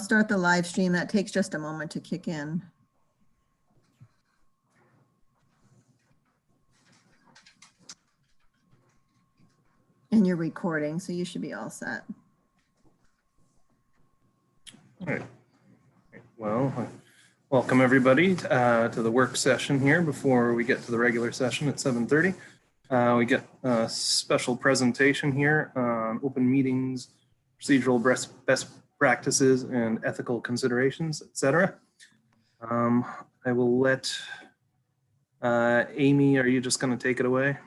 start the live stream. That takes just a moment to kick in. And you're recording, so you should be all set. All right. Well, welcome everybody to the work session here before we get to the regular session at 7:30. We get a special presentation here on open meetings, procedural best practices, and ethical considerations, etc. I will let Amy, are you just going to take it away?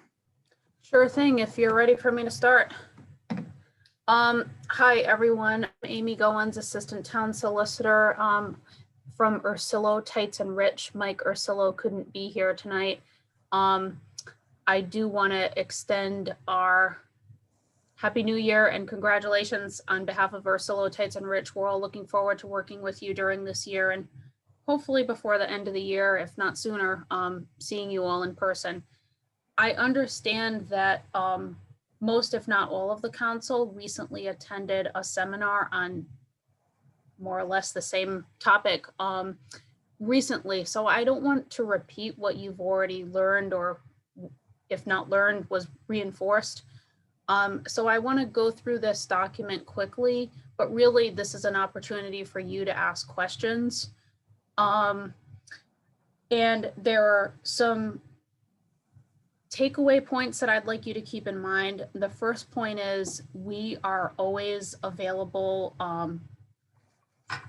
Sure thing, if you're ready for me to start. Hi, everyone. I'm Amy Goins, Assistant Town Solicitor from Ursillo, Tights and Rich. Mike Ursillo couldn't be here tonight. I do want to extend our Happy New Year and congratulations on behalf of Ursillo, Tights and Rich. We're all looking forward to working with you during this year and hopefully before the end of the year, if not sooner, seeing you all in person. I understand that most, if not all of the council recently attended a seminar on more or less the same topic recently. So I don't want to repeat what you've already learned, or if not learned, was reinforced. So I want to go through this document quickly, but really this is an opportunity for you to ask questions. And there are some takeaway points that I'd like you to keep in mind. The first point is we are always available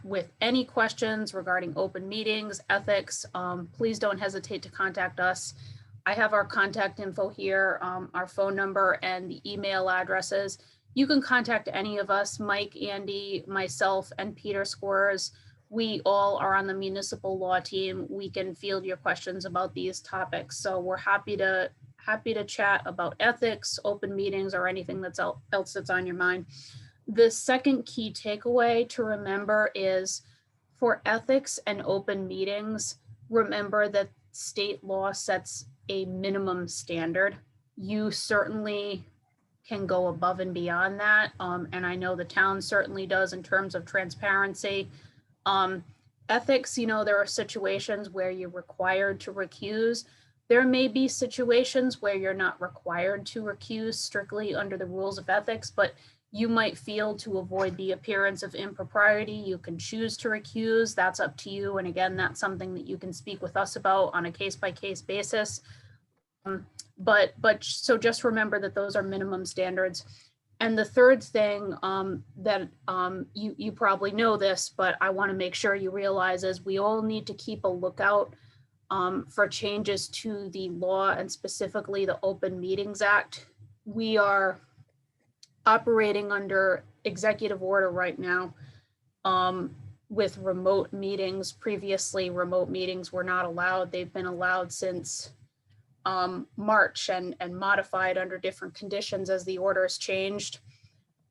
with any questions regarding open meetings, ethics. Please don't hesitate to contact us. I have our contact info here, our phone number and the email addresses. You can contact any of us, Mike, Andy, myself, and Peter Squires. We all are on the municipal law team. We can field your questions about these topics. So we're happy to chat about ethics, open meetings, or anything else that's on your mind. The second key takeaway to remember is for ethics and open meetings, remember that state law sets a minimum standard. You certainly can go above and beyond that. And I know the town certainly does in terms of transparency. Ethics, there are situations where you're required to recuse. There may be situations where you're not required to recuse strictly under the rules of ethics, but you might feel to avoid the appearance of impropriety, you can choose to recuse. That's up to you. And again, that's something that you can speak with us about on a case-by-case basis. So just remember that those are minimum standards. And the third thing that you probably know this, but I want to make sure you realize is we all need to keep a lookout for changes to the law and specifically the Open Meetings Act. We are operating under executive order right now with remote meetings. Previously, remote meetings were not allowed. They've been allowed since March and modified under different conditions as the orders changed.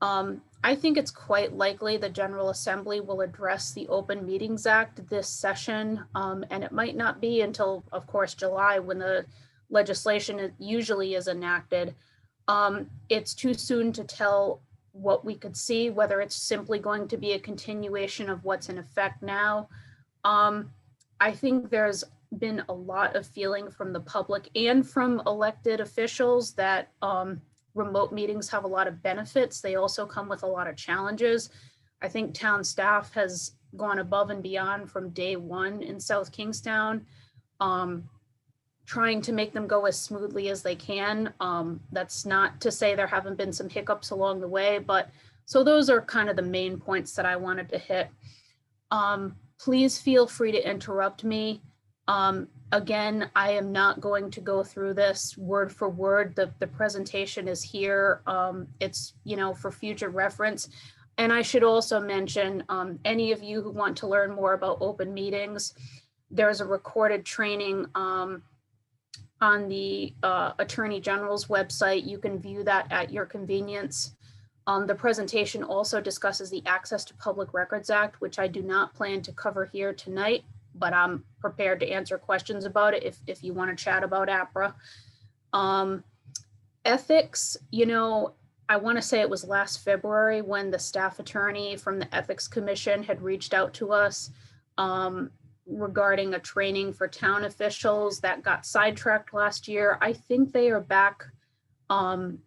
I think it's quite likely the General Assembly will address the Open Meetings Act this session, and it might not be until, of course, July when the legislation usually is enacted. It's too soon to tell what we could see, whether it's simply going to be a continuation of what's in effect now. I think there's been a lot of feeling from the public and from elected officials that remote meetings have a lot of benefits. They also come with a lot of challenges. I think town staff has gone above and beyond from day one in South Kingstown, trying to make them go as smoothly as they can. That's not to say there haven't been some hiccups along the way, but so those are kind of the main points that I wanted to hit. Please feel free to interrupt me. Again, I am not going to go through this word for word. The presentation is here. It's, for future reference. And I should also mention, any of you who want to learn more about open meetings, there's a recorded training on the Attorney General's website. You can view that at your convenience. The presentation also discusses the Access to Public Records Act, which I do not plan to cover here tonight, but I'm prepared to answer questions about it if you want to chat about APRA. Ethics, I want to say it was last February when the staff attorney from the Ethics Commission had reached out to us regarding a training for town officials that got sidetracked last year. I think they are back kind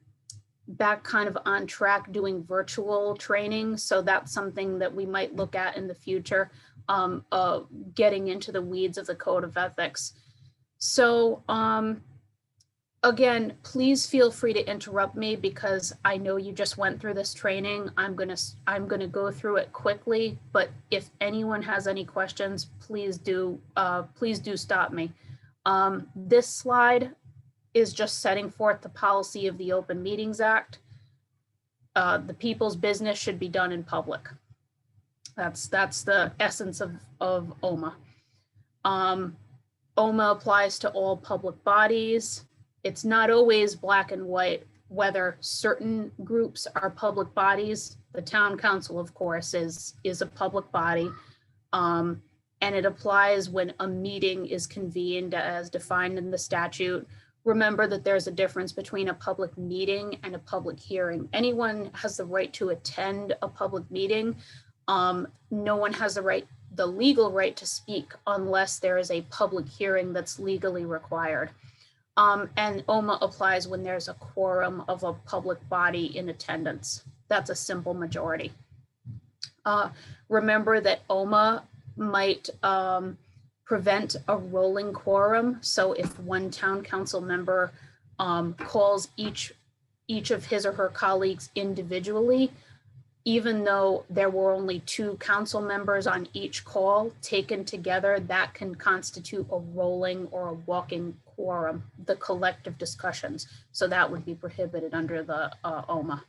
of on track doing virtual training. So that's something that we might look at in the future, getting into the weeds of the Code of Ethics. So again, please feel free to interrupt me because I know you just went through this training. I'm gonna go through it quickly, but if anyone has any questions, please do stop me. This slide is just setting forth the policy of the Open Meetings Act. The people's business should be done in public. That's the essence of OMA. OMA applies to all public bodies. It's not always black and white whether certain groups are public bodies. The town council, of course, is a public body. And it applies when a meeting is convened as defined in the statute. Remember that there's a difference between a public meeting and a public hearing. Anyone has the right to attend a public meeting. No one has the legal right to speak unless there is a public hearing that's legally required. And OMA applies when there's a quorum of a public body in attendance. That's a simple majority. Remember that OMA might prevent a rolling quorum. So if one town council member calls each of his or her colleagues individually, even though there were only 2 council members on each call taken together, that can constitute a rolling or a walking quorum, the collective discussions. So that would be prohibited under the OMA.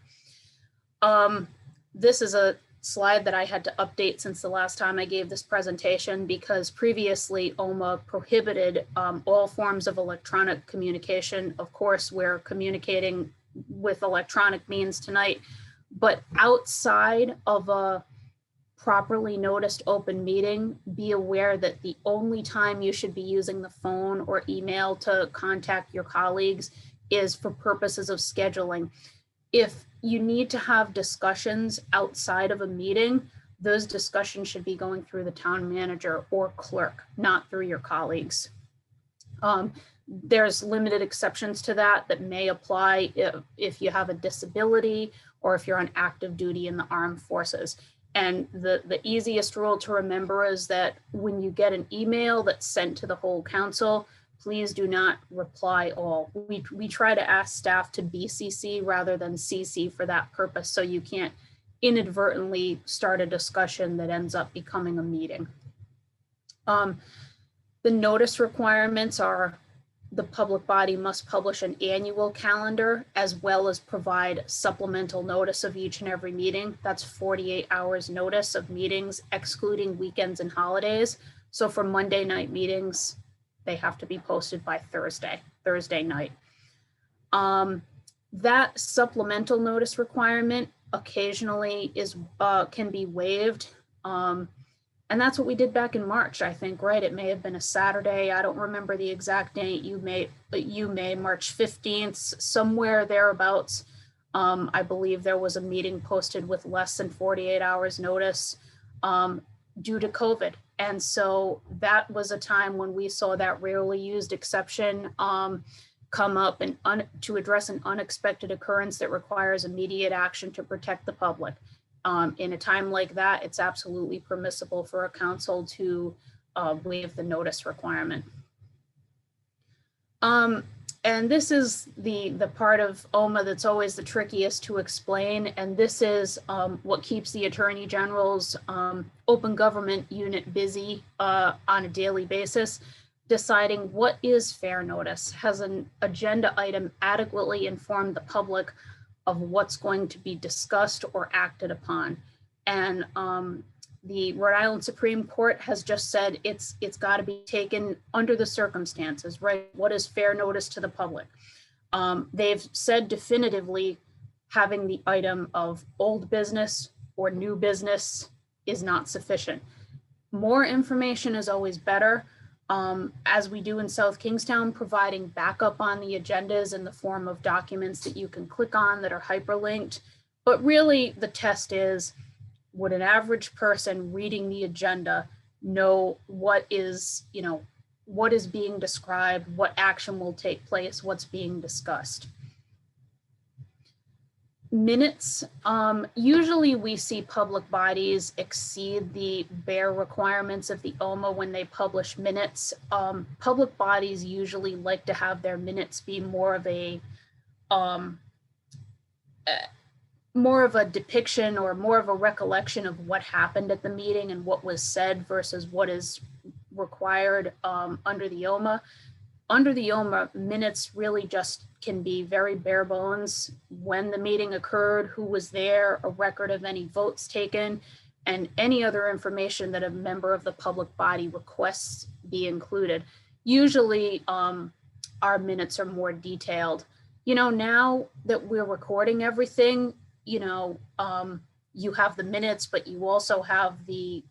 This is a slide that I had to update since the last time I gave this presentation, because previously OMA prohibited all forms of electronic communication. Of course, we're communicating with electronic means tonight, but outside of a properly noticed open meeting, be aware that the only time you should be using the phone or email to contact your colleagues is for purposes of scheduling. If you need to have discussions outside of a meeting, those discussions should be going through the town manager or clerk, not through your colleagues. There's limited exceptions to that may apply if you have a disability or if you're on active duty in the armed forces. And the easiest rule to remember is that when you get an email that's sent to the whole council, please do not reply all. We try to ask staff to BCC rather than CC for that purpose, so you can't inadvertently start a discussion that ends up becoming a meeting. The notice requirements are: the public body must publish an annual calendar as well as provide supplemental notice of each and every meeting. That's 48 hours notice of meetings, excluding weekends and holidays. So for Monday night meetings, they have to be posted by Thursday night. That supplemental notice requirement occasionally can be waived. And that's what we did back in March, I think, right? It may have been a Saturday. I don't remember the exact date. You may, March 15th, somewhere thereabouts. I believe there was a meeting posted with less than 48 hours notice due to COVID. And so that was a time when we saw that rarely used exception come up and to address an unexpected occurrence that requires immediate action to protect the public. In a time like that, it's absolutely permissible for a council to waive the notice requirement. And this is the part of OMA that's always the trickiest to explain. And this is what keeps the Attorney General's open government unit busy on a daily basis, deciding what is fair notice. Has an agenda item adequately informed the public of what's going to be discussed or acted upon? And the Rhode Island Supreme Court has just said it's got to be taken under the circumstances, right? What is fair notice to the public? They've said definitively having the item of old business or new business is not sufficient. More information is always better, as we do in South Kingstown, providing backup on the agendas in the form of documents that you can click on that are hyperlinked. But really the test is, would an average person reading the agenda know what is, what is being described, what action will take place, what's being discussed? Minutes, usually we see public bodies exceed the bare requirements of the OMA when they publish minutes. Public bodies usually like to have their minutes be more of a depiction or more of a recollection of what happened at the meeting and what was said versus what is required under the OMA. Under the OMA, minutes really just can be very bare bones: when the meeting occurred, who was there, a record of any votes taken, and any other information that a member of the public body requests be included. Usually our minutes are more detailed. Now that we're recording everything, you have the minutes, but you also have the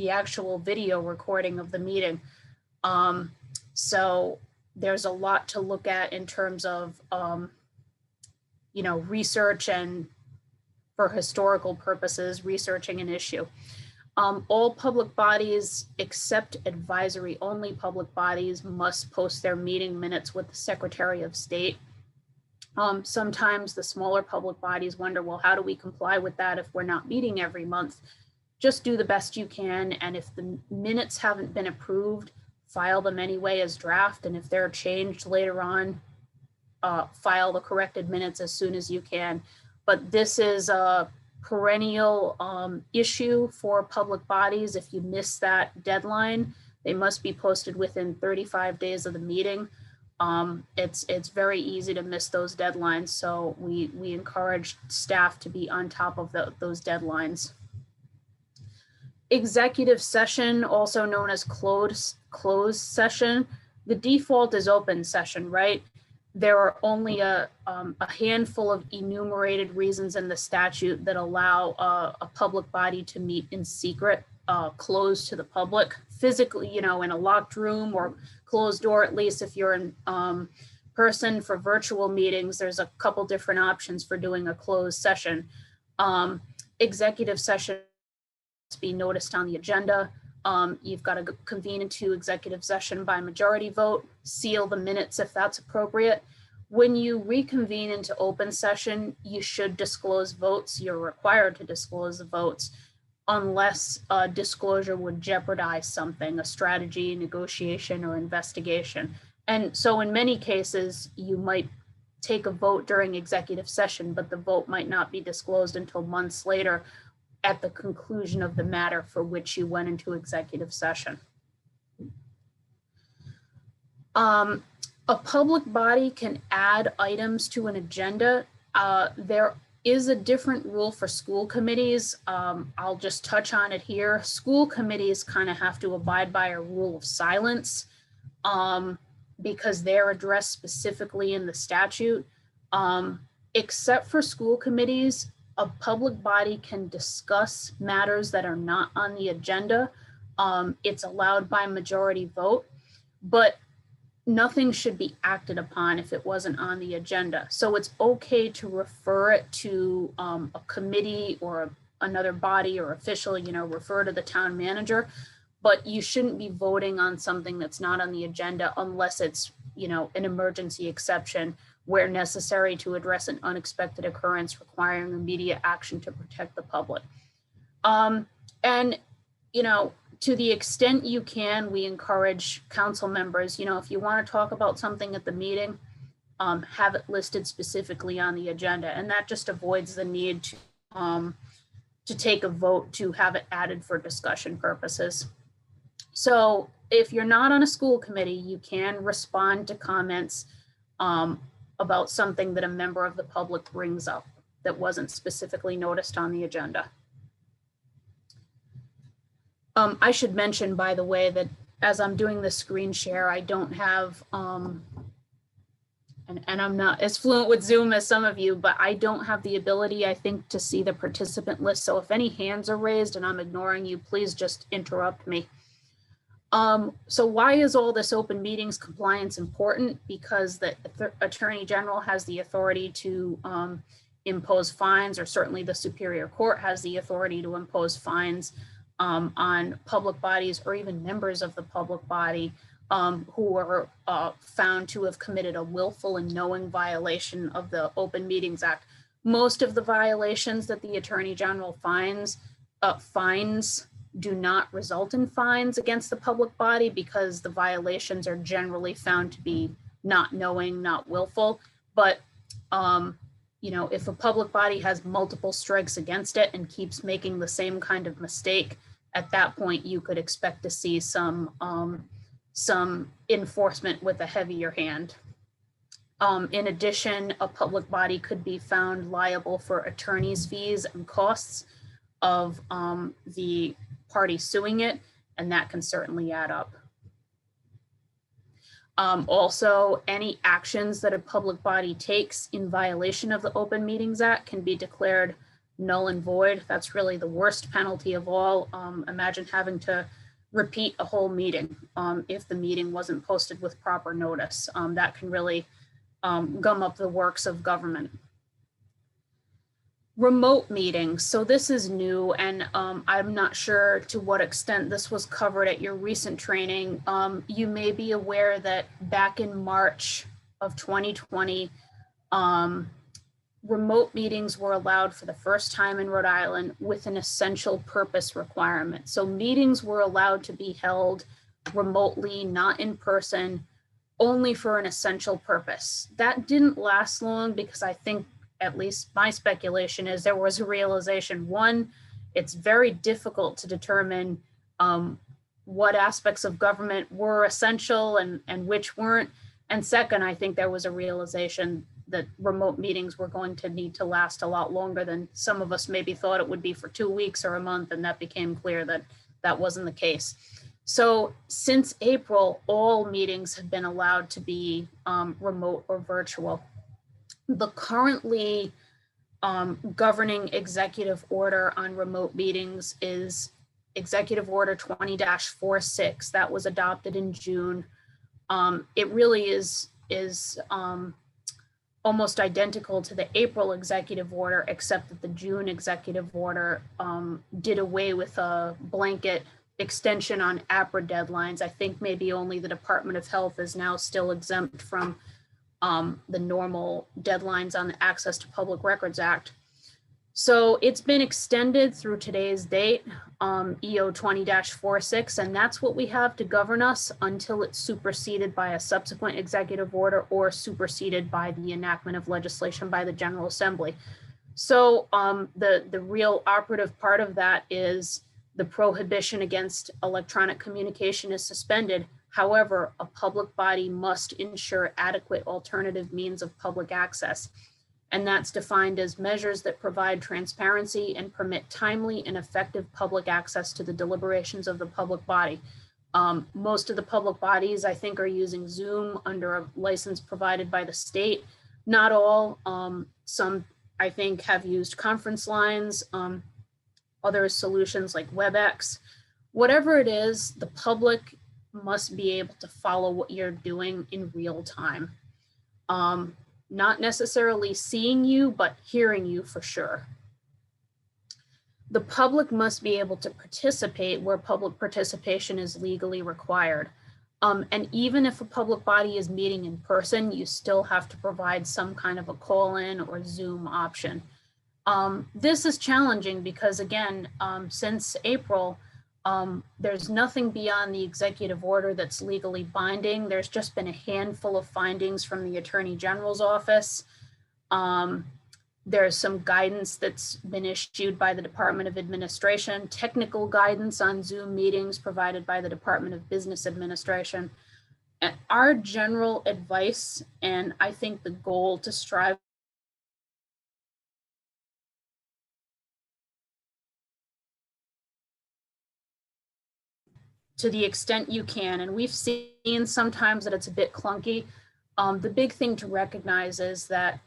actual video recording of the meeting. So there's a lot to look at in terms of, research and for historical purposes, researching an issue. All public bodies except advisory only public bodies must post their meeting minutes with the Secretary of State. Sometimes the smaller public bodies wonder, well, how do we comply with that if we're not meeting every month? Just do the best you can. And if the minutes haven't been approved, file them anyway as draft. And if they're changed later on, file the corrected minutes as soon as you can. But this is a perennial issue for public bodies. If you miss that deadline, they must be posted within 35 days of the meeting. It's very easy to miss those deadlines. So we encourage staff to be on top of those deadlines. Executive session, also known as closed session. The default is open session, right? There are only a handful of enumerated reasons in the statute that allow a public body to meet in secret, closed to the public, physically, in a locked room or closed door. At least if you're in person. For virtual meetings, there's a couple different options for doing a closed session. Executive session must be noticed on the agenda. You've got to convene into executive session by majority vote, seal the minutes if that's appropriate. When you reconvene into open session, you should disclose votes. You're required to disclose the votes unless disclosure would jeopardize something, a strategy, negotiation, or investigation. And so in many cases, you might take a vote during executive session, but the vote might not be disclosed until months later at the conclusion of the matter for which you went into executive session. A public body can add items to an agenda. There is a different rule for school committees. I'll just touch on it here. School committees kind of have to abide by a rule of silence because they're addressed specifically in the statute. Except for school committees, a public body can discuss matters that are not on the agenda. It's allowed by majority vote, but nothing should be acted upon if it wasn't on the agenda. So it's okay to refer it to a committee or another body or official, refer to the town manager, but you shouldn't be voting on something that's not on the agenda unless it's, an emergency exception where necessary to address an unexpected occurrence requiring immediate action to protect the public. And, to the extent you can, we encourage council members, if you want to talk about something at the meeting, have it listed specifically on the agenda. And that just avoids the need to take a vote to have it added for discussion purposes. So if you're not on a school committee, you can respond to comments about something that a member of the public brings up that wasn't specifically noticed on the agenda. I should mention, by the way, that as I'm doing the screen share, I don't have, and I'm not as fluent with Zoom as some of you, but I don't have the ability, I think, to see the participant list. So if any hands are raised and I'm ignoring you, please just interrupt me. So why is all this open meetings compliance important? Because the Attorney General has the authority to impose fines, or certainly the Superior Court has the authority to impose fines on public bodies or even members of the public body who are found to have committed a willful and knowing violation of the Open Meetings Act. Most of the violations that the Attorney General fines do not result in fines against the public body, because the violations are generally found to be not knowing, not willful. But you know, if a public body has multiple strikes against it and keeps making the same kind of mistake, at that point you could expect to see some enforcement with a heavier hand. In addition, a public body could be found liable for attorney's fees and costs of the party suing it, and that can certainly add up. Also, any actions that a public body takes in violation of the Open Meetings Act can be declared null and void. That's really the worst penalty of all. Imagine having to repeat a whole meeting if the meeting wasn't posted with proper notice. That can really gum up the works of government. Remote meetings. So this is new, and I'm not sure to what extent this was covered at your recent training. You may be aware that back in March of 2020, remote meetings were allowed for the first time in Rhode Island with an essential purpose requirement. So meetings were allowed to be held remotely, not in person, only for an essential purpose. That didn't last long because I think, at least my speculation is, there was a realization. One, it's very difficult to determine what aspects of government were essential and which weren't. And second, I think there was a realization that remote meetings were going to need to last a lot longer than some of us maybe thought it would be, for 2 weeks or a month. And that became clear that that wasn't the case. So since April, all meetings have been allowed to be remote or virtual. The currently governing executive order on remote meetings is Executive Order 20-46. That was adopted in June. It really is almost identical to the April executive order, except that the June executive order did away with a blanket extension on APRA deadlines. I think maybe only the Department of Health is now still exempt from the normal deadlines on the Access to Public Records Act. So it's been extended through today's date, EO 20-46, and that's what we have to govern us until it's superseded by a subsequent executive order or superseded by the enactment of legislation by the General Assembly. So the real operative part of that is the prohibition against electronic communication is suspended. However, a public body must ensure adequate alternative means of public access. And that's defined as measures that provide transparency and permit timely and effective public access to the deliberations of the public body. Most of the public bodies, I think, are using Zoom under a license provided by the state. Not all. Some, I think, have used conference lines, other solutions like WebEx. Whatever it is, the public must be able to follow what you're doing in real time. Not necessarily seeing you, but hearing you for sure. The public must be able to participate where public participation is legally required. And even if a public body is meeting in person, you still have to provide some kind of a call-in or Zoom option. This is challenging because, again, since April, there's nothing beyond the executive order that's legally binding. There's just been a handful of findings from the Attorney General's office. There's some guidance that's been issued by the Department of Administration, technical guidance on Zoom meetings provided by the Department of Business Administration. And our general advice, and I think the goal to strive to the extent you can, and we've seen sometimes that it's a bit clunky. The big thing to recognize is that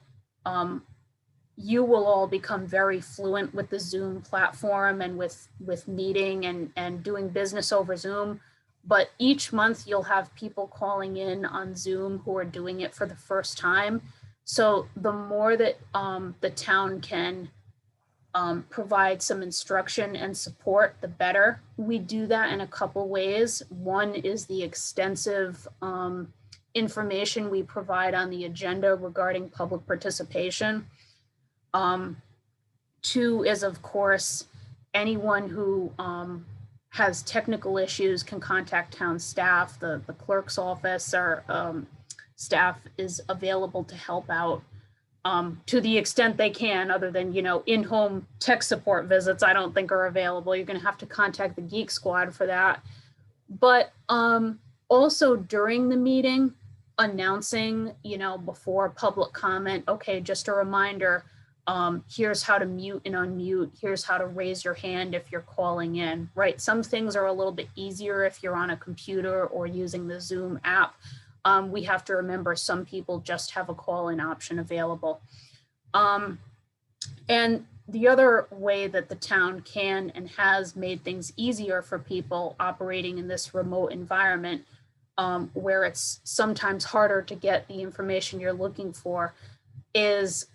you will all become very fluent with the Zoom platform and with meeting and doing business over Zoom But each month you'll have people calling in on Zoom who are doing it for the first time. So the more that the town can provide some instruction and support, the better. We do that in a couple ways. One is the extensive information we provide on the agenda regarding public participation. Two is, of course, anyone who has technical issues can contact town staff. The clerk's office or staff is available to help out to the extent they can, other than, you know, in-home tech support visits, I don't think are available. You're going to have to contact the Geek Squad for that. But also during the meeting, announcing, you know, before public comment, okay, just a reminder, here's how to mute and unmute. Here's how to raise your hand if you're calling in, right? Some things are a little bit easier if you're on a computer or using the Zoom app. We have to remember some people just have a call-in option available. And the other way that the town can and has made things easier for people operating in this remote environment, where it's sometimes harder to get the information you're looking for, is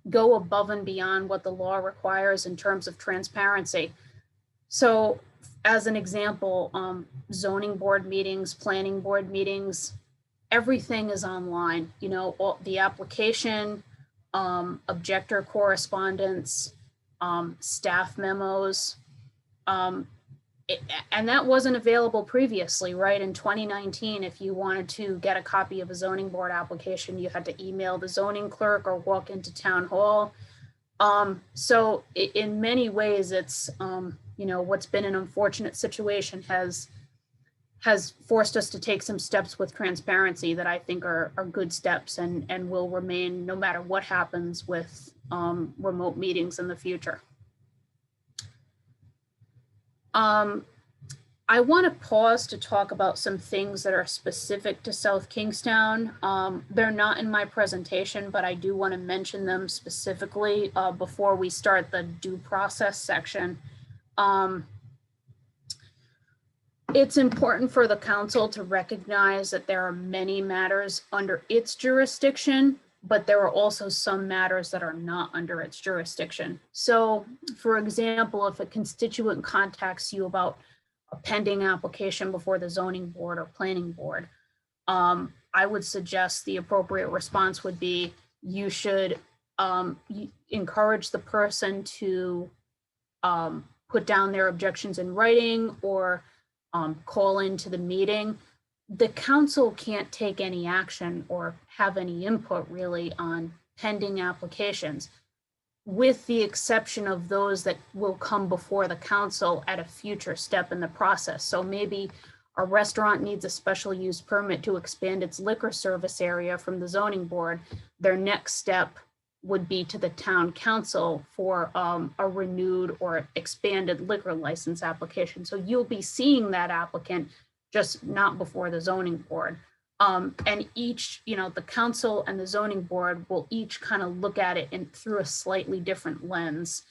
go above and beyond what the law requires in terms of transparency. So as an example, zoning board meetings, planning board meetings, everything is online, you know, all, the application, objector correspondence, staff memos, and that wasn't available previously, right? In 2019, if you wanted to get a copy of a zoning board application, you had to email the zoning clerk or walk into town hall. So in many ways, it's, you know, what's been an unfortunate situation has forced us to take some steps with transparency that I think are good steps and will remain no matter what happens with remote meetings in the future. I want to pause to talk about some things that are specific to South Kingstown. They're not in my presentation, but I do want to mention them specifically before we start the due process section. It's important for the council to recognize that there are many matters under its jurisdiction, but there are also some matters that are not under its jurisdiction. So, for example, if a constituent contacts you about a pending application before the zoning board or planning board, I would suggest the appropriate response would be you should encourage the person to put down their objections in writing or call into the meeting. The council can't take any action or have any input really on pending applications, with the exception of those that will come before the council at a future step in the process. So maybe a restaurant needs a special use permit to expand its liquor service area from the zoning board. Their next step would be to the town council for a renewed or expanded liquor license application. So you'll be seeing that applicant, just not before the zoning board. And each, you know, the council and the zoning board will each kind of look at it through a slightly different lens.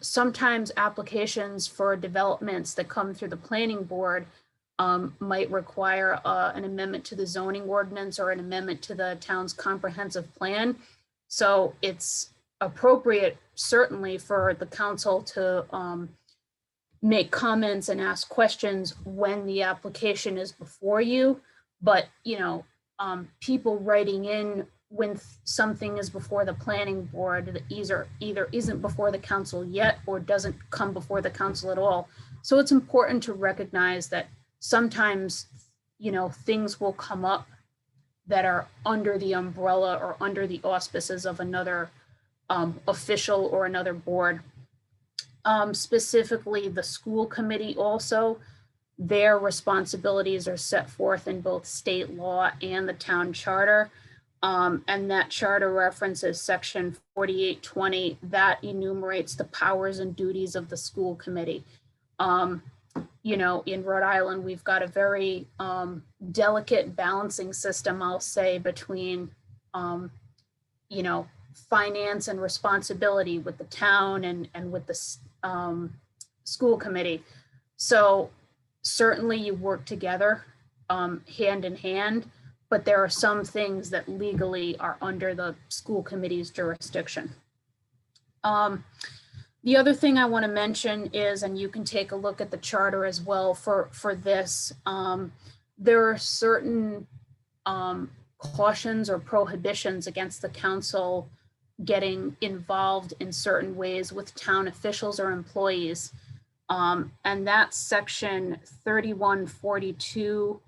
Sometimes applications for developments that come through the planning board might require an amendment to the zoning ordinance or an amendment to the town's comprehensive plan. So it's appropriate, certainly, for the council to make comments and ask questions when the application is before you. But, you know, people writing in when something is before the planning board that either isn't before the council yet or doesn't come before the council at all. So it's important to recognize that sometimes, you know, things will come up that are under the umbrella or under the auspices of another official or another board. Specifically, the school committee also, their responsibilities are set forth in both state law and the town charter. And that charter references section 4820 that enumerates the powers and duties of the school committee. You know, in Rhode Island, we've got a very delicate balancing system, I'll say, between, you know, finance and responsibility with the town and with the school committee. So certainly you work together hand in hand, but there are some things that legally are under the school committee's jurisdiction. The other thing I want to mention is, and you can take a look at the charter as well for this, there are certain cautions or prohibitions against the council getting involved in certain ways with town officials or employees. And that's section 3142,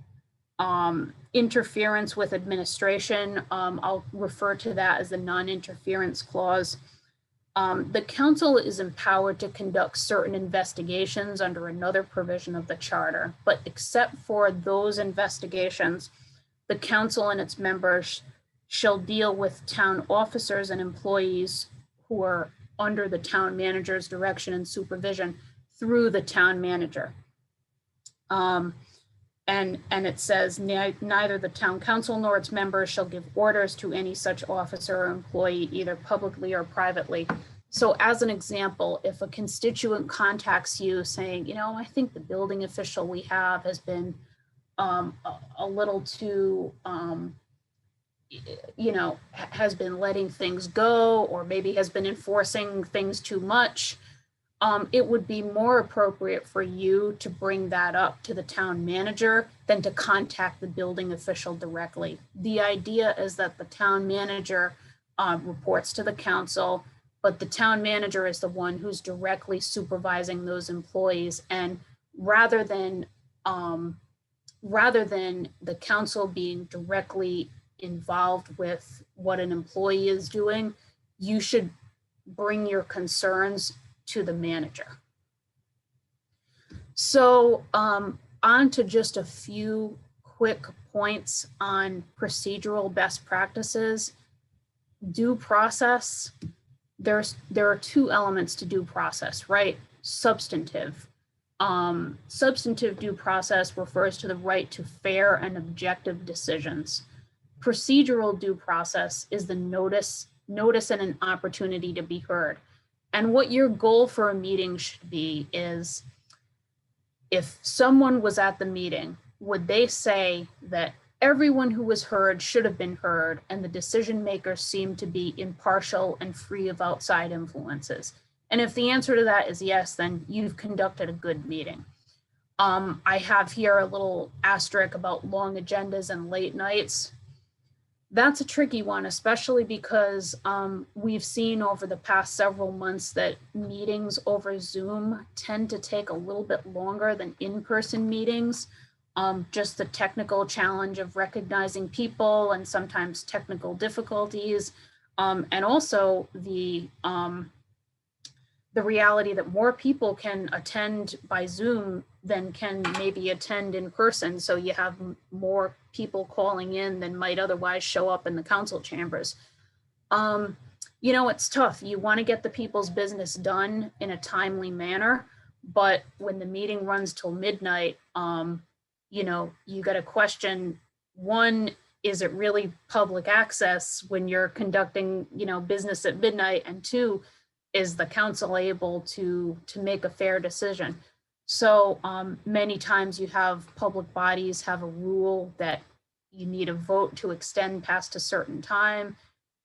interference with administration. I'll refer to that as the non-interference clause. The council is empowered to conduct certain investigations under another provision of the charter, but except for those investigations, the council and its members shall deal with town officers and employees who are under the town manager's direction and supervision through the town manager. And it says neither the town council nor its members shall give orders to any such officer or employee, either publicly or privately. So as an example, if a constituent contacts you saying, you know, I think the building official we have has been a little too, you know, has been letting things go, or maybe has been enforcing things too much, it would be more appropriate for you to bring that up to the town manager than to contact the building official directly. The idea is that the town manager reports to the council, but the town manager is the one who's directly supervising those employees. And rather than the council being directly involved with what an employee is doing, you should bring your concerns to the manager. So on to just a few quick points on procedural best practices. Due process, there are two elements to due process, right? Substantive. Substantive due process refers to the right to fair and objective decisions. Procedural due process is the notice and an opportunity to be heard. And what your goal for a meeting should be is, if someone was at the meeting, would they say that everyone who was heard should have been heard and the decision makers seem to be impartial and free of outside influences? And if the answer to that is yes, then you've conducted a good meeting. I have here a little asterisk about long agendas and late nights. That's a tricky one, especially because we've seen over the past several months that meetings over Zoom tend to take a little bit longer than in-person meetings. Just the technical challenge of recognizing people and sometimes technical difficulties, and also the reality that more people can attend by Zoom than can maybe attend in person. So you have more people calling in than might otherwise show up in the council chambers. You know, it's tough. You want to get the people's business done in a timely manner, but when the meeting runs till midnight, you know, you got to question, one, is it really public access when you're conducting, you know, business at midnight? And two, is the council able to make a fair decision? So many times you have public bodies have a rule that you need a vote to extend past a certain time.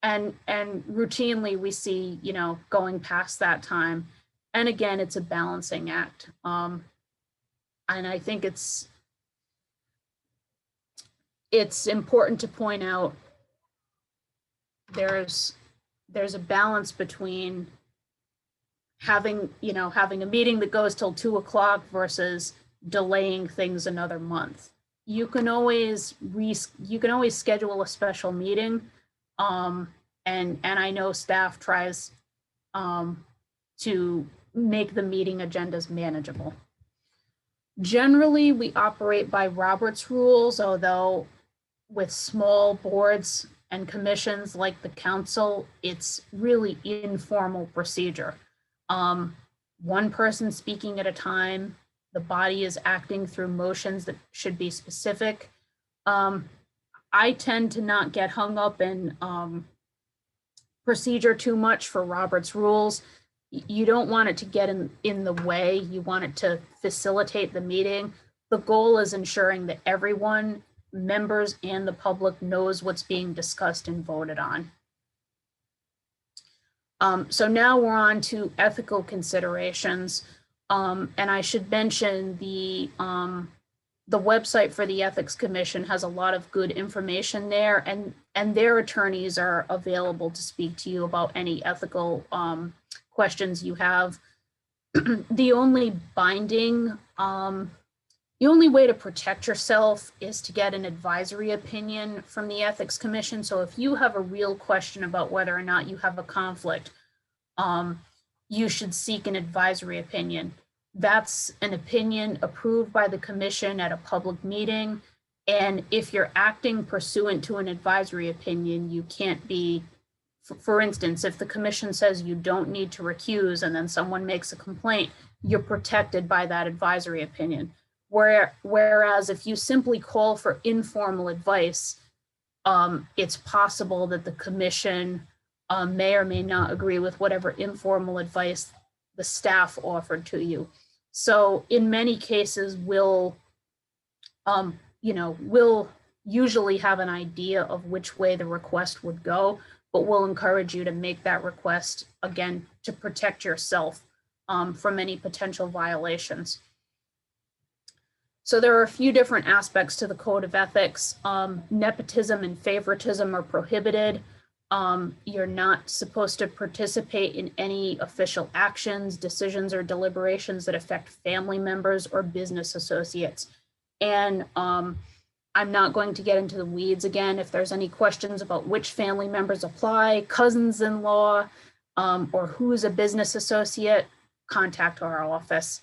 And routinely we see, you know, going past that time. And again, it's a balancing act. And I think it's important to point out there's a balance between having a meeting that goes till 2 o'clock versus delaying things another month. You can always schedule a special meeting, and I know staff tries to make the meeting agendas manageable. Generally, we operate by Robert's rules, although with small boards and commissions like the council, it's really informal procedure. One person speaking at a time, the body is acting through motions that should be specific. I tend to not get hung up in procedure too much for Robert's rules. You don't want it to get in the way. You want it to facilitate the meeting. the goal is ensuring that everyone, members and the public, knows what's being discussed and voted on. So now we're on to ethical considerations. And I should mention the website for the Ethics Commission has a lot of good information there, and their attorneys are available to speak to you about any ethical questions you have. The only way to protect yourself is to get an advisory opinion from the Ethics Commission. So if you have a real question about whether or not you have a conflict, you should seek an advisory opinion. That's an opinion approved by the commission at a public meeting. And if you're acting pursuant to an advisory opinion, you can't be, for instance, if the commission says you don't need to recuse and then someone makes a complaint, you're protected by that advisory opinion. Whereas if you simply call for informal advice, it's possible that the commission may or may not agree with whatever informal advice the staff offered to you. So in many cases, we'll usually have an idea of which way the request would go, but we'll encourage you to make that request, again, to protect yourself from any potential violations. So there are a few different aspects to the Code of Ethics. Nepotism and favoritism are prohibited. You're not supposed to participate in any official actions, decisions, or deliberations that affect family members or business associates. And I'm not going to get into the weeds again. If there's any questions about which family members apply, cousins-in-law, or who's a business associate, contact our office.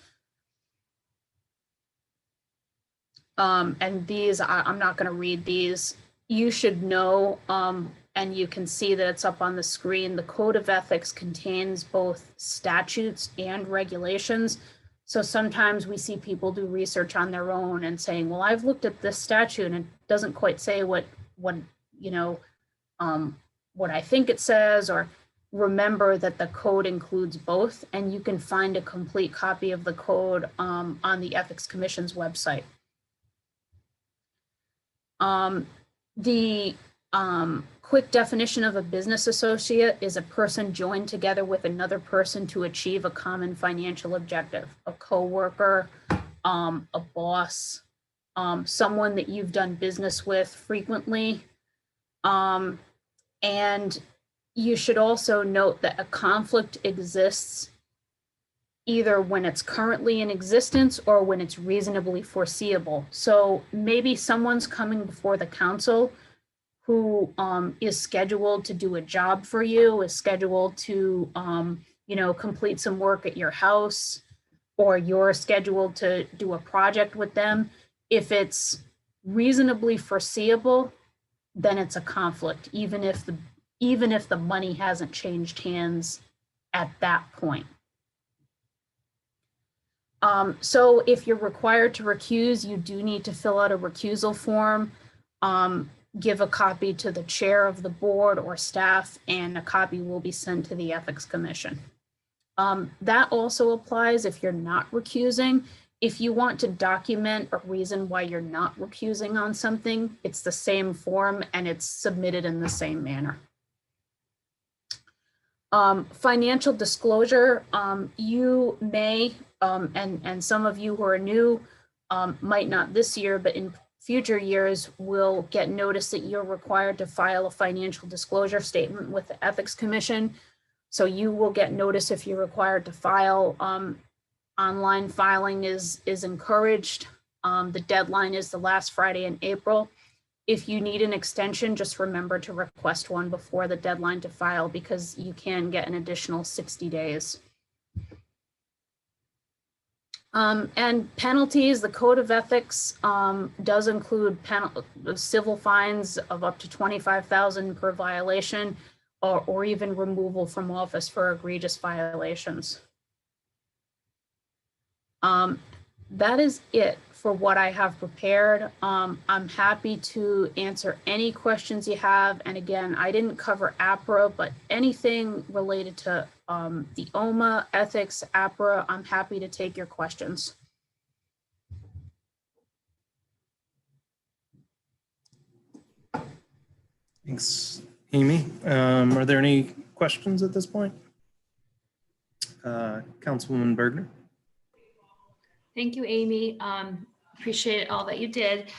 And these, I'm not going to read these. You should know, and you can see that it's up on the screen. The Code of Ethics contains both statutes and regulations. So sometimes we see people do research on their own and saying, well, I've looked at this statute and it doesn't quite say what I think it says, or remember that the code includes both, and you can find a complete copy of the code on the Ethics Commission's website. The quick definition of a business associate is a person joined together with another person to achieve a common financial objective, a coworker, a boss, someone that you've done business with frequently. And you should also note that a conflict exists either when it's currently in existence or when it's reasonably foreseeable. So maybe someone's coming before the council who is scheduled to do a job for you, is scheduled to complete some work at your house, or you're scheduled to do a project with them. If it's reasonably foreseeable, then it's a conflict, even if the money hasn't changed hands at that point. So if you're required to recuse, you do need to fill out a recusal form, give a copy to the chair of the board or staff, and a copy will be sent to the Ethics Commission. That also applies if you're not recusing. If you want to document a reason why you're not recusing on something, it's the same form and it's submitted in the same manner. Financial disclosure, you may, and some of you who are new might not this year, but in future years will get notice that you're required to file a financial disclosure statement with the Ethics Commission. So you will get notice if you're required to file. Online filing is encouraged. The deadline is the last Friday in April. If you need an extension, just remember to request one before the deadline to file, because you can get an additional 60 days. And penalties, the Code of Ethics does include civil fines of up to $25,000 per violation, or even removal from office for egregious violations. That is it for what I have prepared. I'm happy to answer any questions you have. And again, I didn't cover APRA, but anything related to the OMA, ethics, APRA, I'm happy to take your questions. Thanks, Amy. Are there any questions at this point? Councilwoman Bergner? Thank you, Amy. Appreciate all that you did.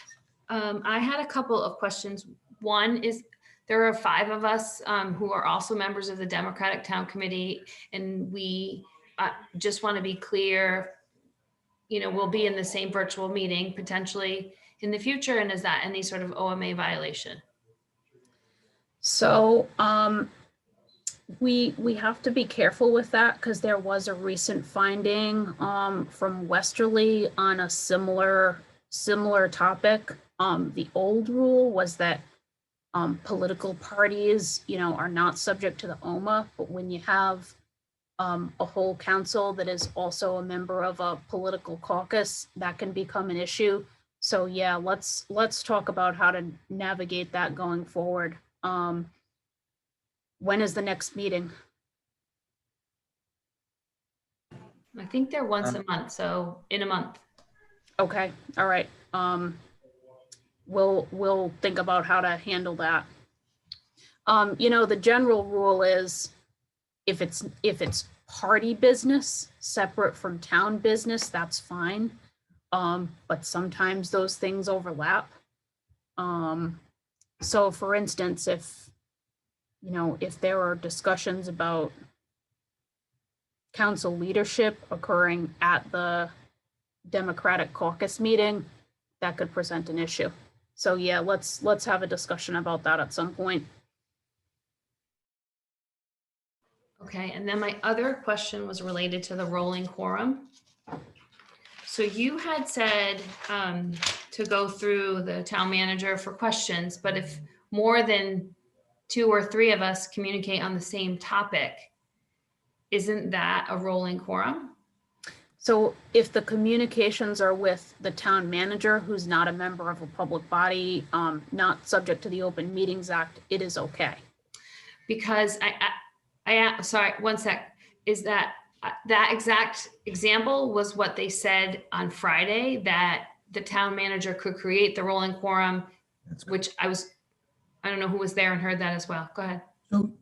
I had a couple of questions. One is, there are 5 of us who are also members of the Democratic Town Committee, and we just want to be clear, we'll be in the same virtual meeting potentially in the future, and is that any sort of OMA violation? So we have to be careful with that because there was a recent finding from Westerly on a similar topic. The old rule was that political parties, are not subject to the OMA, but when you have a whole council that is also a member of a political caucus, that can become an issue. So yeah, let's talk about how to navigate that going forward. When is the next meeting? I think they're once a month, so in a month. Okay, all right. We'll think about how to handle that. The general rule is if it's party business separate from town business, that's fine. But sometimes those things overlap. So for instance, if there are discussions about council leadership occurring at the Democratic caucus meeting, that could present an issue. So yeah, let's have a discussion about that at some point. Okay, and then my other question was related to the rolling quorum. So you had said to go through the town manager for questions, but if more than 2 or 3 of us communicate on the same topic, isn't that a rolling quorum? So if the communications are with the town manager, who's not a member of a public body, not subject to the Open Meetings Act, it is okay. Because I sorry, one sec, is that exact example was what they said on Friday, that the town manager could create the rolling quorum, which I don't know who was there and heard that as well. Go ahead. So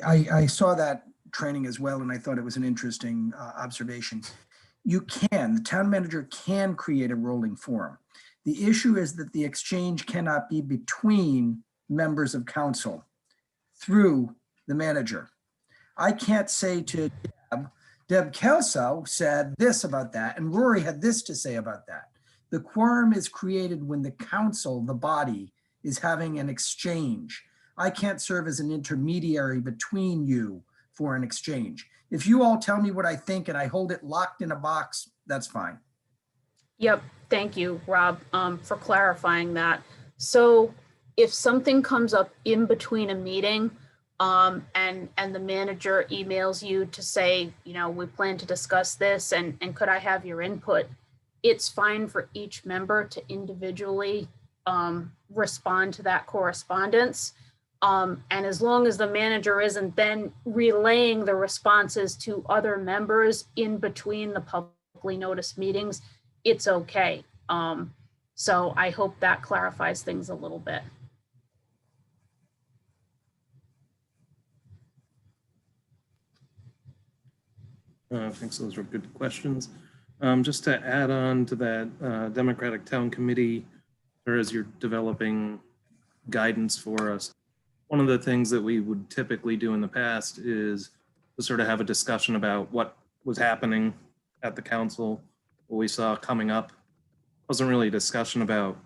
I saw that training as well, and I thought it was an interesting observation. The town manager can create a rolling forum. The issue is that the exchange cannot be between members of council through the manager. I can't say to Deb Kelso said this about that, and Rory had this to say about that. The quorum is created when the council, the body, is having an exchange. I can't serve as an intermediary between you for an exchange. If you all tell me what I think and I hold it locked in a box, that's fine. Yep, thank you, Rob, for clarifying that. So if something comes up in between a meeting, and the manager emails you to say, we plan to discuss this and could I have your input? It's fine for each member to individually respond to that correspondence. And as long as the manager isn't then relaying the responses to other members in between the publicly noticed meetings, it's okay. So I hope that clarifies things a little bit. Thanks, those were good questions. Just to add on to that, Democratic Town Committee, or as you're developing guidance for us, one of the things that we would typically do in the past is to sort of have a discussion about what was happening at the council, what we saw coming up. It wasn't really a discussion about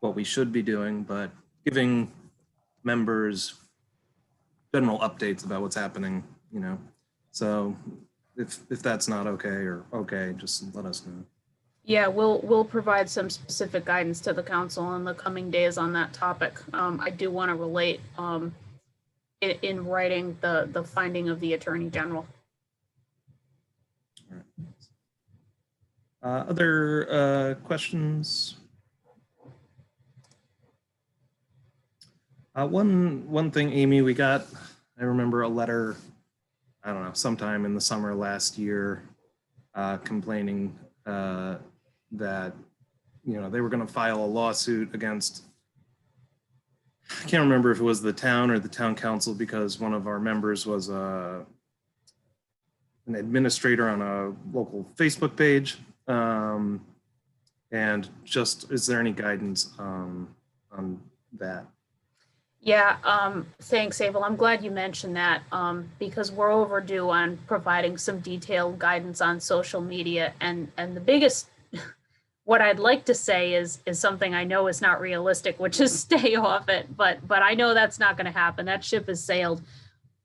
what we should be doing, but giving members general updates about what's happening, So if that's not okay or okay, just let us know. Yeah, we'll provide some specific guidance to the council in the coming days on that topic. I do want to relate in writing the finding of the Attorney General. All right. Other questions? One thing, Amy, we got, I remember a letter, I don't know, sometime in the summer last year, complaining that, they were going to file a lawsuit against I can't remember if it was the town or the town council, because one of our members was an administrator on a local Facebook page. And just, is there any guidance on that? Yeah, thanks, Abel. I'm glad you mentioned that because we're overdue on providing some detailed guidance on social media. And the biggest, what I'd like to say is something I know is not realistic, which is stay off it. But I know that's not going to happen. That ship has sailed.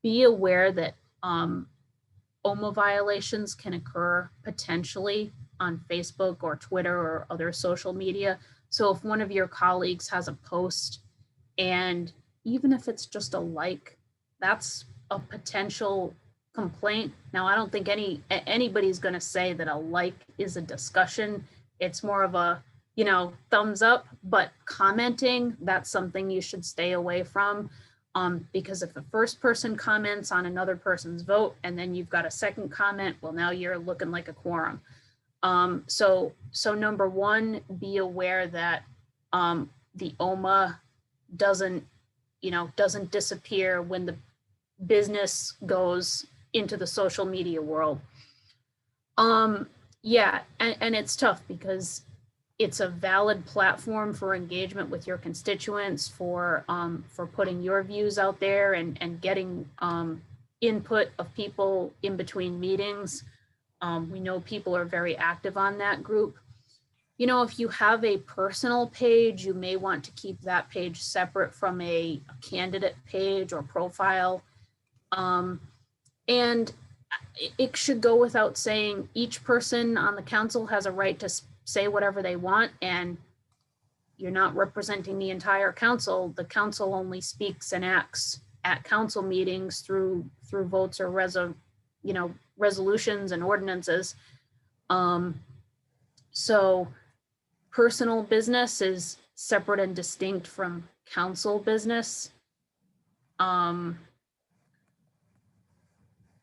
Be aware that OMA violations can occur potentially on Facebook or Twitter or other social media. So if one of your colleagues has a post, and even if it's just a like, that's a potential complaint. Now, I don't think anybody's going to say that a like is a discussion. It's more of a, thumbs up, but commenting, that's something you should stay away from. Because if the first person comments on another person's vote and then you've got a second comment, well, now you're looking like a quorum. So number one, be aware that the OMA doesn't disappear when the business goes into the social media world. Yeah, and it's tough because it's a valid platform for engagement with your constituents, for putting your views out there and getting input of people in between meetings. We know people are very active on that group. If you have a personal page, you may want to keep that page separate from a candidate page or profile. And it should go without saying, each person on the council has a right to say whatever they want, and you're not representing the entire council. The council only speaks and acts at council meetings through votes or resolutions and ordinances. So personal business is separate and distinct from council business.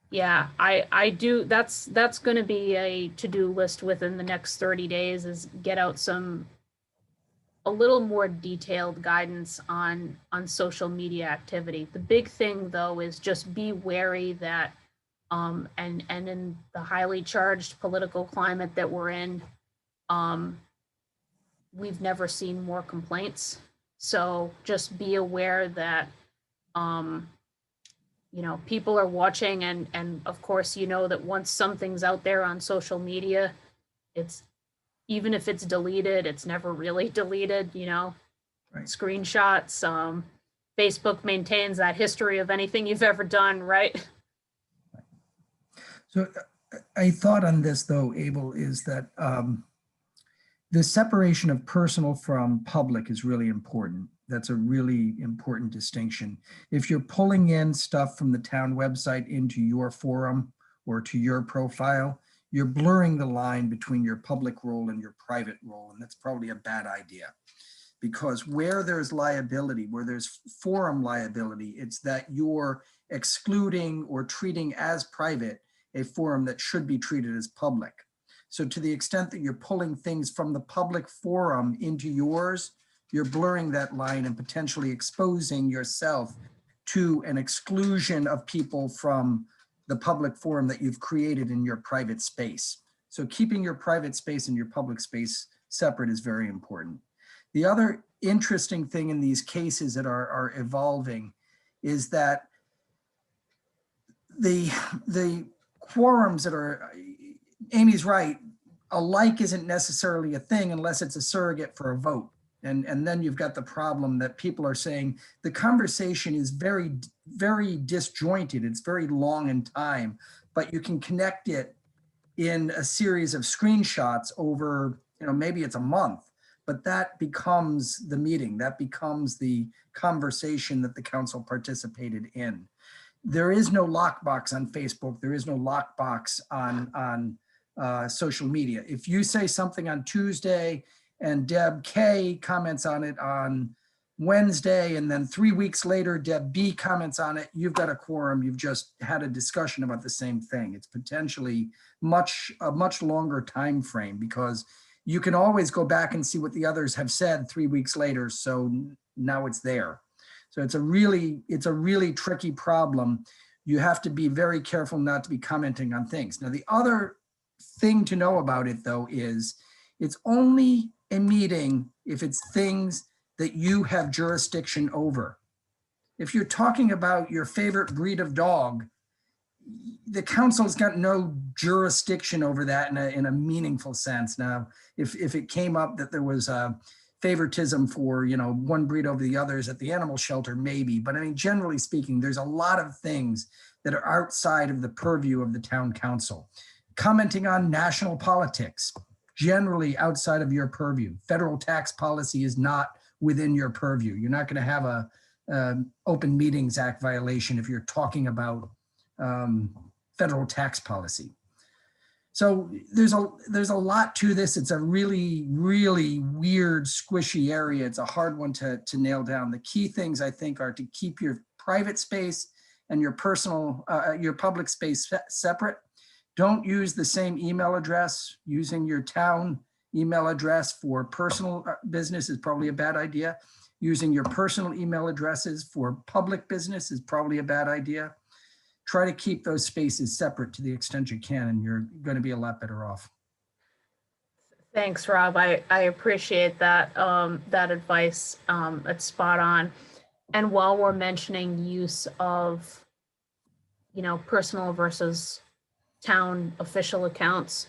Yeah, I do. That's going to be a to-do list within the next 30 days, is get out a little more detailed guidance on social media activity. The big thing though is just be wary that and in the highly charged political climate that we're in, we've never seen more complaints. So just be aware that people are watching, and of course, that once something's out there on social media, it's, even if it's deleted, it's never really deleted, Right. Screenshots, Facebook maintains that history of anything you've ever done, right? So I thought on this though, Abel, is that the separation of personal from public is really important. That's a really important distinction. If you're pulling in stuff from the town website into your forum or to your profile, you're blurring the line between your public role and your private role. And that's probably a bad idea, because where there's liability, where there's forum liability, it's that you're excluding or treating as private a forum that should be treated as public. So to the extent that you're pulling things from the public forum into yours, you're blurring that line and potentially exposing yourself to an exclusion of people from the public forum that you've created in your private space. So keeping your private space and your public space separate is very important. The other interesting thing in these cases that are evolving is that the quorums that are, Amy's right, a like isn't necessarily a thing unless it's a surrogate for a vote. And then you've got the problem that people are saying the conversation is very, very disjointed. It's very long in time, but you can connect it in a series of screenshots over, maybe it's a month, but that becomes the meeting. That becomes the conversation that the council participated in. There is no lockbox on Facebook. There is no lockbox on social media. If you say something on Tuesday and Deb K comments on it on Wednesday, and then 3 weeks later, Deb B comments on it, you've got a quorum. You've just had a discussion about the same thing. It's potentially a much longer time frame, because you can always go back and see what the others have said 3 weeks later. So now it's there. So it's a really tricky problem. You have to be very careful not to be commenting on things. Now, the other thing to know about it, though, is it's only a meeting if it's things that you have jurisdiction over. If you're talking about your favorite breed of dog, the council's got no jurisdiction over that in a meaningful sense. Now, if it came up that there was a favoritism for, one breed over the others at the animal shelter, maybe. But I mean, generally speaking, there's a lot of things that are outside of the purview of the town council. Commenting on national politics, generally outside of your purview. Federal tax policy is not within your purview. You're not going to have a Open Meetings Act violation if you're talking about federal tax policy. So there's a lot to this. It's a really, really weird, squishy area. It's a hard one to nail down. The key things, I think, are to keep your private space and your personal, your public space separate. Don't use the same email address. Using your town email address for personal business is probably a bad idea. Using your personal email addresses for public business is probably a bad idea. Try to keep those spaces separate to the extent you can, and you're going to be a lot better off. Thanks, Rob. I appreciate that that advice. It's spot on. And while we're mentioning use of, personal versus town official accounts,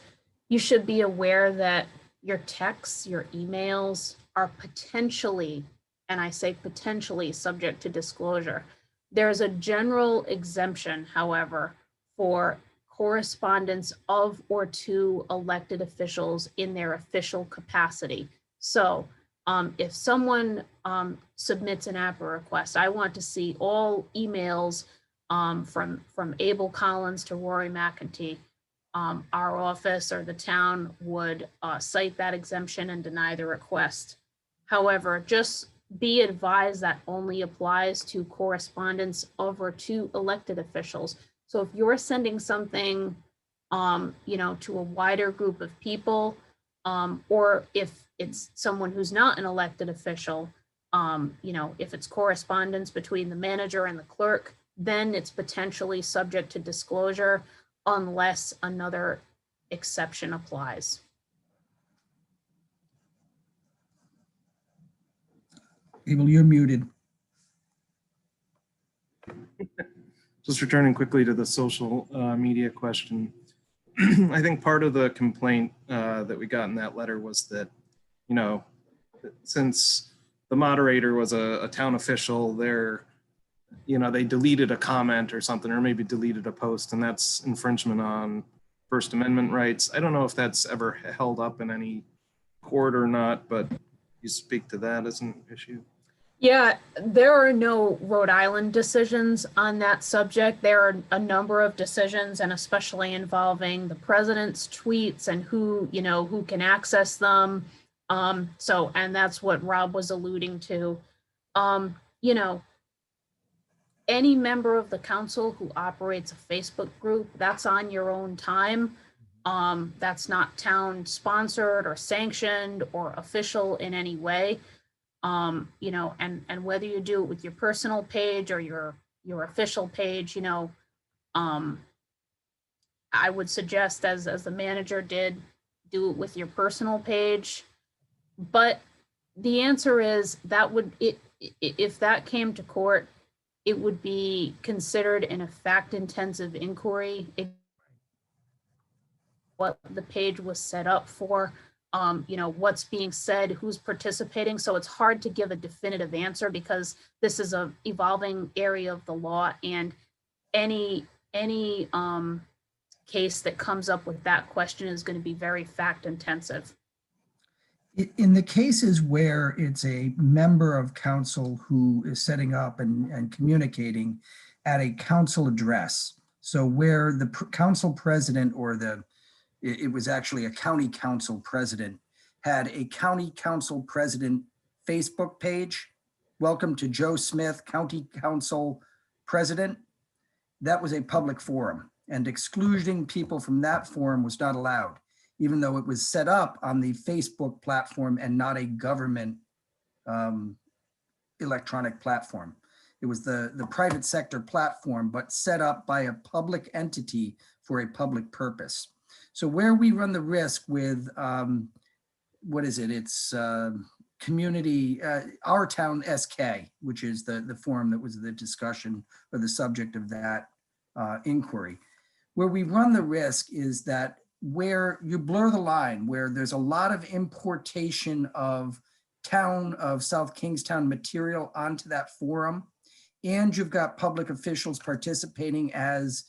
you should be aware that your texts, your emails are potentially, and I say potentially, subject to disclosure. There's a general exemption, however, for correspondence of or to elected officials in their official capacity. So if someone submits an APA request, I want to see all emails from Abel Collins to Rory McEntee. Our office or the town would cite that exemption and deny the request. However, just be advised that only applies to correspondence of or to elected officials. So if you're sending something, to a wider group of people, or if it's someone who's not an elected official, if it's correspondence between the manager and the clerk, then it's potentially subject to disclosure unless another exception applies. Abel, you're muted. Just returning quickly to the social media question. I think part of the complaint that we got in that letter was that, since the moderator was a town official, they deleted a comment or something, or maybe deleted a post, and that's infringement on First Amendment rights. I don't know if that's ever held up in any court or not, but you speak to that as an issue. Yeah, there are no Rhode Island decisions on that subject. There are a number of decisions, and especially involving the president's tweets and who can access them. And that's what Rob was alluding to. Any member of the council who operates a Facebook group, that's on your own time. That's not town sponsored or sanctioned or official in any way. And whether you do it with your personal page or your official page, I would suggest, as the manager did, do it with your personal page. But the answer is that if that came to court, it would be considered in a fact-intensive inquiry. What the page was set up for. What's being said, who's participating. So it's hard to give a definitive answer because this is a evolving area of the law, and any case that comes up with that question is going to be very fact intensive. In the cases where it's a member of council who is setting up and communicating at a council address, so where the council president or it was actually a county council president, had a county council president Facebook page, welcome to Joe Smith, county council president. That was a public forum, and excluding people from that forum was not allowed, even though it was set up on the Facebook platform and not a government electronic platform. It was the private sector platform, but set up by a public entity for a public purpose. So where we run the risk with, what is it? It's community, Our Town SK, which is the forum that was the discussion or the subject of that inquiry. Where we run the risk is that where you blur the line, where there's a lot of importation of town of South Kingstown material onto that forum, and you've got public officials participating as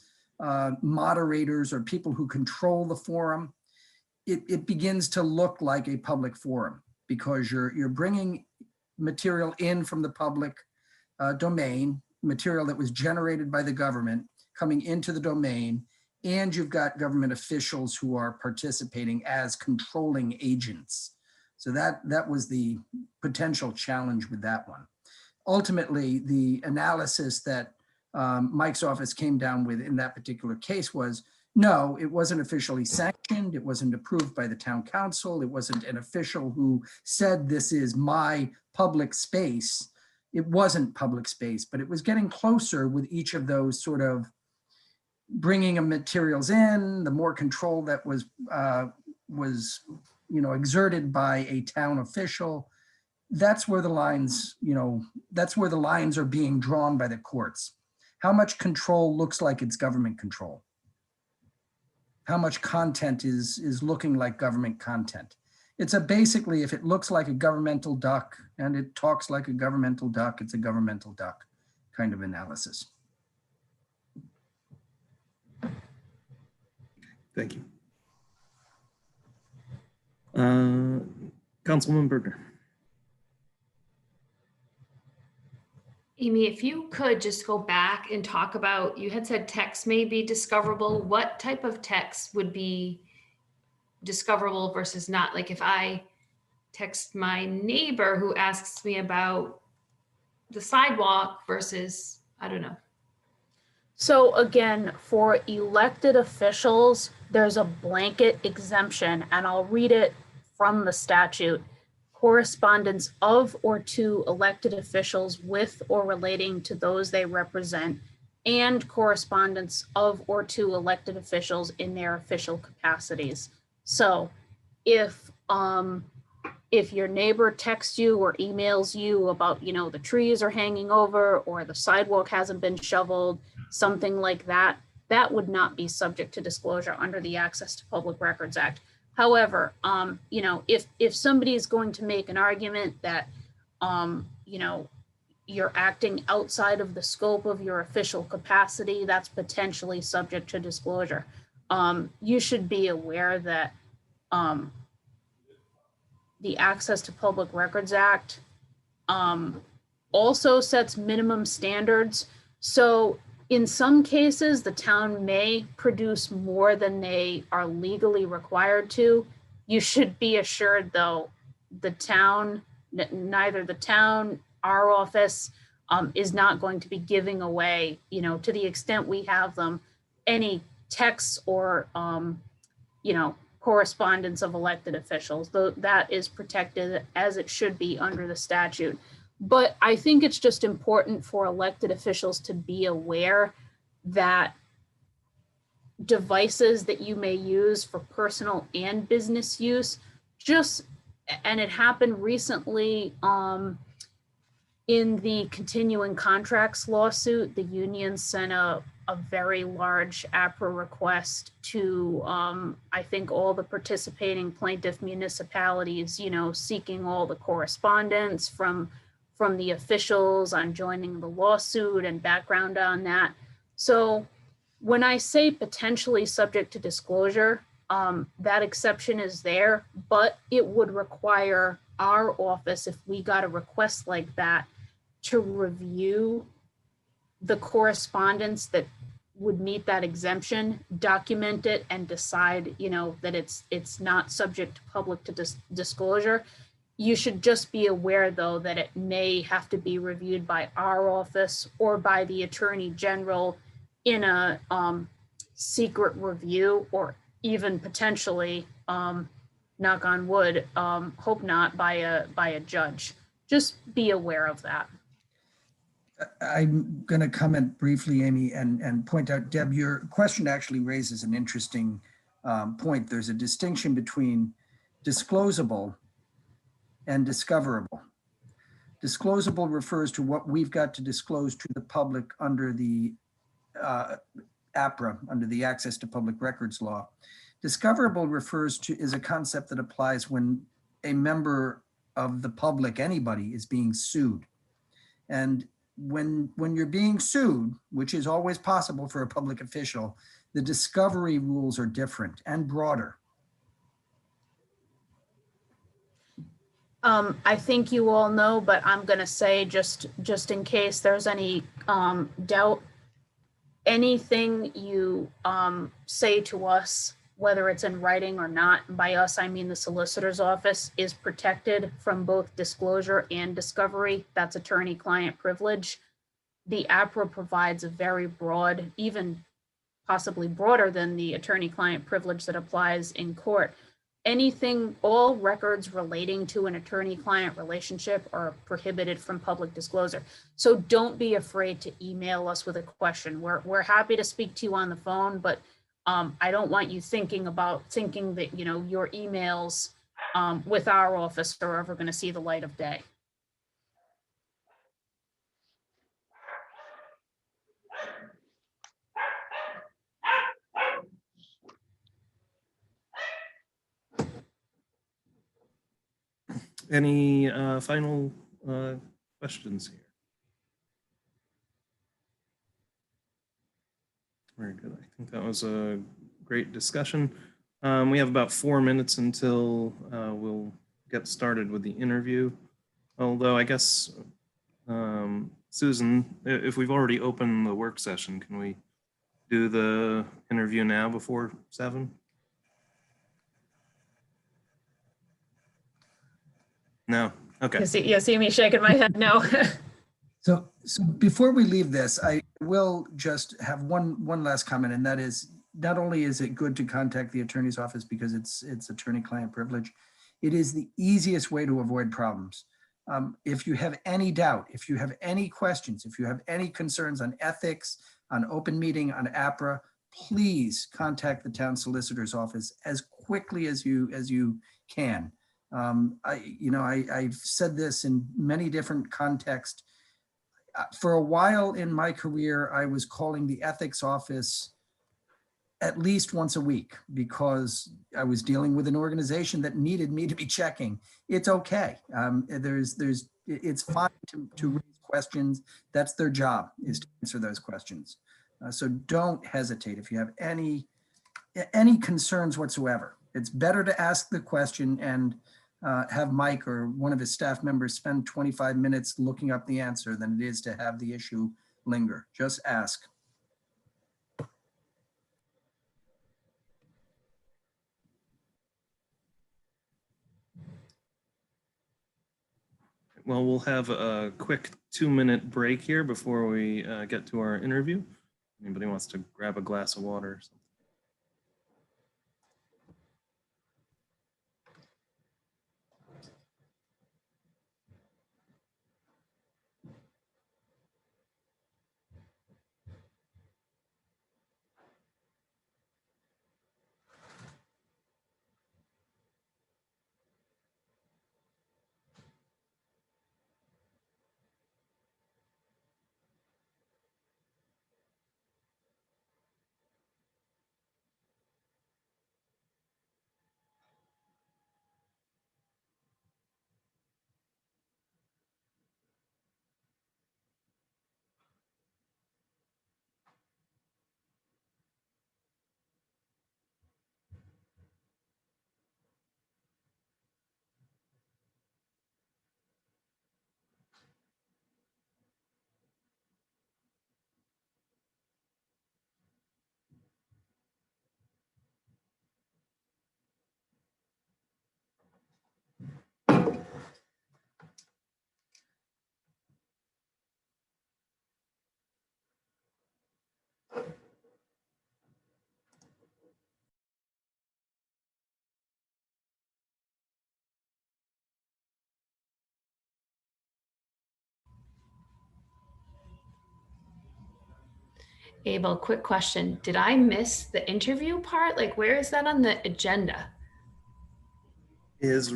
moderators or people who control the forum, it begins to look like a public forum because you're bringing material in from the public domain, material that was generated by the government coming into the domain, and you've got government officials who are participating as controlling agents. So that was the potential challenge with that one. Ultimately, the analysis that Mike's office came down with in that particular case was, no, it wasn't officially sanctioned. It wasn't approved by the town council. It wasn't an official who said, this is my public space. It wasn't public space, but it was getting closer with each of those sort of bringing of materials in, the more control that was exerted by a town official. That's where the lines, that's where the lines are being drawn by the courts. How much control looks like it's government control? How much content is looking like government content? It's basically, if it looks like a governmental duck and it talks like a governmental duck, it's a governmental duck kind of analysis. Thank you. Councilwoman Berger. Amy, if you could just go back and talk about, you had said text may be discoverable. What type of text would be discoverable versus not? Like if I text my neighbor who asks me about the sidewalk versus, I don't know. So again, for elected officials, there's a blanket exemption, and I'll read it from the statute. Correspondence of or to elected officials with or relating to those they represent, and correspondence of or to elected officials in their official capacities. So if your neighbor texts you or emails you about, the trees are hanging over or the sidewalk hasn't been shoveled, something like that, that would not be subject to disclosure under the Access to Public Records Act. However, if somebody is going to make an argument that, you're acting outside of the scope of your official capacity, that's potentially subject to disclosure. You should be aware that the Access to Public Records Act also sets minimum standards. So in some cases, the town may produce more than they are legally required to. You should be assured, though, neither the town, our office, is not going to be giving away, to the extent we have them, any texts or, correspondence of elected officials. Though that is protected as it should be under the statute. But I think it's just important for elected officials to be aware that devices that you may use for personal and business use, and it happened recently in the continuing contracts lawsuit, the union sent a very large APRA request to, I think, all the participating plaintiff municipalities, seeking all the correspondence from the officials on joining the lawsuit and background on that. So when I say potentially subject to disclosure, that exception is there, but it would require our office, if we got a request like that, to review the correspondence that would meet that exemption, document it, and decide, that it's not subject to public disclosure. You should just be aware, though, that it may have to be reviewed by our office or by the Attorney General in a secret review, or even potentially, knock on wood, hope not, by a judge. Just be aware of that. I'm going to comment briefly, Amy, and point out, Deb, your question actually raises an interesting point. There's a distinction between disclosable and discoverable. Disclosable refers to what we've got to disclose to the public under the APRA, under the Access to Public Records Law. Discoverable is a concept that applies when a member of the public, anybody, is being sued. And when you're being sued, which is always possible for a public official, the discovery rules are different and broader. I think you all know, but I'm going to say just in case there's any doubt, anything you say to us, whether it's in writing or not, by us, I mean the solicitor's office, is protected from both disclosure and discovery. That's attorney-client privilege. The APRA provides a very broad, even possibly broader than the attorney-client privilege that applies in court. Anything, all records relating to an attorney-client relationship are prohibited from public disclosure. So don't be afraid to email us with a question. We're happy to speak to you on the phone, but I don't want you thinking that, you know, your emails with our office are ever going to see the light of day. Any final questions here? Very good. I think that was a great discussion. We have about 4 minutes until we'll get started with the interview. Although I guess, Susan, if we've already opened the work session, can we do the interview now before 7? No. Okay. You see me shaking my head no. So before we leave this, I will just have one last comment, and that is, not only is it good to contact the attorney's office because it's attorney-client privilege, it is the easiest way to avoid problems. If you have any doubt, if you have any questions, if you have any concerns on ethics, on open meeting, on APRA, please contact the town solicitor's office as quickly as you can. I've said this in many different contexts. For a while in my career, I was calling the ethics office at least once a week because I was dealing with an organization that needed me to be checking. It's okay. It's fine to raise questions. That's their job, is to answer those questions. So don't hesitate if you have any concerns whatsoever. It's better to ask the question and have Mike or one of his staff members spend 25 minutes looking up the answer than it is to have the issue linger. Just ask. Well, we'll have a quick 2-minute break here before we get to our interview. Anybody wants to grab a glass of water or something? Abel, quick question. Did I miss the interview part? Like, where is that on the agenda? Is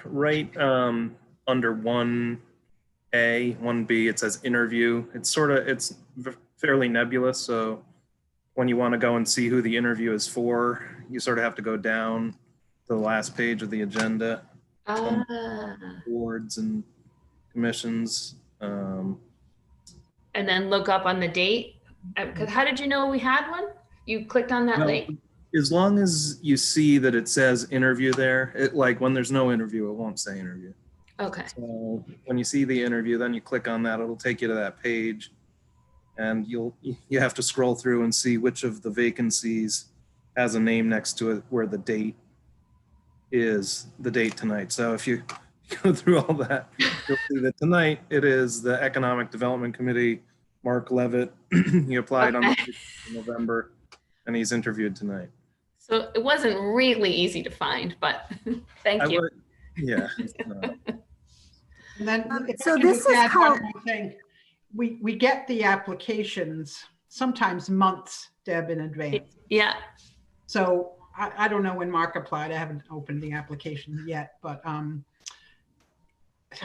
right under 1A, 1B, it says interview. It's fairly nebulous. So when you want to go and see who the interview is for, you sort of have to go down to the last page of the agenda, Ah, boards and commissions. and then look up on the date. Because how did you know we had one? You clicked on that Well, link? as long as you see that it says interview there, like when there's no interview, it won't say interview. Okay. So when you see the interview, then you click on that, it'll take you to that page. And you have to scroll through and see which of the vacancies has a name next to it where the date is the date tonight. So if you go through all that, you'll see that tonight it is the Economic Development Committee, Mark Levitt. He applied on the 6th of November and he's interviewed tonight. So it wasn't really easy to find, but thank you. Yeah. And then, if I so can this just is add how- one more thing. We get the applications sometimes months, Deb, in advance. Yeah. So I don't know when Mark applied. I haven't opened the application yet, but A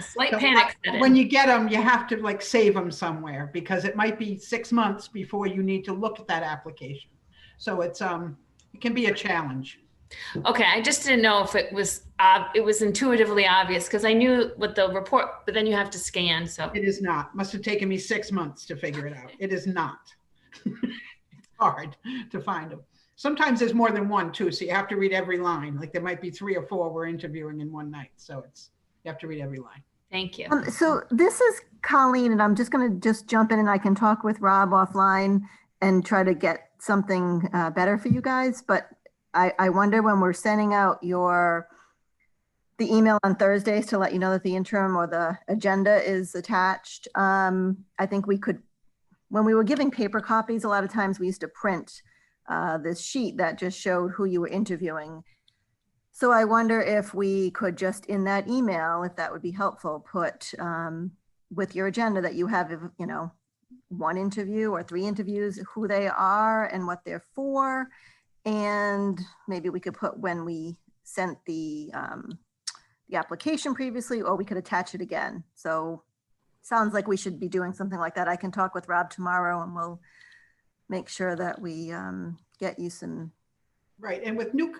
slight so panic set when in. you get them, you have to like save them somewhere because it might be 6 months before you need to look at that application. So it can be a challenge. Okay, I just didn't know if it was intuitively obvious because I knew what the report, but then you have to scan. So It is not. Must have taken me 6 months to figure it out. It is not. It's hard to find them. Sometimes there's more than one too, so you have to read every line. Like there might be 3 or 4 we're interviewing in one night. So you have to read every line. thank you. So this is Colleen, and I'm just going to just jump in and I can talk with Rob offline and try to get something better for you guys. But I wonder when we're sending out the email on Thursdays to let you know that the interim or the agenda is attached. I think we could, when we were giving paper copies, a lot of times we used to print this sheet that just showed who you were interviewing. So I wonder if we could just in that email, if that would be helpful, put with your agenda that you have, 1 interview or 3 interviews, who they are and what they're for. And maybe we could put when we sent the application previously, or we could attach it again. So sounds like we should be doing something like that. I can talk with Rob tomorrow and we'll make sure that we get you some. Right. And with new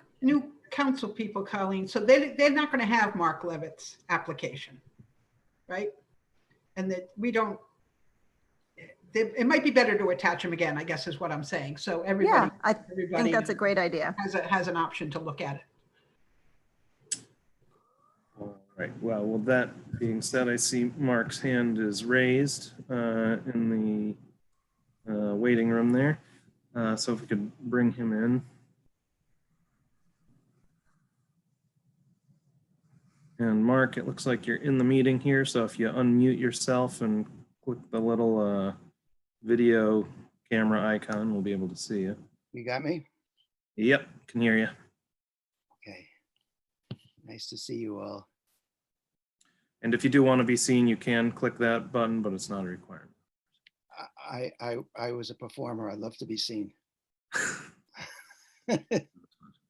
council people, Colleen, so they're not going to have Mark Levitt's application, right? And that we don't, it might be better to attach them again, I guess is what I'm saying. So everybody, Yeah, I think that's a great idea. has an option to look at it. All right. Well, with that being said, I see Mark's hand is raised in the waiting room there. So if we could bring him in. And Mark, it looks like you're in the meeting here. So if you unmute yourself and click the little video camera icon, we'll be able to see you. You got me? Yep, can hear you. Okay. Nice to see you all. And if you do want to be seen, you can click that button, but it's not a requirement. I was a performer. I'd love to be seen. It's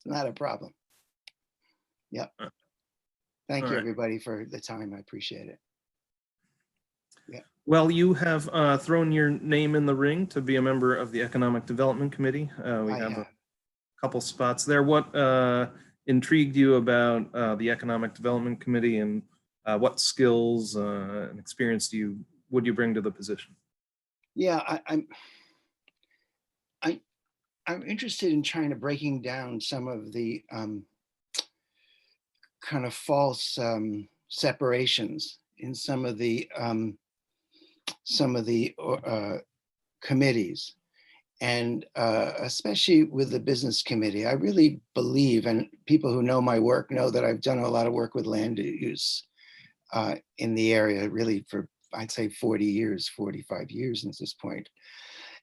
not a problem. Yep. Thank All you, right. everybody, for the time. I appreciate it. Well, you have thrown your name in the ring to be a member of the Economic Development Committee. We I have a have. couple spots there. What intrigued you about the Economic Development Committee, and what skills and experience would you bring to the position? Yeah, I'm interested in trying to breaking down some of the kind of false separations in some of the committees, and especially with the business committee. I really believe, and people who know my work know that I've done a lot of work with land use in the area, really for, I'd say 40 years, 45 years at this point.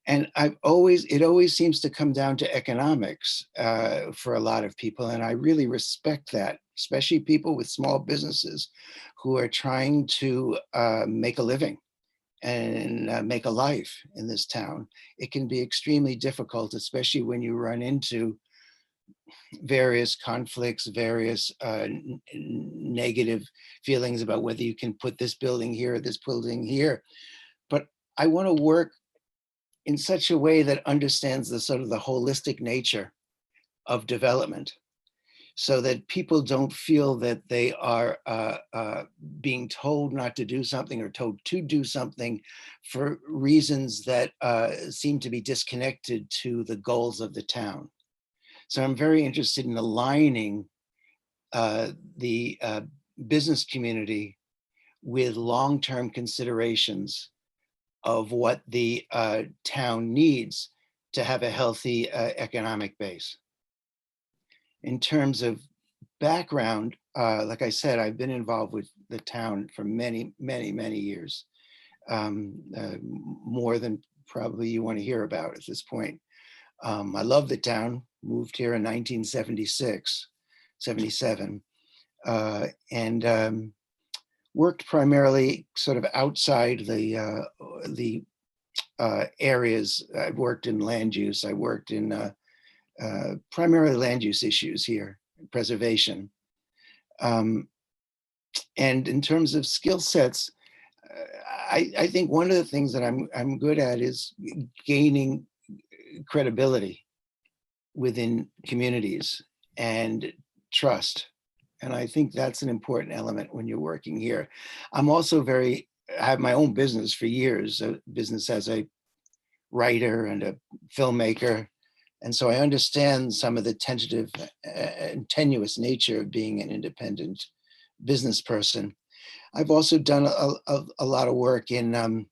And it always seems to come down to economics for a lot of people. And I really respect that, especially people with small businesses who are trying to make a living and make a life in this town. It can be extremely difficult, especially when you run into various conflicts, various negative feelings about whether you can put this building here or this building here. But I want to work in such a way that understands the sort of the holistic nature of development, so that people don't feel that they are being told not to do something or told to do something for reasons that seem to be disconnected to the goals of the town. So I'm very interested in aligning the business community with long-term considerations of what the town needs to have a healthy economic base. In terms of background, like I said, I've been involved with the town for many, many, many years, more than probably you want to hear about at this point. I love the town, moved here in 1976, 77, and worked primarily sort of outside the areas. I worked in land use. I worked in primarily land use issues here, preservation. And in terms of skill sets, I think one of the things that I'm good at is gaining credibility within communities and trust. And I think that's an important element when you're working here. I'm also I have my own business for years, a business as a writer and a filmmaker. And so I understand some of the tentative and tenuous nature of being an independent business person. I've also done a lot of work in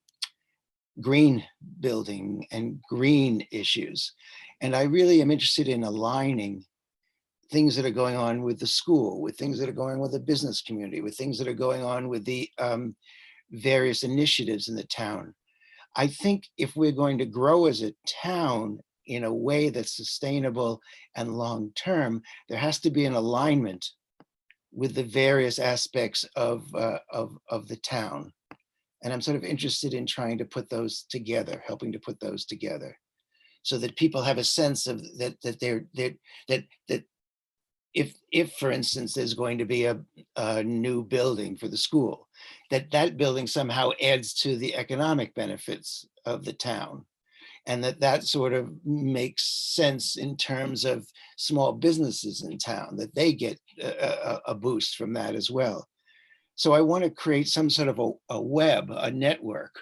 green building and green issues. And I really am interested in aligning things that are going on with the school, with things that are going on with the business community, with things that are going on with the various initiatives in the town. I think if we're going to grow as a town in a way that's sustainable and long-term, there has to be an alignment with the various aspects of the town. And I'm sort of interested in trying to put those together, helping to put those together, so that people have a sense of that if, for instance, there's going to be a new building for the school, that building somehow adds to the economic benefits of the town, and that sort of makes sense in terms of small businesses in town, that they get a boost from that as well. So I want to create some sort of a web, a network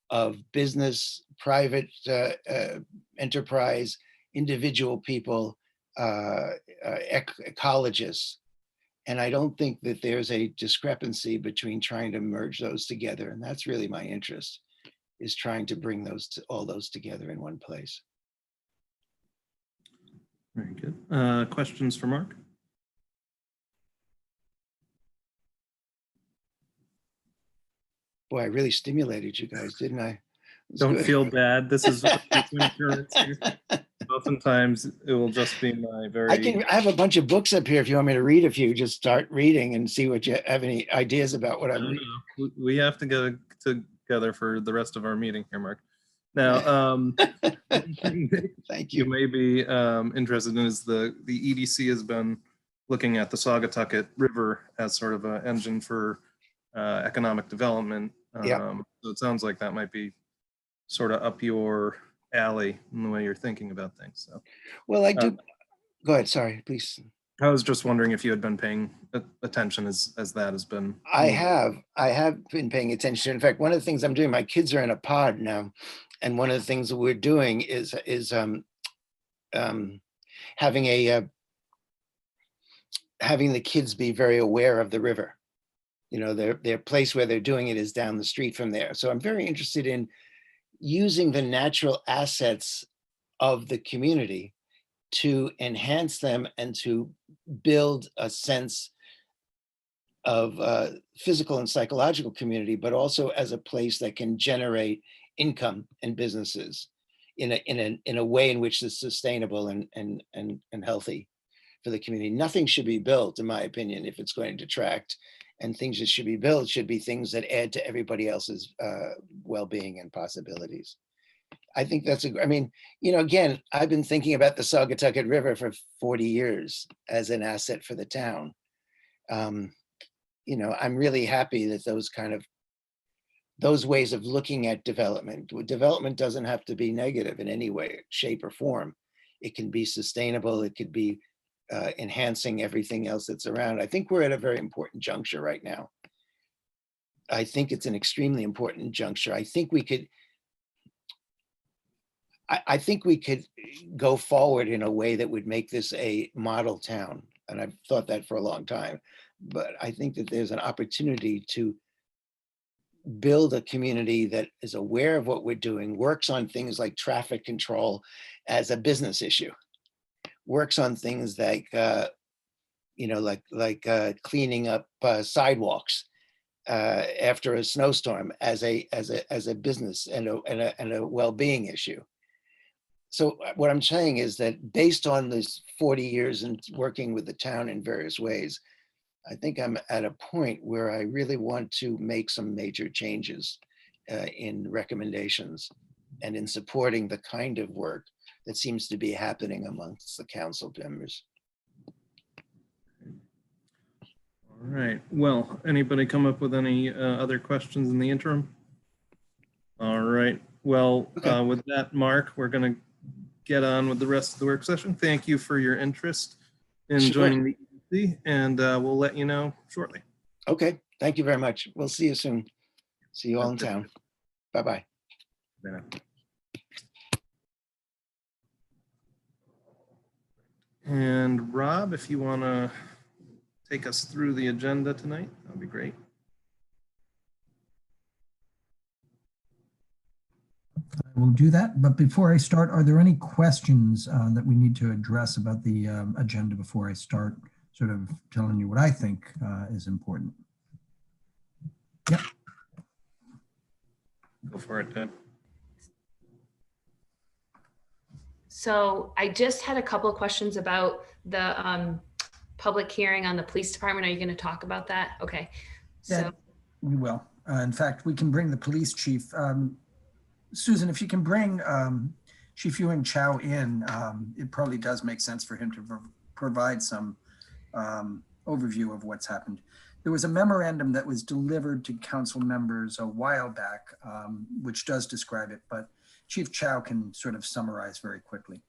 of business, private enterprise, individual people, ecologists. And I don't think that there's a discrepancy between trying to merge those together. And that's really my interest, is trying to bring all those together in one place. Very good. Questions for Mark? Boy, I really stimulated you guys, didn't I? Don't good. feel bad. This is oftentimes it will just be my very. I have a bunch of books up here. If you want me to read a few, just start reading and see what you have any ideas about what I'm reading. We have to go together for the rest of our meeting here, Mark. Now, thank you. You may be interested in is the EDC has been looking at the Saugatucket River as sort of an engine for economic development. So it sounds like that might be sort of up your alley in the way you're thinking about things. So, well, I do. Go ahead. Sorry, please. I was just wondering if you had been paying attention as that has been. I have been paying attention. In fact, one of the things I'm doing, my kids are in a pod now, and one of the things that we're doing is having the kids be very aware of the river. You know, their place where they're doing it is down the street from there. So I'm very interested in using the natural assets of the community to enhance them and to build a sense of physical and psychological community, but also as a place that can generate income and businesses in a way in which is sustainable and healthy for the community. Nothing should be built, in my opinion, if it's going to detract and things that should be built should be things that add to everybody else's well-being and possibilities. I think that's I mean, you know, again, I've been thinking about the Saugatucket River for 40 years as an asset for the town. You know, I'm really happy that those ways of looking at development doesn't have to be negative in any way, shape, or form. It can be sustainable. It could be enhancing everything else that's around. I think we're at a very important juncture right now. I think it's an extremely important juncture. I think we could go forward in a way that would make this a model town. And I've thought that for a long time, but I think that there's an opportunity to build a community that is aware of what we're doing, works on things like traffic control as a business issue, works on things like, you know, like cleaning up sidewalks after a snowstorm as a business and a well-being issue. So what I'm saying is that based on this 40 years and working with the town in various ways, I think I'm at a point where I really want to make some major changes in recommendations and in supporting the kind of work that seems to be happening amongst the council members. All right. Well, anybody come up with any other questions in the interim? All right. Well, Okay. With that, Mark, we're going to get on with the rest of the work session. Thank you for your interest in Sure. joining the EDC, and we'll let you know shortly. Okay, thank you very much. We'll see you soon. See you all in town. Bye-bye. And Rob, if you want to take us through the agenda tonight, that'd be great. I will do that. But before I start, are there any questions that we need to address about the agenda before I start sort of telling you what I think is important? Yep. Go for it, Deb. So I just had a couple of questions about the public hearing on the police department. Are you going to talk about that? Okay. Yeah, So we will. In fact, we can bring the police chief. Susan, if you can bring Chief Ewing Chow in, it probably does make sense for him to provide some overview of what's happened. There was a memorandum that was delivered to council members a while back, which does describe it, but Chief Chow can sort of summarize very quickly.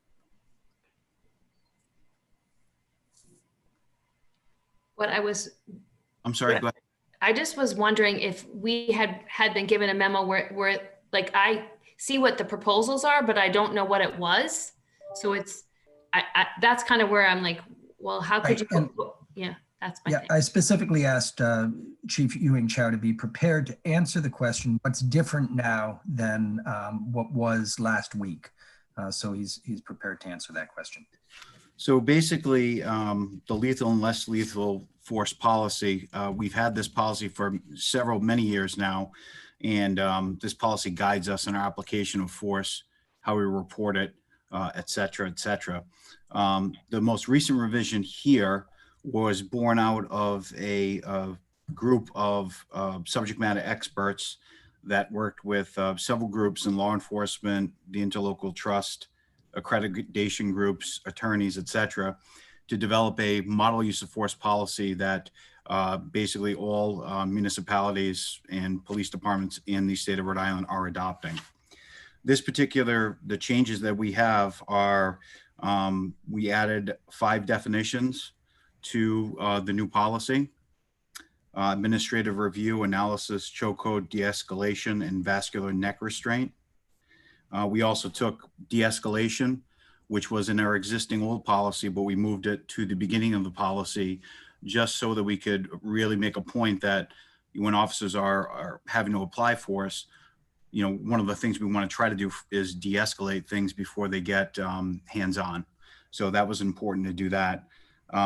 I'm sorry, go ahead. I just was wondering if we had been given a memo where like I see what the proposals are, but I don't know what it was. So it's, that's kind of where I'm like, well, how could Right, you, yeah, that's my Yeah, thing. I specifically asked Chief Ewing Chow to be prepared to answer the question, what's different now than what was last week? So he's prepared to answer that question. So basically, the lethal and less lethal force policy, we've had this policy for many years now. And this policy guides us in our application of force, how we report it, et cetera, et cetera. The most recent revision here was born out of a group of subject matter experts that worked with several groups in law enforcement, the interlocal trust, accreditation groups, attorneys, et cetera, to develop a model use of force policy that basically all municipalities and police departments in the state of Rhode Island are adopting. The changes that we have are, we added 5 definitions to the new policy: administrative review, analysis, chokehold, de-escalation, and vascular neck restraint. We also took de-escalation, which was in our existing old policy, but we moved it to the beginning of the policy just so that we could really make a point that when officers are having to apply force, you know, one of the things we want to try to do is de-escalate things before they get hands-on. So that was important to do that.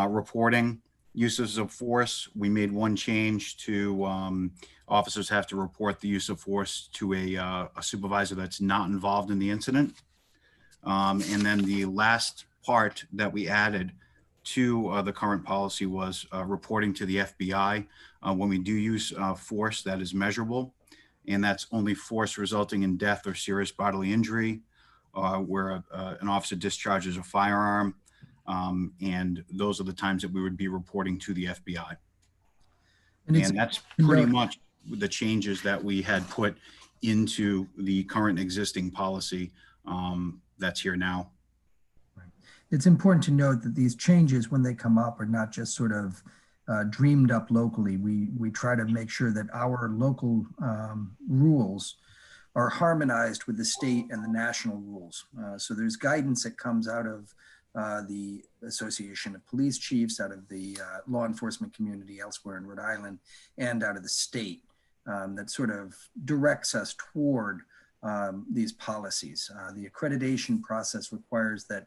Reporting uses of force, we made one change to officers have to report the use of force to a supervisor that's not involved in the incident. And then the last part that we added to the current policy was reporting to the FBI when we do use force that is measurable. And that's only force resulting in death or serious bodily injury, where an officer discharges a firearm. And those are the times that we would be reporting to the FBI. it's And that's to pretty note- much the changes that we had put into the current existing policy that's here now. It's important to note that these changes, when they come up, are not just sort of dreamed up locally. We try to make sure that our local rules are harmonized with the state and the national rules. So there's guidance that comes out of the Association of Police Chiefs, out of the law enforcement community elsewhere in Rhode Island, and out of the state that sort of directs us toward these policies. The accreditation process requires that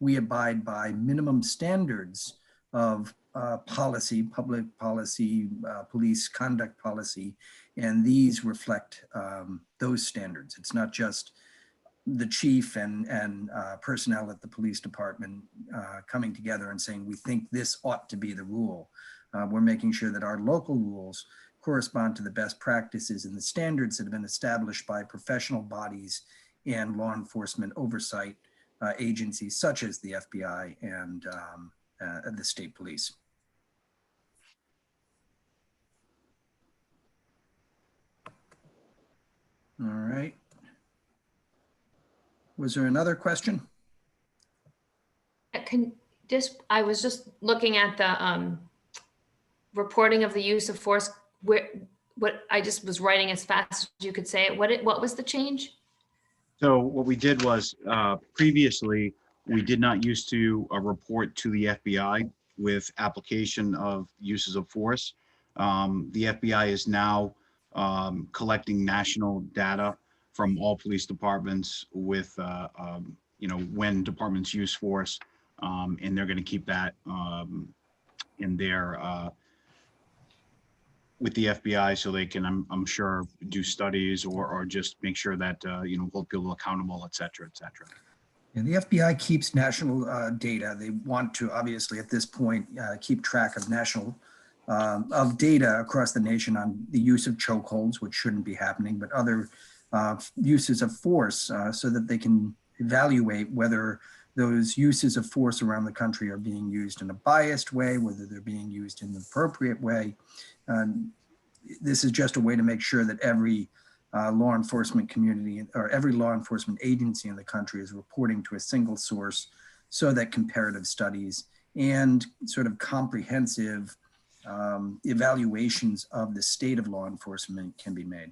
we abide by minimum standards of policy, public policy, police conduct policy, and these reflect those standards. It's not just the chief and personnel at the police department coming together and saying, we think this ought to be the rule. We're making sure that our local rules correspond to the best practices and the standards that have been established by professional bodies and law enforcement oversight agencies such as the FBI and the state police. All right. Was there another question? I was just looking at the reporting of the use of force. What I just was writing as fast as you could say it. What was the change? So what we did was previously, we did not used to report to the FBI with application of uses of force. The FBI is now collecting national data from all police departments with, when departments use force, and they're going to keep that in their with the FBI, so they can, I'm sure, do studies or just make sure that hold people accountable, et cetera, et cetera. And the FBI keeps national data. They want to obviously at this point keep track of national of data across the nation on the use of chokeholds, which shouldn't be happening, but other uses of force so that they can evaluate whether those uses of force around the country are being used in a biased way, whether they're being used in the appropriate way. This is just a way to make sure that every law enforcement community or every law enforcement agency in the country is reporting to a single source so that comparative studies and sort of comprehensive evaluations of the state of law enforcement can be made.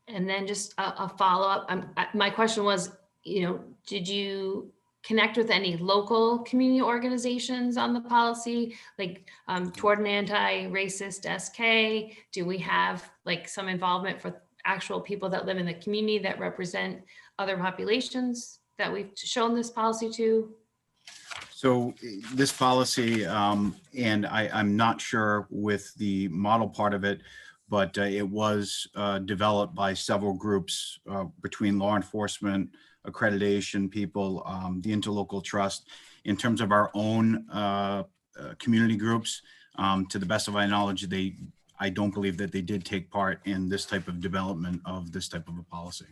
And then just a follow-up. My question was, did you connect with any local community organizations on the policy, like toward an anti-racist SK? Do we have like some involvement for actual people that live in the community that represent other populations that we've shown this policy to? So this policy, and I'm not sure with the model part of it, but it was developed by several groups between law enforcement, accreditation people, the interlocal trust. In terms of our own community groups, to the best of my knowledge, I don't believe that they did take part in this type of development of this type of a policy.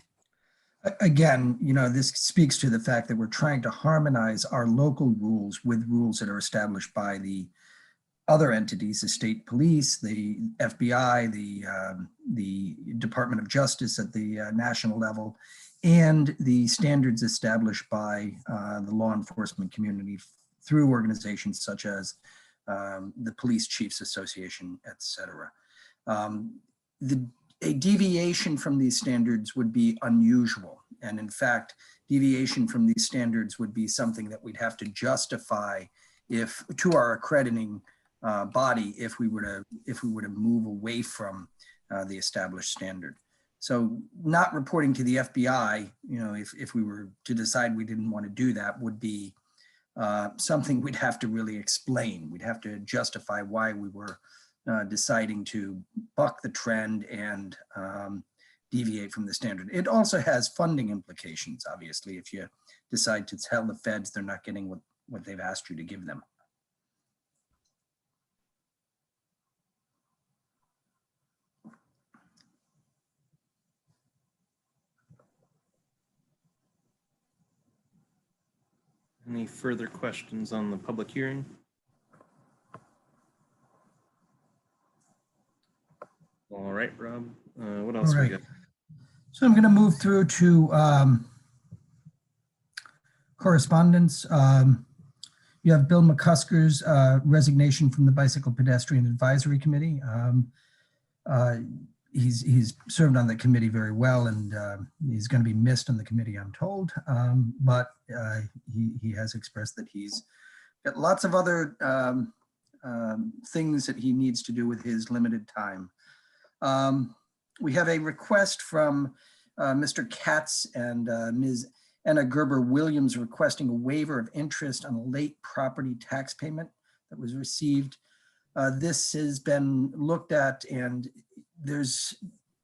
Again, this speaks to the fact that we're trying to harmonize our local rules with rules that are established by the other entities, the state police, the FBI, the Department of Justice at the national level, and the standards established by the law enforcement community through organizations such as the Police Chiefs Association, et cetera. A deviation from these standards would be unusual. And in fact, deviation from these standards would be something that we'd have to justify to our accrediting body if we were to move away from the established standard. So not reporting to the FBI, if we were to decide we didn't want to do that, would be something we'd have to really explain. We'd have to justify why we were deciding to buck the trend and deviate from the standard. It also has funding implications, obviously. If you decide to tell the feds they're not getting what what they've asked you to give them. Any further questions on the public hearing? All right, Rob, what else All we right. got? So I'm going to move through to correspondence. You have Bill McCusker's resignation from the Bicycle Pedestrian Advisory Committee. He's served on the committee very well, and he's going to be missed on the committee, I'm told. But he has expressed that he's got lots of other things that he needs to do with his limited time. We have a request from Mr. Katz and Ms. Anna Gerber Williams requesting a waiver of interest on a late property tax payment that was received. This has been looked at, and there's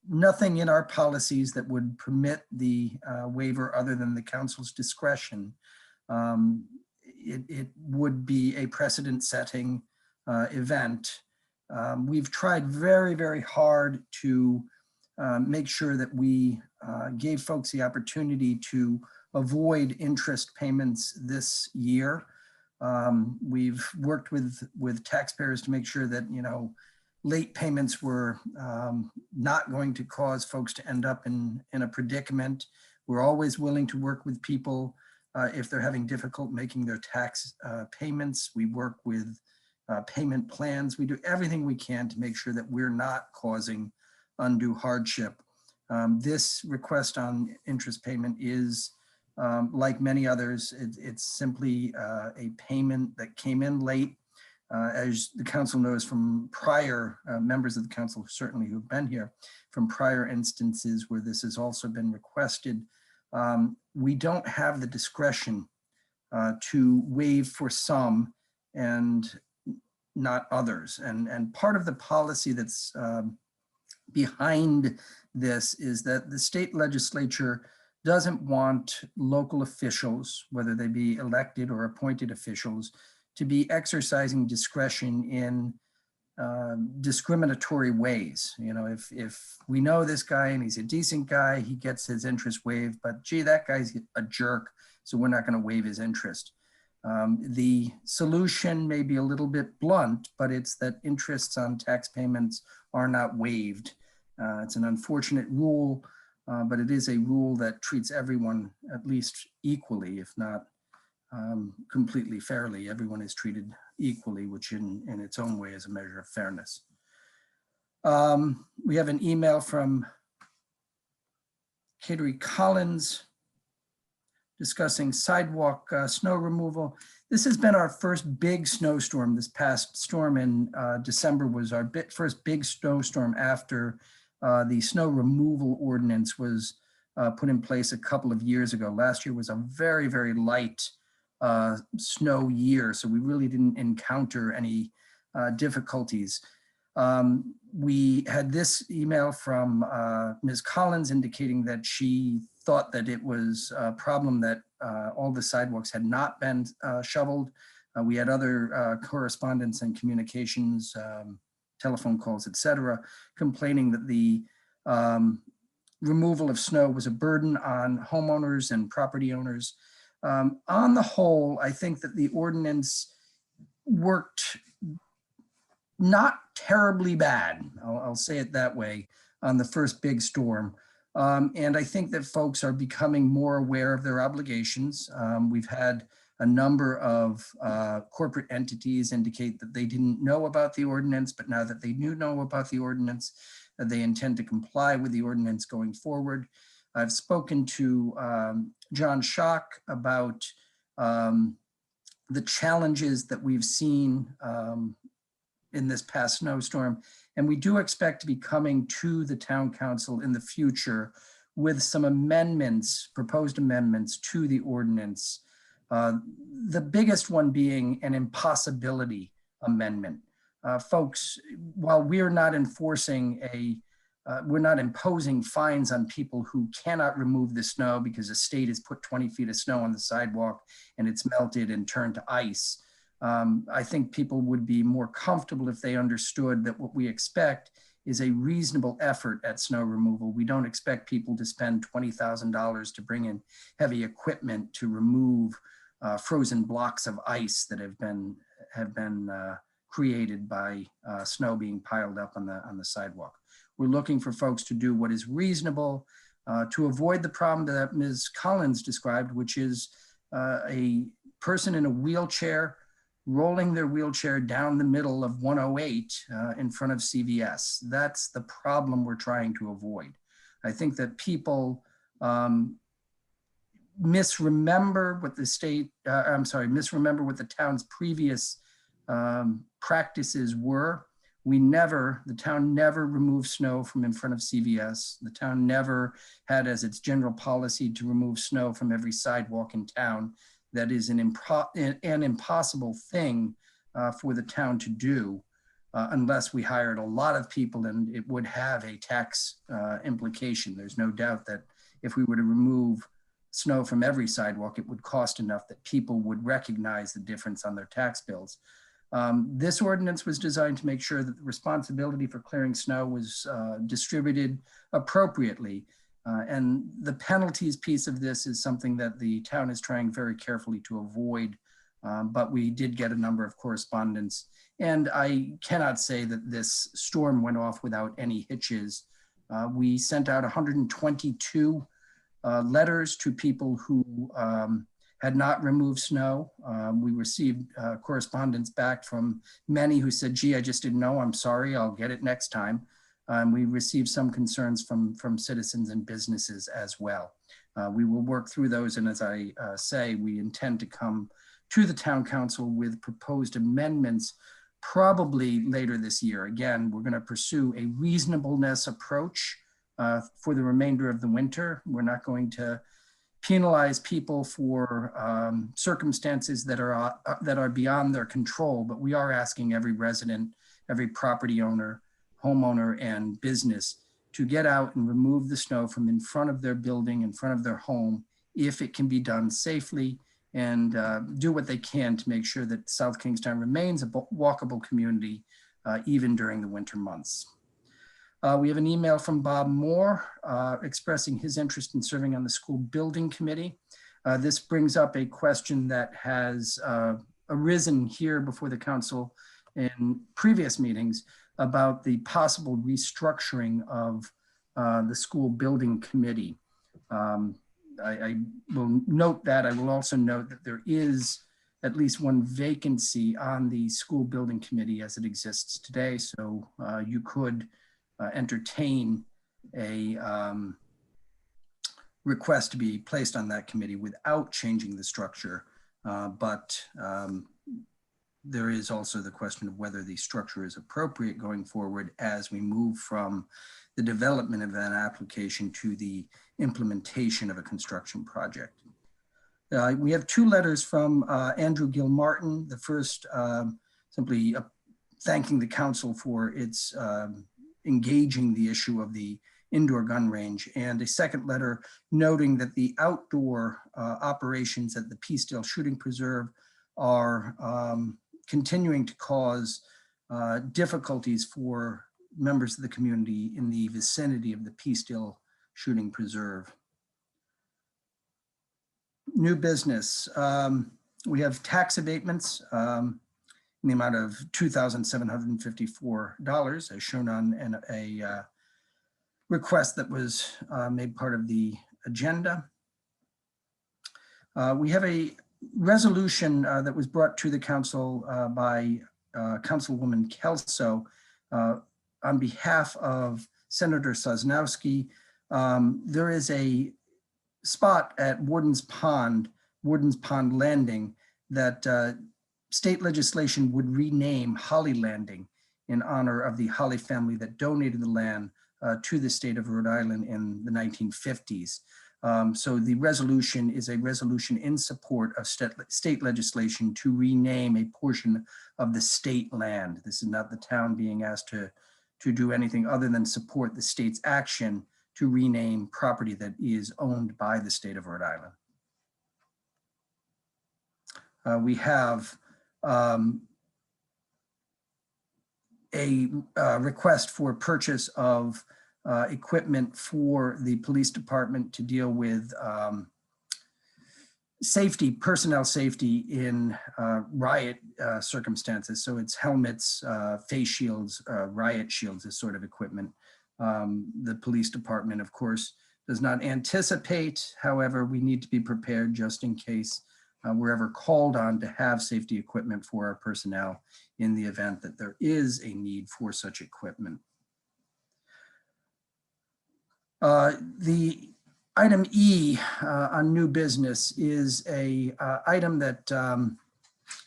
nothing in our policies that would permit the waiver other than the council's discretion. It would be a precedent-setting event. We've tried very, very hard to make sure that we gave folks the opportunity to avoid interest payments this year. We've worked with taxpayers to make sure that, late payments were not going to cause folks to end up in a predicament. We're always willing to work with people if they're having difficult making their tax payments. We work with payment plans. We do everything we can to make sure that we're not causing undue hardship. This request on interest payment is like many others. It's simply a payment that came in late. As the council knows from prior members of the council, certainly who've been here, from prior instances where this has also been requested, we don't have the discretion to waive for some and not others. And part of the policy that's behind this is that the state legislature doesn't want local officials, whether they be elected or appointed officials, to be exercising discretion in discriminatory ways. If we know this guy and he's a decent guy, he gets his interest waived, but gee, that guy's a jerk, so we're not going to waive his interest. The solution may be a little bit blunt, but it's that interests on tax payments are not waived. It's an unfortunate rule, but it is a rule that treats everyone at least equally, if not completely fairly. Everyone is treated equally, which in its own way is a measure of fairness. We have an email from Kateri Collins discussing sidewalk snow removal. This has been our first big snowstorm. This past storm in December was our first big snowstorm after the snow removal ordinance was put in place a couple of years ago. Last year was a very, very light snow year, so we really didn't encounter any difficulties. We had this email from Ms. Collins indicating that she thought that it was a problem that all the sidewalks had not been shoveled. We had other correspondence and communications, telephone calls, etc., complaining that the removal of snow was a burden on homeowners and property owners. On the whole, I think that the ordinance worked not terribly bad, I'll say it that way, on the first big storm. And I think that folks are becoming more aware of their obligations. We've had a number of corporate entities indicate that they didn't know about the ordinance, but now that they do know about the ordinance, they intend to comply with the ordinance going forward. I've spoken to John Schock about the challenges that we've seen in this past snowstorm. And we do expect to be coming to the town council in the future with some amendments, proposed amendments to the ordinance. The biggest one being an impossibility amendment. Folks, while we're not enforcing a we're not imposing fines on people who cannot remove the snow because the state has put 20 feet of snow on the sidewalk and it's melted and turned to ice. I think people would be more comfortable if they understood that what we expect is a reasonable effort at snow removal. We don't expect people to spend $20,000 to bring in heavy equipment to remove frozen blocks of ice that have been created by snow being piled up on the sidewalk. We're looking for folks to do what is reasonable to avoid the problem that Ms. Collins described, which is a person in a wheelchair rolling their wheelchair down the middle of 108 in front of CVS. That's the problem we're trying to avoid. I think that people misremember what the state, misremember what the town's previous practices were. The town never removed snow from in front of CVS. The town never had as its general policy to remove snow from every sidewalk in town. That is an impossible thing for the town to do unless we hired a lot of people, and it would have a tax implication. There's no doubt that if we were to remove snow from every sidewalk, it would cost enough that people would recognize the difference on their tax bills. This ordinance was designed to make sure that the responsibility for clearing snow was distributed appropriately. And the penalties piece of this is something that the town is trying very carefully to avoid, but we did get a number of correspondence. And I cannot say that this storm went off without any hitches. We sent out 122 letters to people who had not removed snow. We received correspondence back from many who said, gee, I just didn't know, I'm sorry, I'll get it next time. We received some concerns from citizens and businesses as well. We will work through those, and as I say, we intend to come to the town council with proposed amendments probably later this year. Again, we're going to pursue a reasonableness approach for the remainder of the winter. We're not going to penalize people for circumstances that are beyond their control, but we are asking every resident, every property owner, homeowner, and business to get out and remove the snow from in front of their building, in front of their home, if it can be done safely, and do what they can to make sure that South Kingstown remains a walkable community even during the winter months. We have an email from Bob Moore expressing his interest in serving on the school building committee. This brings up a question that has arisen here before the council in previous meetings about the possible restructuring of the school building committee. I will note that. I will also note that there is at least one vacancy on the school building committee as it exists today. So you could entertain a request to be placed on that committee without changing the structure. There is also the question of whether the structure is appropriate going forward as we move from the development of an application to the implementation of a construction project. We have two letters from Andrew Gilmartin. The first simply thanking the council for its engaging the issue of the indoor gun range, and a second letter noting that the outdoor operations at the Peacedale Shooting Preserve are continuing to cause difficulties for members of the community in the vicinity of the Peacedale Shooting Preserve. New business. We have tax abatements in the amount of $2,754 as shown on a request that was made part of the agenda. We have a resolution that was brought to the council by Councilwoman Kelso on behalf of Senator Sosnowski. There is a spot at Warden's Pond Landing that state legislation would rename Holly Landing in honor of the Holly family that donated the land to the state of Rhode Island in the 1950s. So the resolution is a resolution in support of state legislation to rename a portion of the state land. This is not the town being asked to to do anything other than support the state's action to rename property that is owned by the state of Rhode Island. We have a request for purchase of equipment for the police department to deal with safety, personnel safety in riot circumstances. So it's helmets, face shields, riot shields, this sort of equipment. The police department, of course, does not anticipate. However, we need to be prepared just in case we're ever called on to have safety equipment for our personnel in the event that there is a need for such equipment. The item E on new business is a item that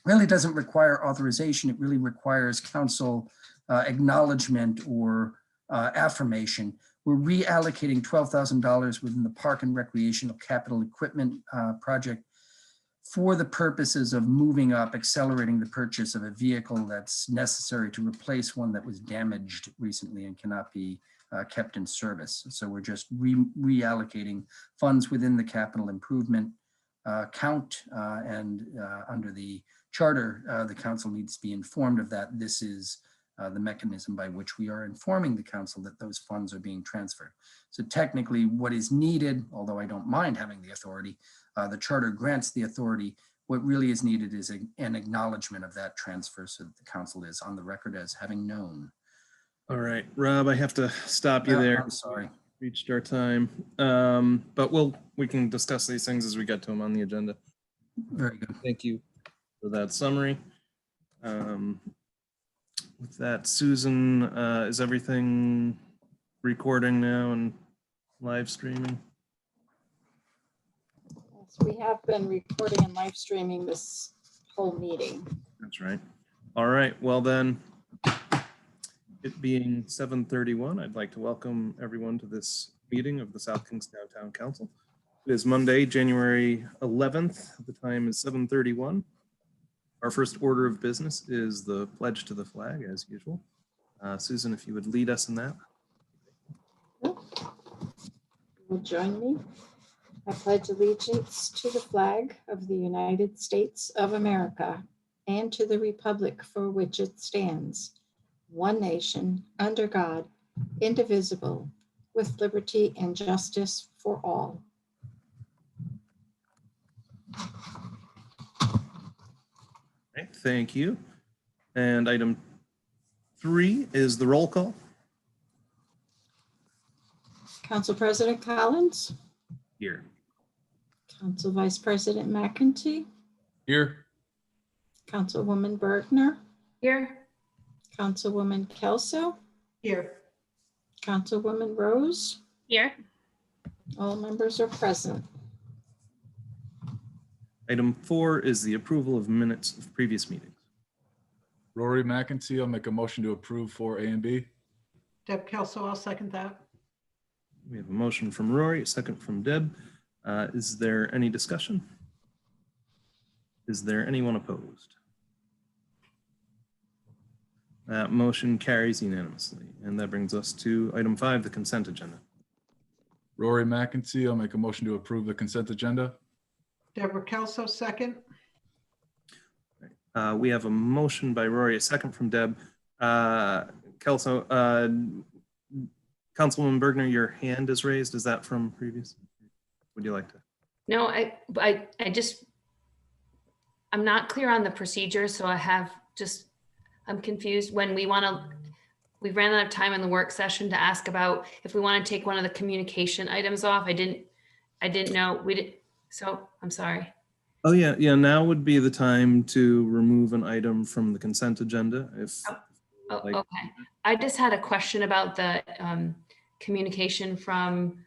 really doesn't require authorization. It really requires council acknowledgement or affirmation. We're reallocating $12,000 within the Park and Recreational Capital Equipment Project for the purposes of moving up, accelerating the purchase of a vehicle that's necessary to replace one that was damaged recently and cannot be kept in service. So we're just reallocating funds within the capital improvement count, and under the charter, the council needs to be informed of that. This is the mechanism by which we are informing the council that those funds are being transferred. So technically what is needed, although I don't mind having the authority, the charter grants the authority. What really is needed is an acknowledgement of that transfer so that the council is on the record as having known. All right, Rob, I have to stop you there. I'm sorry. Reached our time, but we can discuss these things as we get to them on the agenda. Very good. Thank you for that summary. With that, Susan, is everything recording now and live streaming? Yes, we have been recording and live streaming this whole meeting. That's right. All right, well then, it being 7:31, I'd like to welcome everyone to this meeting of the South Kingstown Town Council. It is Monday, January 11th. The time is 7:31. Our first order of business is the pledge to the flag, as usual. Susan, if you would lead us in that. Will join me. I pledge allegiance to the flag of the United States of America and to the republic for which it stands, one nation, under God, indivisible, with liberty and justice for all. Okay, thank you. And item 3 is the roll call. Council President Collins, Here. Council Vice President McEntee, Here. Councilwoman Bergner, Here. Councilwoman Kelso, Here. Councilwoman Rose. Here. All members are present. Item 4 is the approval of minutes of previous meetings. Rory McEntee, I'll make a motion to approve for A and B. Deb Kelso, I'll second that. We have a motion from Rory, a second from Deb. Is there any discussion? Is there anyone opposed? That motion carries unanimously. And that brings us to item 5, the consent agenda. Rory McEntee, I'll make a motion to approve the consent agenda. Deborah Kelso, second. We have a motion by Rory, a second from Deb. Kelso, Councilwoman Bergner, your hand is raised. Is that from previous? Would you like to? No, I just, I'm not clear on the procedure, so I'm confused when we ran out of time in the work session to ask about if we want to take one of the communication items off. I didn't know, so I'm sorry. Oh yeah, now would be the time to remove an item from the consent agenda. Okay. I just had a question about the communication from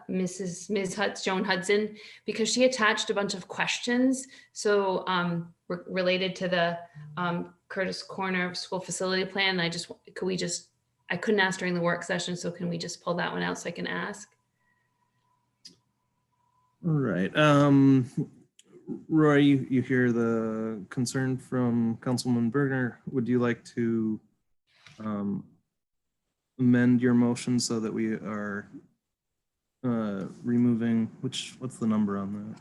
Ms. Joan Hudson, because she attached a bunch of questions. So related to the Curtis Corner School Facility Plan. I couldn't ask during the work session. So can we just pull that one out so I can ask? All right. Roy, you hear the concern from Councilwoman Bergner. Would you like to amend your motion so that we are removing, what's the number on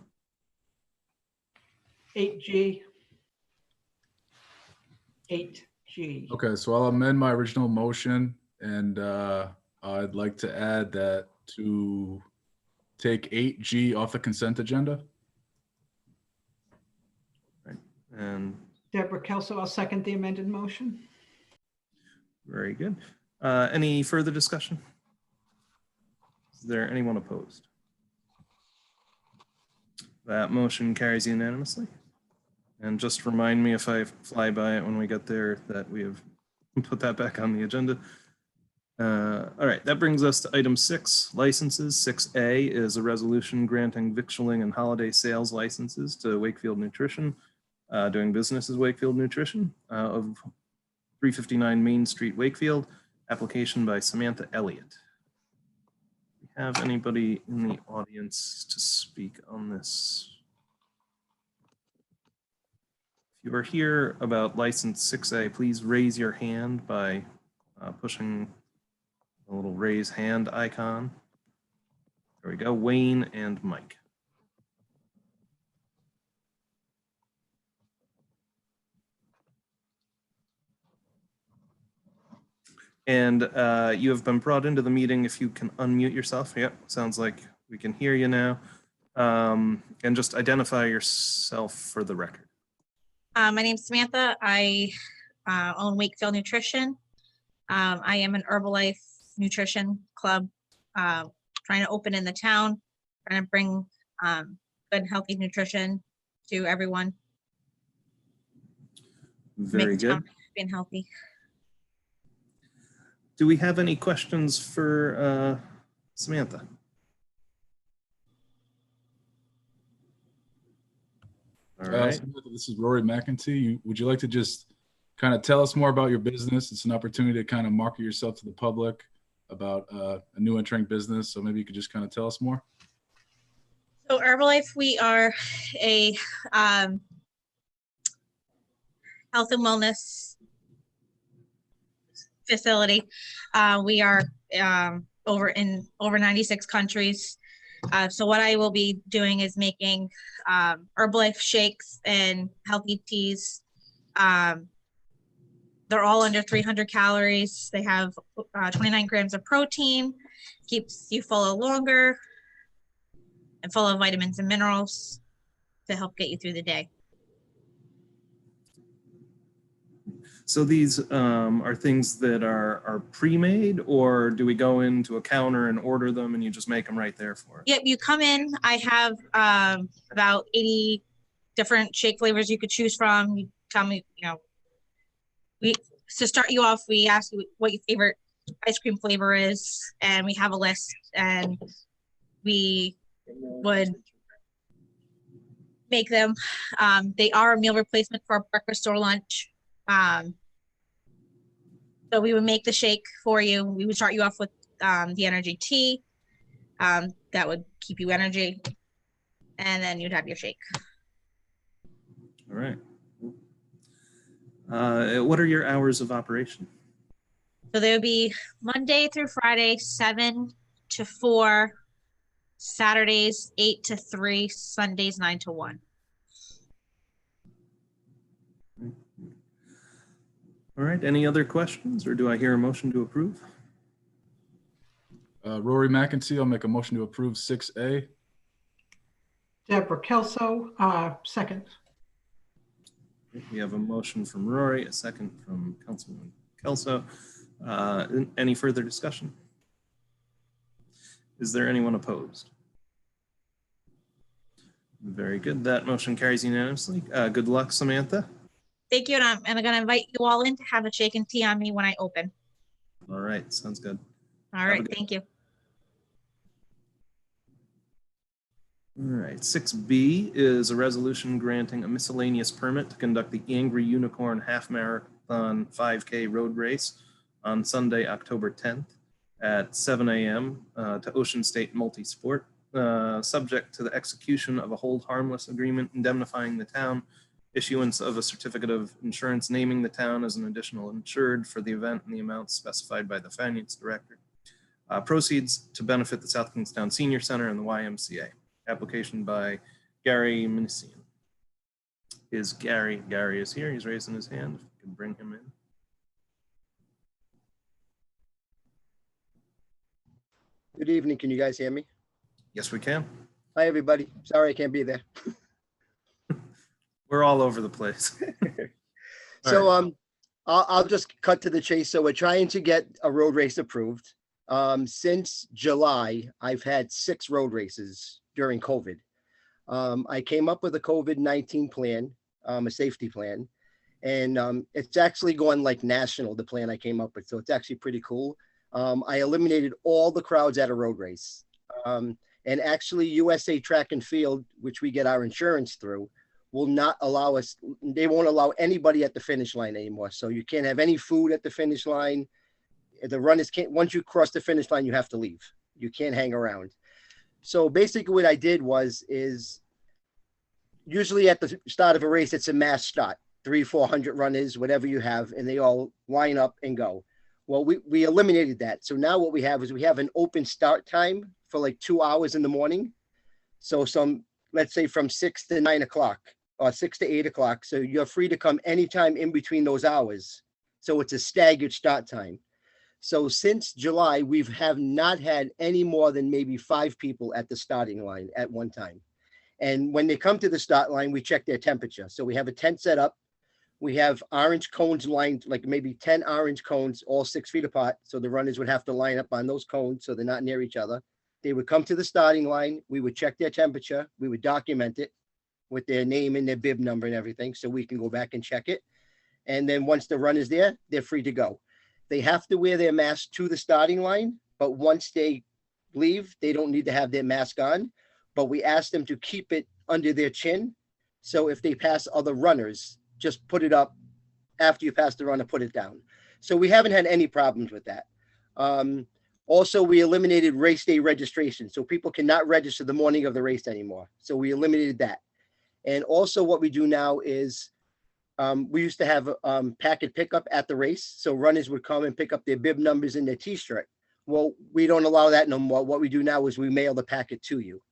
that? 8G. 8G. Okay, so I'll amend my original motion and I'd like to add that to take 8G off the consent agenda. And Deborah Kelso, I'll second the amended motion. very good. Any further discussion? Is there anyone opposed? That motion carries unanimously. And just remind me if I fly by it when we get there that we have put that back on the agenda. All right, that brings us to item 6, licenses. 6A is a resolution granting victualling and holiday sales licenses to Wakefield Nutrition, doing business as Wakefield Nutrition of 359 Main Street, Wakefield. Application by Samantha Elliott. Do we have anybody in the audience to speak on this? If you are here about license 6A, please raise your hand by pushing the little raise hand icon. There we go, Wayne and Mike. And you have been brought into the meeting. If you can unmute yourself. Yep, sounds like we can hear you now. And just identify yourself for the record. My name's Samantha. I own Wakefield Nutrition. I am an Herbalife nutrition club trying to open in the town, trying to bring good, healthy nutrition to everyone. Very Make the good. town being healthy. Do we have any questions for Samantha? All right. Samantha, this is Rory McEntee. Would you like to just kind of tell us more about your business? It's an opportunity to kind of market yourself to the public about a new entering business. So maybe you could just kind of tell us more. So Herbalife, we are a health and wellness facility. We are over 96 countries. So what I will be doing is making Herbalife shakes and healthy teas. They're all under 300 calories. They have 29 grams of protein, keeps you full longer, and full of vitamins and minerals to help get you through the day. So these are things that are pre-made, or do we go into a counter and order them and you just make them right there for us? Yep, you come in. I have about 80 different shake flavors you could choose from. You tell me, to start you off, we ask you what your favorite ice cream flavor is, and we have a list, and we would make them. They are a meal replacement for breakfast or lunch. So we would make the shake for you. We would start you off with the energy tea. That would keep you energy. And then you'd have your shake. All right. What are your hours of operation? So they would be Monday through Friday, 7 to 4, Saturdays, 8 to 3, Sundays, 9 to 1. All right, any other questions, or do I hear a motion to approve? Rory McEntee, I'll make a motion to approve 6A. Deborah Kelso, second. We have a motion from Rory, a second from Councilman Kelso. Any further discussion? Is there anyone opposed? Very good. That motion carries unanimously. Good luck, Samantha. Thank you, and I'm going to invite you all in to have a shake and tea on me when I open. All right, sounds good. All right, thank you. All right, 6B is a resolution granting a miscellaneous permit to conduct the Angry Unicorn Half Marathon 5K road race on Sunday, October 10th at 7 a.m. To Ocean State Multisport, subject to the execution of a hold harmless agreement indemnifying the town issuance of a certificate of insurance naming the town as an additional insured for the event in the amounts specified by the finance director. Proceeds to benefit the South Kingstown Senior Center and the YMCA. Application by Gary Minisian. Gary is here. He's raising his hand. If we can bring him in. Good evening. Can you guys hear me? Yes, we can. Hi, everybody. Sorry I can't be there. We're all over the place. So I'll just cut to the chase. So we're trying to get a road race approved. Since July, I've had 6 road races during COVID. I came up with a COVID-19 plan, a safety plan, and it's actually going like national, the plan I came up with. So it's actually pretty cool. I eliminated all the crowds at a road race. And actually USA Track and Field, which we get our insurance through, will not allow us, they won't allow anybody at the finish line anymore. So you can't have any food at the finish line. The runners can't, once you cross the finish line, you have to leave. You can't hang around. So basically what I did is usually at the start of a race, it's a mass start, 300-400 runners, whatever you have, and they all line up and go. Well, we eliminated that. So now what we have is we have an open start time for like 2 hours in the morning. So let's say from 6 to 9 o'clock or 6 to 8 o'clock. So you're free to come anytime in between those hours. So it's a staggered start time. So since July, we have not had any more than maybe 5 people at the starting line at one time. And when they come to the start line, we check their temperature. So we have a tent set up. We have orange cones lined, like maybe 10 orange cones, all 6 feet apart. So the runners would have to line up on those cones so they're not near each other. They would come to the starting line. We would check their temperature. We would document it with their name and their bib number and everything so we can go back and check it. And then once the runner's there, they're free to go. They have to wear their mask to the starting line, but once they leave, they don't need to have their mask on. But we ask them to keep it under their chin. So if they pass other runners, just put it up after you pass the runner, put it down. So we haven't had any problems with that. Also, we eliminated race day registration. So people cannot register the morning of the race anymore. So we eliminated that. And also what we do now is we used to have packet pickup at the race. So runners would come and pick up their bib numbers in their t-shirt. Well, we don't allow that no more. What we do now is we mail the packet to you.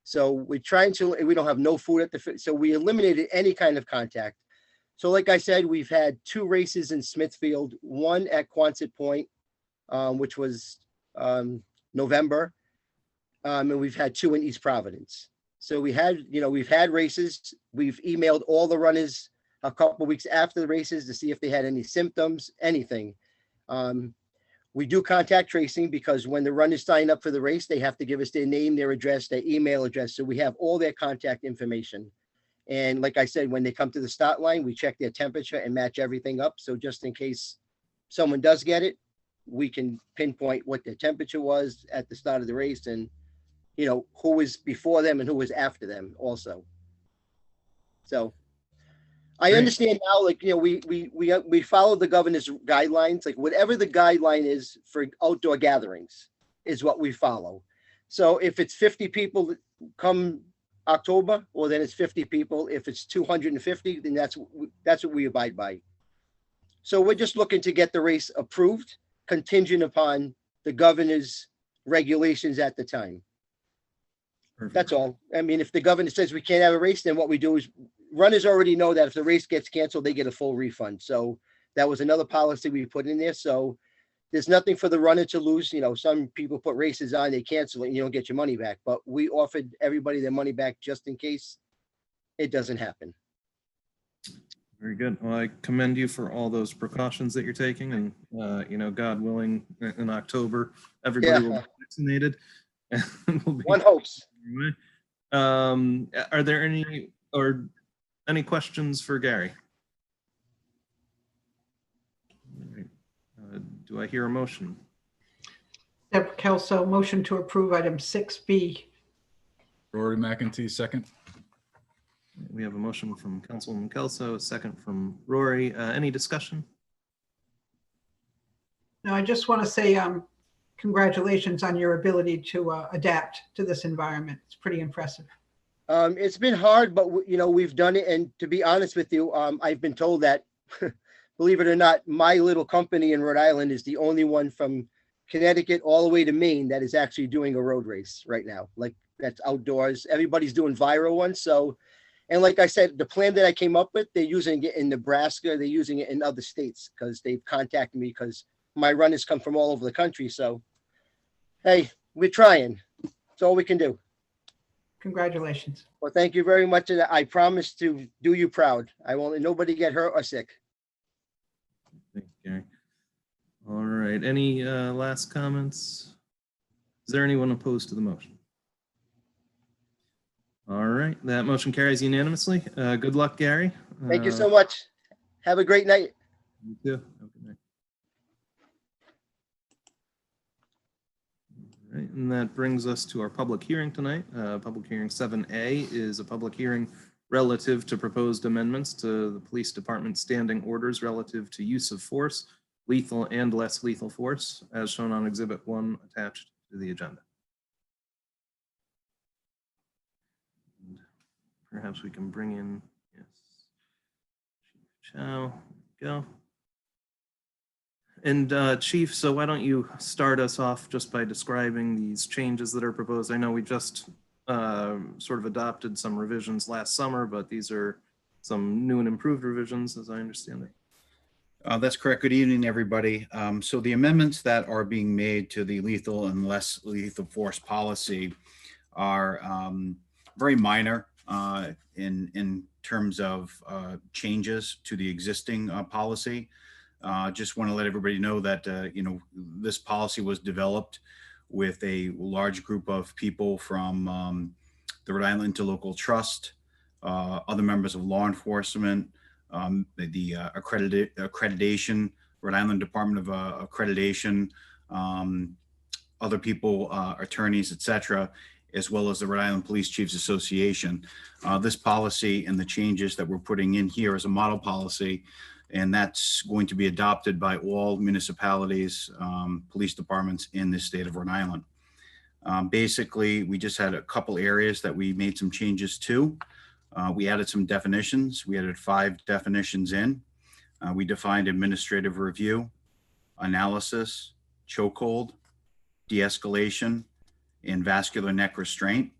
So we're trying to, we don't have no food at the, so we eliminated any kind of contact. So like I said, we've had 2 races in Smithfield, one at Quonset Point, which was November, and we've had 2 in East Providence. So we had, we've had races. We've emailed all the runners a couple of weeks after the races to see if they had any symptoms, anything. We do contact tracing because when the runners sign up for the race, they have to give us their name, their address, their email address. So we have all their contact information. And like I said, when they come to the start line, we check their temperature and match everything up. So just in case someone does get it, we can pinpoint what their temperature was at the start of the race and, who was before them and who was after them also. So I understand now, like, we follow the governor's guidelines, like whatever the guideline is for outdoor gatherings is what we follow. So if it's 50 people come October, well, then it's 50 people. If it's 250, then that's what we abide by. So we're just looking to get the race approved, contingent upon the governor's regulations at the time. Perfect. That's all. I mean, if the governor says we can't have a race, then what we do is runners already know that if the race gets canceled, they get a full refund. So that was another policy we put in there. So there's nothing for the runner to lose. Some people put races on, they cancel it, and you don't get your money back. But we offered everybody their money back just in case it doesn't happen. Very good. Well, I commend you for all those precautions that you're taking, and God willing, in October, everybody will be vaccinated. And we'll be One hopes. Are there any questions for Gary? All right. Do I hear a motion? Deb Kelso, motion to approve item 6B. Rory McEntee, second. We have a motion from Councilwoman Kelso, a second from Rory. Any discussion? No, I just want to say congratulations on your ability to adapt to this environment. It's pretty impressive. It's been hard, but you know, we've done it. And to be honest with you, I've been told that, believe it or not, my little company in Rhode Island is the only one from Connecticut all the way to Maine that is actually doing a road race right now. Like that's outdoors. Everybody's doing viral ones. So, and like I said, the plan that I came up with, they're using it in Nebraska. They're using it in other states because they've contacted me because my runners come from all over the country. So, hey, we're trying. That's all we can do. Congratulations. Well, thank you very much. And I promise to do you proud. I won't let nobody get hurt or sick. Thank you, Gary. All right, any last comments? Is there anyone opposed to the motion? All right, that motion carries unanimously. Good luck, Gary. Thank you so much. Have a great night. You too. Have a good night. All right, and that brings us to our public hearing tonight. Public hearing 7A is a public hearing relative to proposed amendments to the police department standing orders relative to use of force, lethal and less lethal force, as shown on Exhibit 1 attached to the agenda. And perhaps we can bring in, yes, Chief Chow, go. And Chief, so why don't you start us off just by describing these changes that are proposed? I know we just sort of adopted some revisions last summer, but these are some new and improved revisions, as I understand it. That's correct. Good evening, everybody. So the amendments that are being made to the lethal and less lethal force policy are very minor in terms of changes to the existing policy. Just want to let everybody know that this policy was developed with a large group of people from the Rhode Island Interlocal Trust, other members of law enforcement, the accreditation, Rhode Island Department of Accreditation, other people, attorneys, etc., as well as the Rhode Island Police Chiefs Association. This policy and the changes that we're putting in here is a model policy, and that's going to be adopted by all municipalities, police departments in the state of Rhode Island. Basically, we just had a couple areas that we made some changes to. We added some definitions. We added 5 definitions in. We defined administrative review, analysis, chokehold, de-escalation, and vascular neck restraint.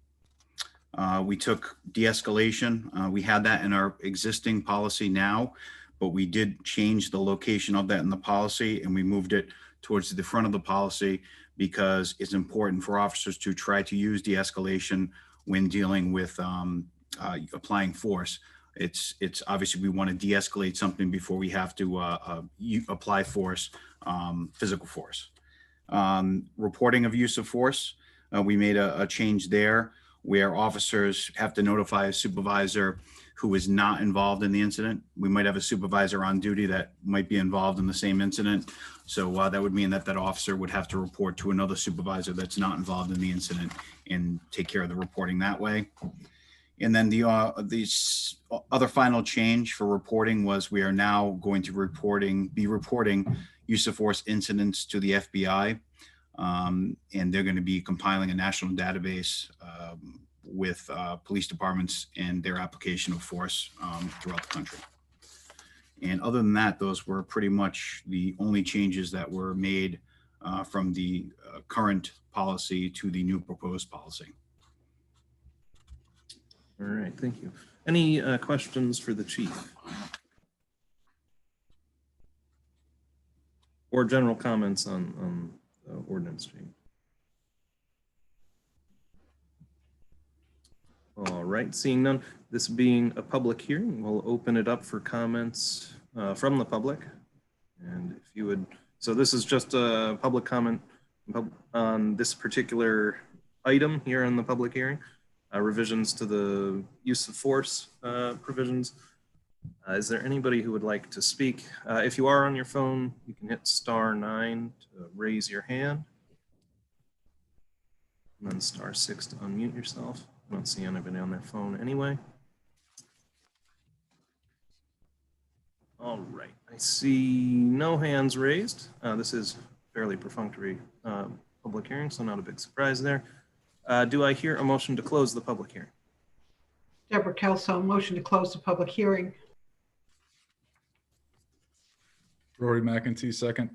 We took de-escalation. We had that in our existing policy now, but we did change the location of that in the policy, and we moved it towards the front of the policy because it's important for officers to try to use de-escalation when dealing with applying force. It's obviously we want to de-escalate something before we have to apply force, physical force. Reporting of use of force, we made a change there where officers have to notify a supervisor who is not involved in the incident. We might have a supervisor on duty that might be involved in the same incident. So that would mean that that officer would have to report to another supervisor that's not involved in the incident and take care of the reporting that way. And then the other final change for reporting was we are now going to be reporting use of force incidents to the FBI. And they're going to be compiling a national database with police departments and their application of force throughout the country. And other than that, those were pretty much the only changes that were made from the current policy to the new proposed policy. All right, thank you. Any questions for the chief? Or general comments on ordinance change? All right, seeing none, this being a public hearing, we'll open it up for comments from the public. And if you would, so this is just a public comment on this particular item here in the public hearing, revisions to the use of force provisions. Is there anybody who would like to speak? If you are on your phone, you can hit *9 to raise your hand. And then *6 to unmute yourself. I don't see anybody on their phone anyway. All right, I see no hands raised. This is fairly perfunctory public hearing, so not a big surprise there. Do I hear a motion to close the public hearing? Deborah Kelso, motion to close the public hearing. Rory McEntee, second.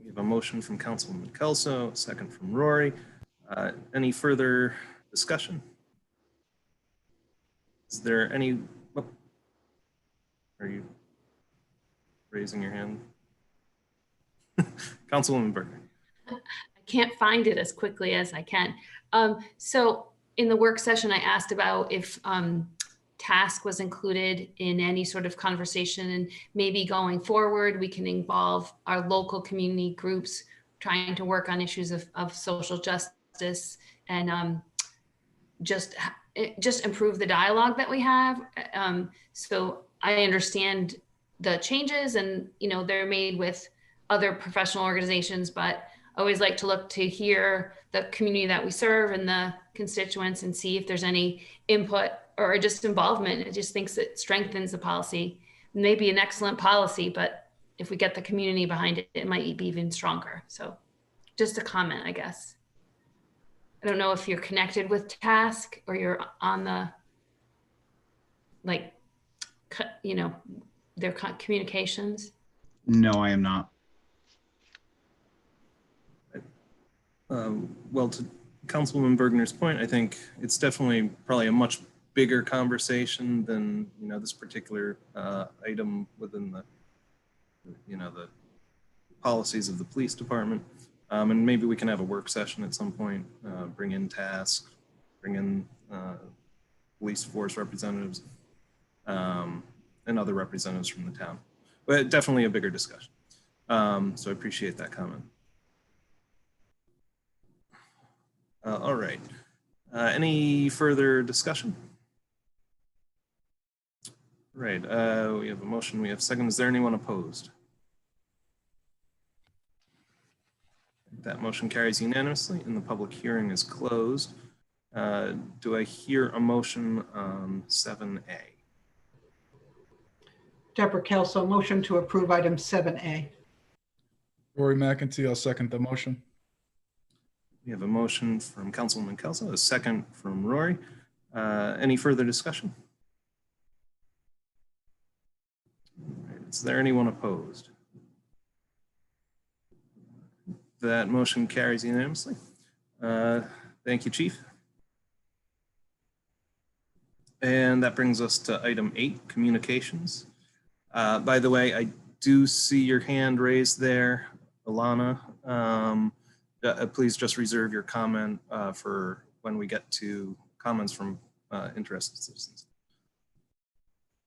We have a motion from Councilwoman Kelso, a second from Rory. Any further discussion? Is there any, oh, are you raising your hand? Councilwoman Berger. I can't find it as quickly as I can. So in the work session, I asked about if task was included in any sort of conversation, and maybe going forward, we can involve our local community groups trying to work on issues of social justice and just improve the dialogue that we have. So I understand the changes, and they're made with other professional organizations, but I always like to look to hear the community that we serve and the constituents and see if there's any input or just involvement. It just thinks it strengthens the policy. It may be an excellent policy, but if we get the community behind it, it might be even stronger. So just a comment, I guess. I don't know if you're connected with task or you're on the, their communications. No, I am not. Well, to Councilwoman Bergner's point, I think it's definitely probably a much bigger conversation than this particular item within the the policies of the police department. And maybe we can have a work session at some point, bring in task, bring in police force representatives, and other representatives from the town. But definitely a bigger discussion. So I appreciate that comment. All right. Any further discussion? Right. We have a motion. We have a second. Is there anyone opposed? That motion carries unanimously and the public hearing is closed. Do I hear a motion on 7A? Deborah Kelso, motion to approve item 7A. Rory McEntee, I'll second the motion. We have a motion from Councilwoman Kelso, a second from Rory. Any further discussion? All right, is there anyone opposed? That motion carries unanimously. Thank you, Chief. And that brings us to item 8, communications. By the way, I do see your hand raised there, Alana. Please just reserve your comment for when we get to comments from interested citizens.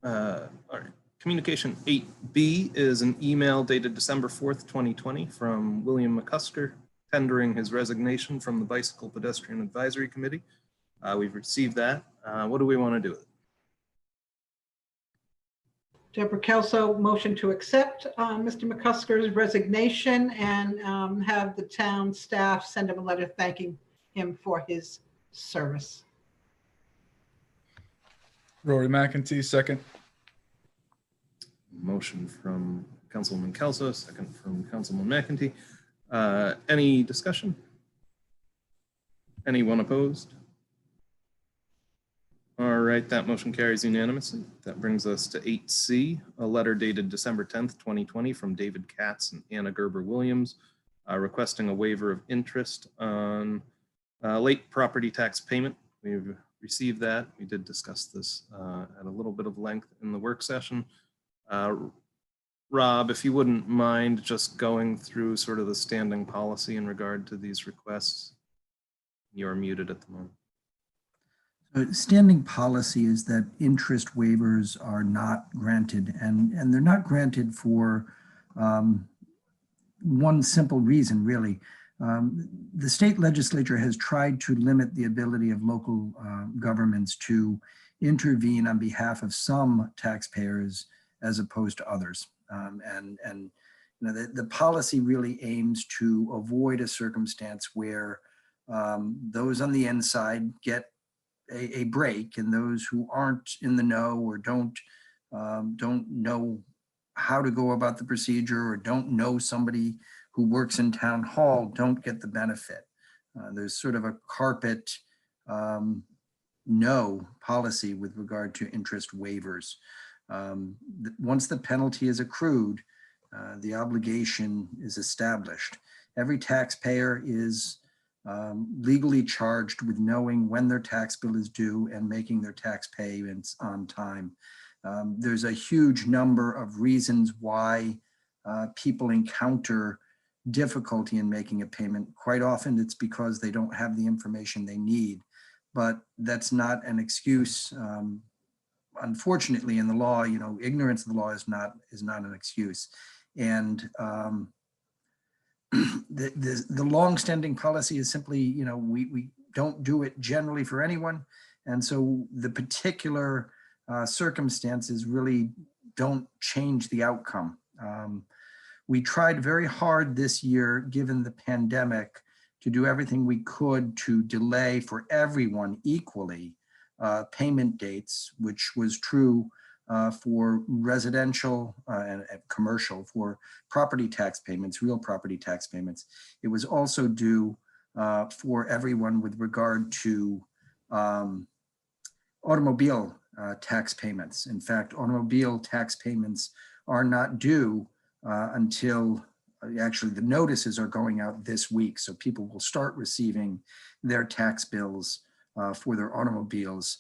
All right. Communication 8B is an email dated December 4th, 2020 from William McCusker tendering his resignation from the Bicycle Pedestrian Advisory Committee. We've received that. What do we want to do with it? Deborah Kelso, motion to accept Mr. McCusker's resignation and have the town staff send him a letter thanking him for his service. Rory McEntee, second. Motion from Councilwoman Kelso, second from Councilwoman McEntee. Any discussion? Anyone opposed? All right, that motion carries unanimously. That brings us to 8C, a letter dated December 10th, 2020 from David Katz and Anna Gerber Williams, requesting a waiver of interest on late property tax payment. We've received that. We did discuss this at a little bit of length in the work session. Rob, if you wouldn't mind just going through sort of the standing policy in regard to these requests. You're muted at the moment. Standing policy is that interest waivers are not granted, and they're not granted for one simple reason, really. The state legislature has tried to limit the ability of local governments to intervene on behalf of some taxpayers as opposed to others. The policy really aims to avoid a circumstance where those on the inside get a break, and those who aren't in the know or don't know how to go about the procedure or don't know somebody who works in town hall don't get the benefit. There's sort of a carpet no policy with regard to interest waivers. Once the penalty is accrued, the obligation is established. Every taxpayer is legally charged with knowing when their tax bill is due and making their tax payments on time. There's a huge number of reasons why people encounter difficulty in making a payment. Quite often it's because they don't have the information they need, but that's not an excuse. Unfortunately, in the law, ignorance of the law is not an excuse. And the long-standing policy is simply, we don't do it generally for anyone. And so the particular circumstances really don't change the outcome. We tried very hard this year, given the pandemic, to do everything we could to delay for everyone equally payment dates, which was true for residential and commercial, for property tax payments, real property tax payments. It was also due for everyone with regard to automobile tax payments. In fact, automobile tax payments are not due until actually the notices are going out this week. So people will start receiving their tax bills for their automobiles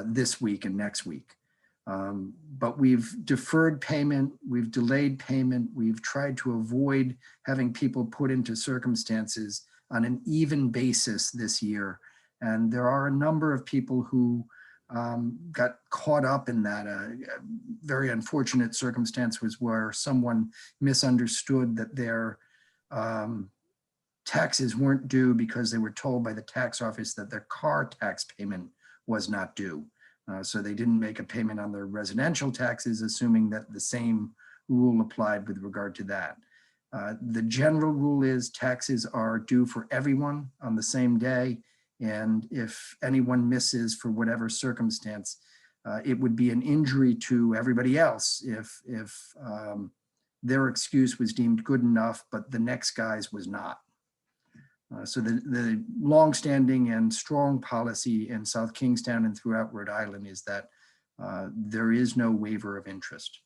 this week and next week. But we've deferred payment, we've delayed payment, we've tried to avoid having people put into circumstances on an even basis this year. And there are a number of people who got caught up in that. A very unfortunate circumstance was where someone misunderstood that their taxes weren't due because they were told by the tax office that their car tax payment was not due. So they didn't make a payment on their residential taxes, assuming that the same rule applied with regard to that. The general rule is taxes are due for everyone on the same day. And if anyone misses for whatever circumstance, it would be an injury to everybody else if their excuse was deemed good enough, but the next guy's was not. So the longstanding and strong policy in South Kingstown and throughout Rhode Island is that there is no waiver of interest.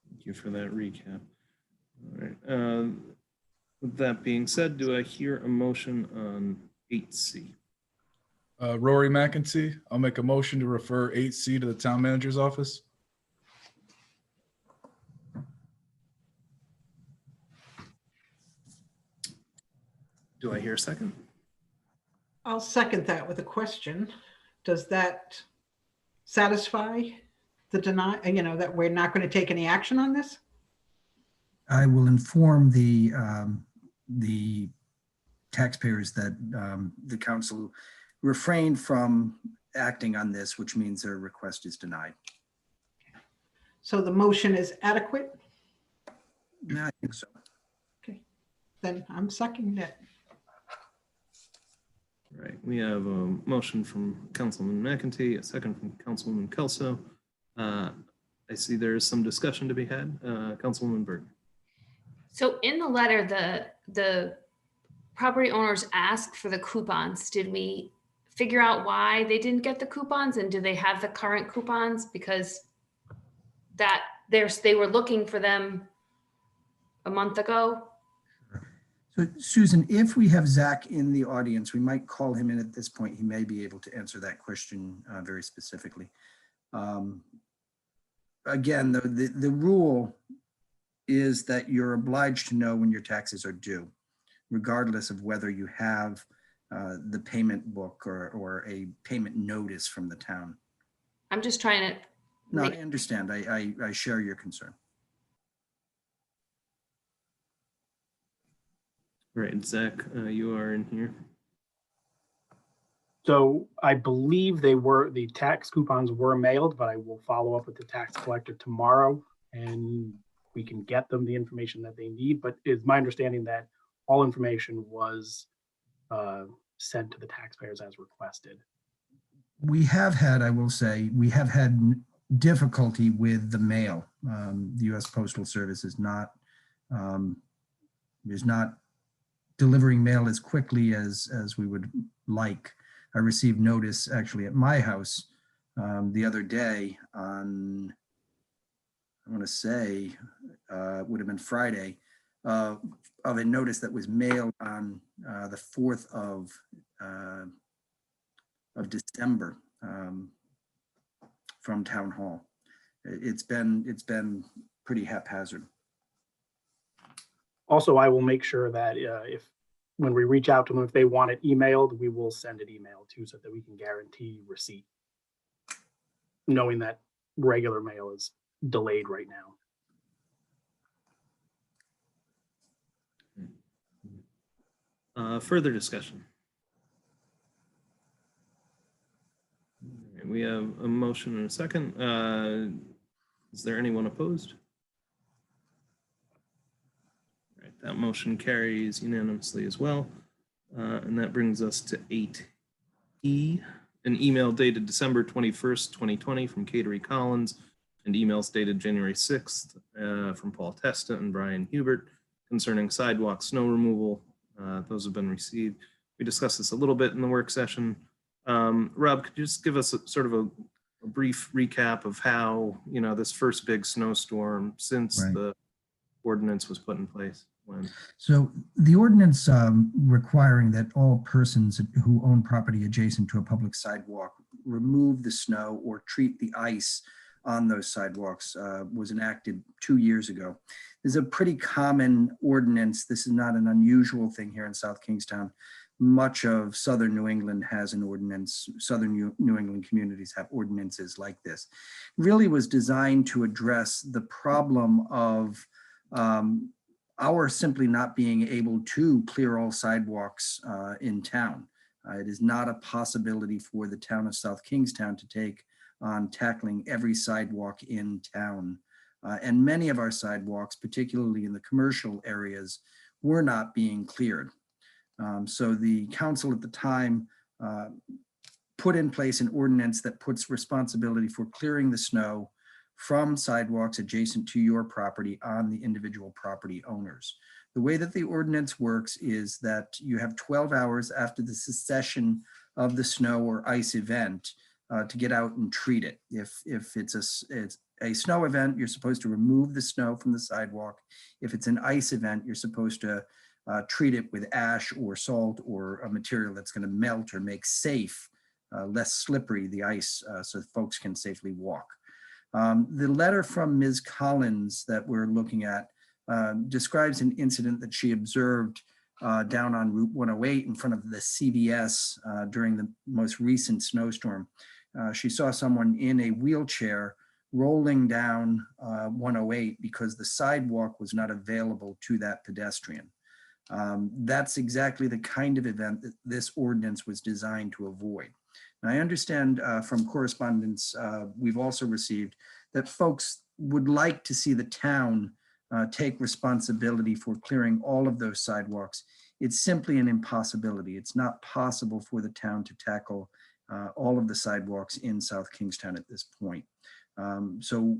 Thank you for that recap. All right. With that being said, do I hear a motion on 8C? Rory McEntee, I'll make a motion to refer 8C to the town manager's office. Do I hear a second? I'll second that with a question. Does that satisfy the deny, that we're not going to take any action on this? I will inform the taxpayers that the council refrained from acting on this, which means their request is denied. So the motion is adequate? No, I think so. Okay, then I'm seconding it. Right, we have a motion from Councilman McEntee, a second from Councilwoman Kelso. I see there is some discussion to be had. Councilwoman Berg. So in the letter, the property owners asked for the coupons. Did we figure out why they didn't get the coupons, and do they have the current coupons? Because they were looking for them a month ago. So Susan, if we have Zach in the audience, we might call him in at this point. He may be able to answer that question very specifically. Again, the rule is that you're obliged to know when your taxes are due, regardless of whether you have the payment book or a payment notice from the town. I'm just trying to. No, I understand. I share your concern. Right, Zach, you are in here. So I believe the tax coupons were mailed, but I will follow up with the tax collector tomorrow and we can get them the information that they need. But it's my understanding that all information was sent to the taxpayers as requested. We have had, I will say, we have had difficulty with the mail. The U.S. Postal Service is not delivering mail as quickly as we would like. I received notice actually at my house the other day on, I want to say, it would have been Friday, of a notice that was mailed on the 4th of December from Town Hall. It's been pretty haphazard. Also, I will make sure that when we reach out to them, if they want it emailed, we will send it emailed too, so that we can guarantee receipt, knowing that regular mail is delayed right now. Further discussion. All right, we have a motion and a second. Is there anyone opposed? All right, that motion carries unanimously as well. And that brings us to 8E, an email dated December 21st, 2020 from Catering Collins, and emails dated January 6th from Paul Testa and Brian Hubert concerning sidewalk snow removal. Those have been received. We discussed this a little bit in the work session. Rob, could you just give us sort of a brief recap of how, this first big snowstorm since the ordinance was put in place? So the ordinance requiring that all persons who own property adjacent to a public sidewalk remove the snow or treat the ice on those sidewalks was enacted 2 years ago. This is a pretty common ordinance. This is not an unusual thing here in South Kingstown. Much of Southern New England has an ordinance. Southern New England communities have ordinances like this. It really was designed to address the problem of our simply not being able to clear all sidewalks in town. It is not a possibility for the town of South Kingstown to take on tackling every sidewalk in town. And many of our sidewalks, particularly in the commercial areas, were not being cleared. So the council at the time put in place an ordinance that puts responsibility for clearing the snow from sidewalks adjacent to your property on the individual property owners. The way that the ordinance works is that you have 12 hours after the cessation of the snow or ice event to get out and treat it. If it's a snow event, you're supposed to remove the snow from the sidewalk. If it's an ice event, you're supposed to treat it with ash or salt or a material that's going to melt or make safe, less slippery the ice so folks can safely walk. The letter from Ms. Collins that we're looking at describes an incident that she observed down on Route 108 in front of the CVS during the most recent snowstorm. She saw someone in a wheelchair rolling down 108 because the sidewalk was not available to that pedestrian. That's exactly the kind of event that this ordinance was designed to avoid. And I understand from correspondence we've also received that folks would like to see the town take responsibility for clearing all of those sidewalks. It's simply an impossibility. It's not possible for the town to tackle all of the sidewalks in South Kingstown at this point. So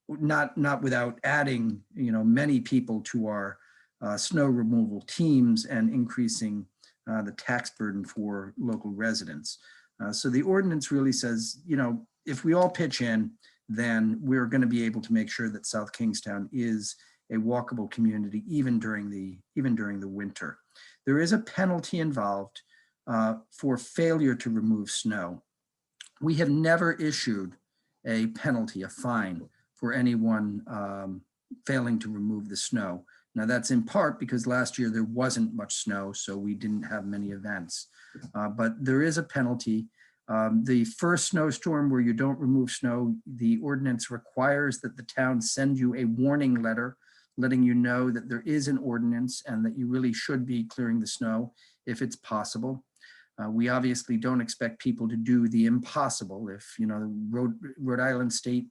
not without adding, many people to our snow removal teams and increasing the tax burden for local residents. So the ordinance really says, if we all pitch in, then we're going to be able to make sure that South Kingstown is a walkable community even during the winter. There is a penalty involved for failure to remove snow. We have never issued a penalty, a fine, for anyone failing to remove the snow. Now that's in part because last year there wasn't much snow, so we didn't have many events. But there is a penalty. The first snowstorm where you don't remove snow, the ordinance requires that the town send you a warning letter letting you know that there is an ordinance and that you really should be clearing the snow if it's possible. We obviously don't expect people to do the impossible. If, the Rhode Island State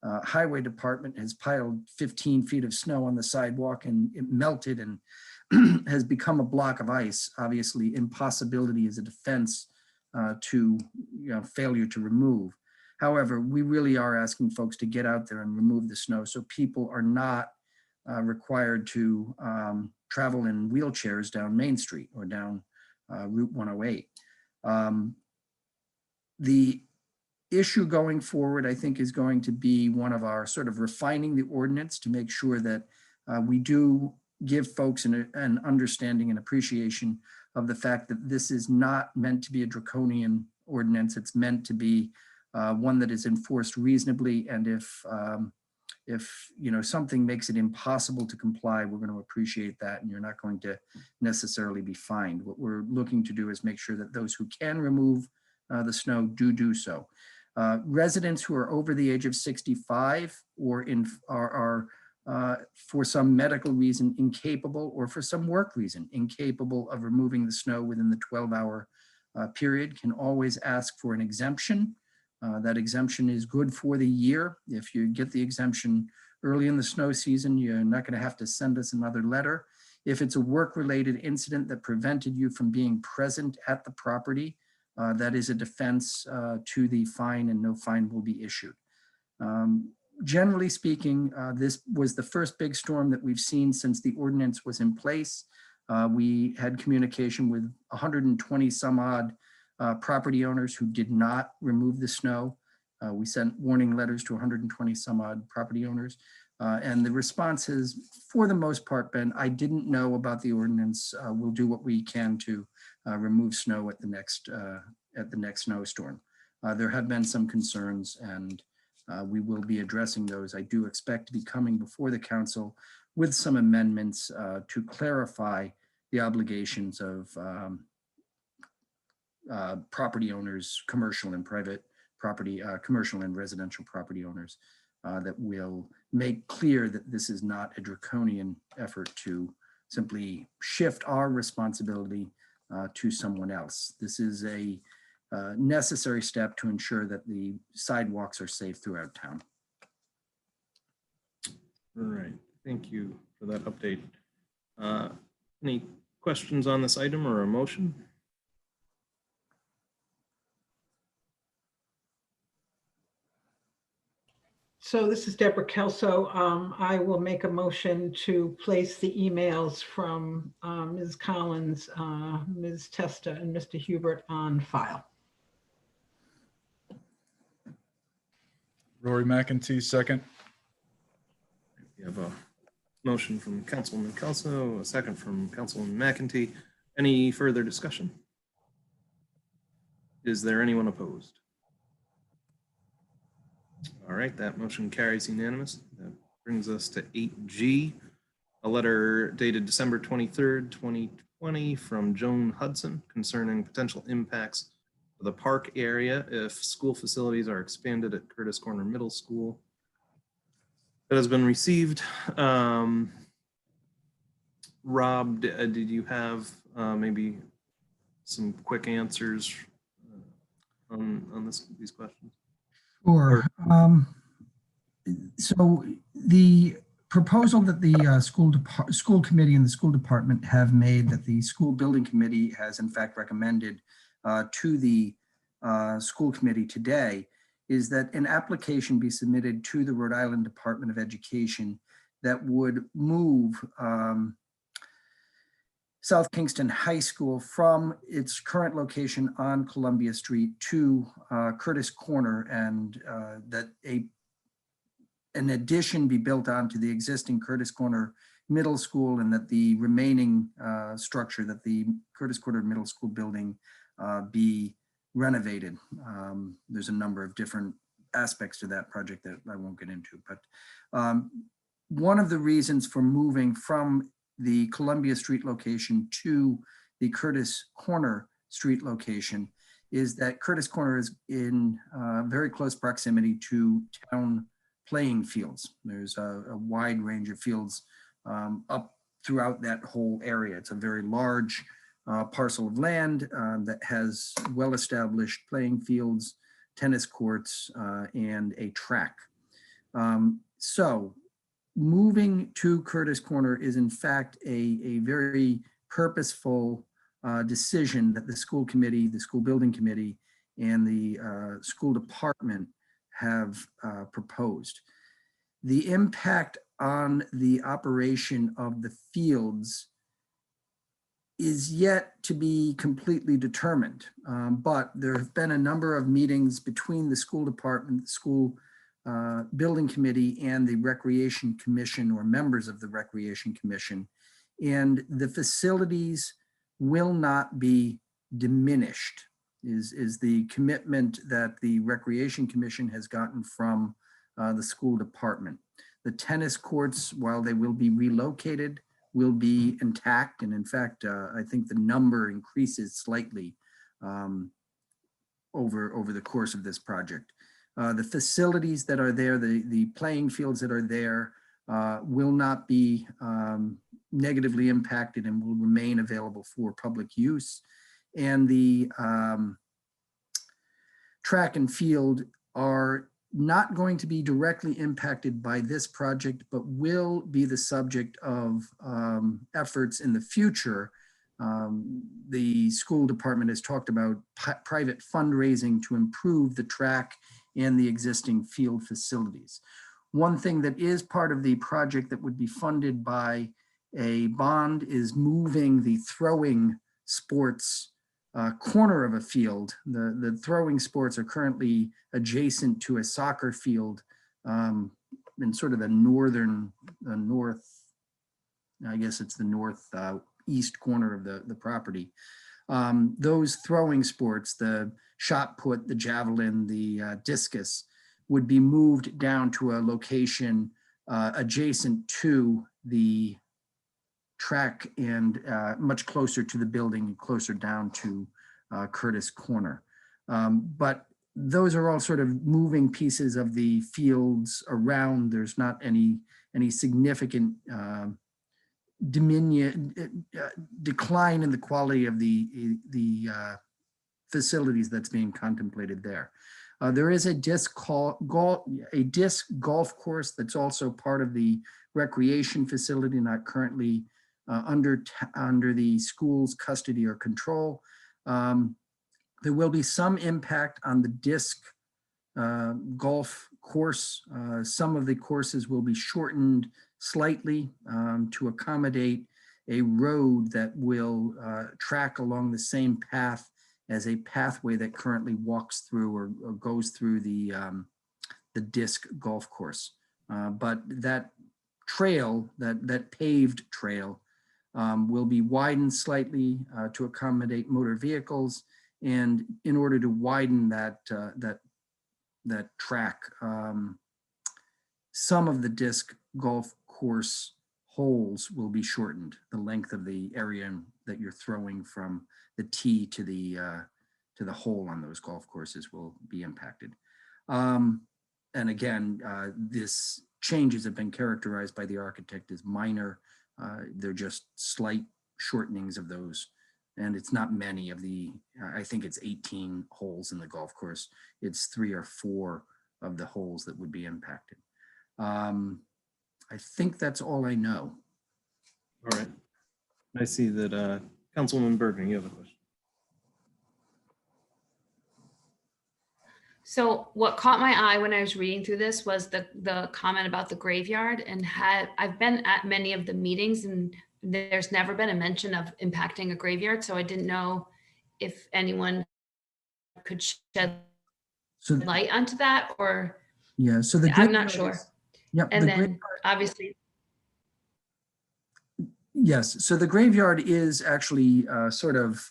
Highway Department has piled 15 feet of snow on the sidewalk and it melted and has become a block of ice, obviously impossibility is a defense to failure to remove. However, we really are asking folks to get out there and remove the snow so people are not required to travel in wheelchairs down Main Street or down Route 108. The issue going forward, I think, is going to be one of our sort of refining the ordinance to make sure that we do give folks an understanding and appreciation of the fact that this is not meant to be a draconian ordinance. It's meant to be one that is enforced reasonably. And if something makes it impossible to comply, we're going to appreciate that, and you're not going to necessarily be fined. What we're looking to do is make sure that those who can remove the snow do so. Residents who are over the age of 65 or are for some medical reason incapable, or for some work reason incapable of removing the snow within the 12-hour period can always ask for an exemption. That exemption is good for the year. If you get the exemption early in the snow season, you're not going to have to send us another letter. If it's a work-related incident that prevented you from being present at the property, that is a defense to the fine, and no fine will be issued. Generally speaking, this was the first big storm that we've seen since the ordinance was in place. We had communication with 120 some odd property owners who did not remove the snow. We sent warning letters to 120 some odd property owners. And the response has, for the most part, been, I didn't know about the ordinance. We'll do what we can to remove snow at the next snowstorm. There have been some concerns, and we will be addressing those. I do expect to be coming before the council with some amendments to clarify the obligations of property owners, commercial and private property, commercial and residential property owners, that will make clear that this is not a draconian effort to simply shift our responsibility to someone else. This is a necessary step to ensure that the sidewalks are safe throughout town. All right, thank you for that update. Any questions on this item or a motion? So this is Deborah Kelso. I will make a motion to place the emails from Ms. Collins, Ms. Testa, and Mr. Hubert on file. Rory McEntee, second. We have a motion from Councilwoman Kelso, a second from Councilwoman McEntee. Any further discussion? Is there anyone opposed? All right, that motion carries unanimous. That brings us to 8G, a letter dated December 23rd, 2020 from Joan Hudson concerning potential impacts for the park area if school facilities are expanded at Curtis Corner Middle School. That has been received. Rob, did you have maybe some quick answers on these questions? Sure. So the proposal that the school committee and the school department have made, that the school building committee has in fact recommended to the school committee today, is that an application be submitted to the Rhode Island Department of Education that would move South Kingston High School from its current location on Columbia Street to Curtis Corner, and that an addition be built onto the existing Curtis Corner Middle School, and that the remaining structure, that the Curtis Corner Middle School building be renovated. There's a number of different aspects to that project that I won't get into, but one of the reasons for moving from the Columbia Street location to the Curtis Corner Street location is that Curtis Corner is in very close proximity to town playing fields. There's a wide range of fields up throughout that whole area. It's a very large parcel of land that has well-established playing fields, tennis courts, and a track. So moving to Curtis Corner is in fact a very purposeful decision that the school committee, the school building committee, and the school department have proposed. The impact on the operation of the fields is yet to be completely determined. But there have been a number of meetings between the school department, the school building committee, and the recreation commission, or members of the recreation commission. And the facilities will not be diminished, is the commitment that the recreation commission has gotten from the school department. The tennis courts, while they will be relocated, will be intact. And in fact, I think the number increases slightly over the course of this project. The facilities that are there, the playing fields that are there will not be negatively impacted and will remain available for public use. And the track and field are not going to be directly impacted by this project, but will be the subject of efforts in the future. The school department has talked about private fundraising to improve the track and the existing field facilities. One thing that is part of the project that would be funded by a bond is moving the throwing sports corner of a field. The throwing sports are currently adjacent to a soccer field in sort of the north, I guess it's the north east corner of the property. Those throwing sports, the shot put, the javelin, the discus, would be moved down to a location adjacent to the track and much closer to the building and closer down to Curtis Corner. But those are all sort of moving pieces of the fields around. There's not any significant decline in the quality of the facilities that's being contemplated there. There is a disc golf course that's also part of the recreation facility, not currently under the school's custody or control. There will be some impact on the disc golf course. Some of the courses will be shortened slightly to accommodate a road that will track along the same path as a pathway that currently walks through or goes through the disc golf course. But that trail, that paved trail, will be widened slightly to accommodate motor vehicles. And in order to widen that track, some of the disc golf course holes will be shortened. The length of the area that you're throwing from the tee to the hole on those golf courses will be impacted. And again, this changes have been characterized by the architect as minor. They're just slight shortenings of those. And it's not many of the, I think it's 18 holes in the golf course. It's 3 or 4 of the holes that would be impacted. I think that's all I know. All right. I see that Councilwoman Bergen, you have a question. So what caught my eye when I was reading through this was the comment about the graveyard, and I've been at many of the meetings and there's never been a mention of impacting a graveyard. So I didn't know if anyone could shed light onto that, or yeah, so I'm not sure. Yep. And then obviously. Yes, so the graveyard is actually sort of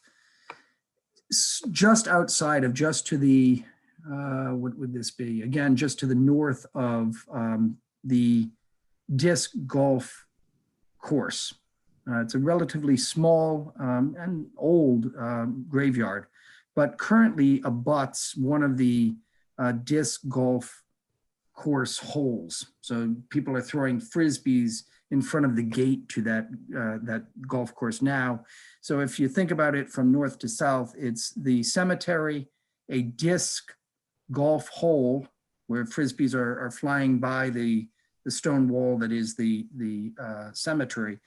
just outside of, just to the, what would this be? Again, just to the north of the disc golf course. It's a relatively small and old graveyard, but currently abuts one of the disc golf course holes. So people are throwing Frisbees in front of the gate to that golf course now. So if you think about it from north to south, it's the cemetery, a disc golf hole where Frisbees are flying by the stone wall that is the cemetery.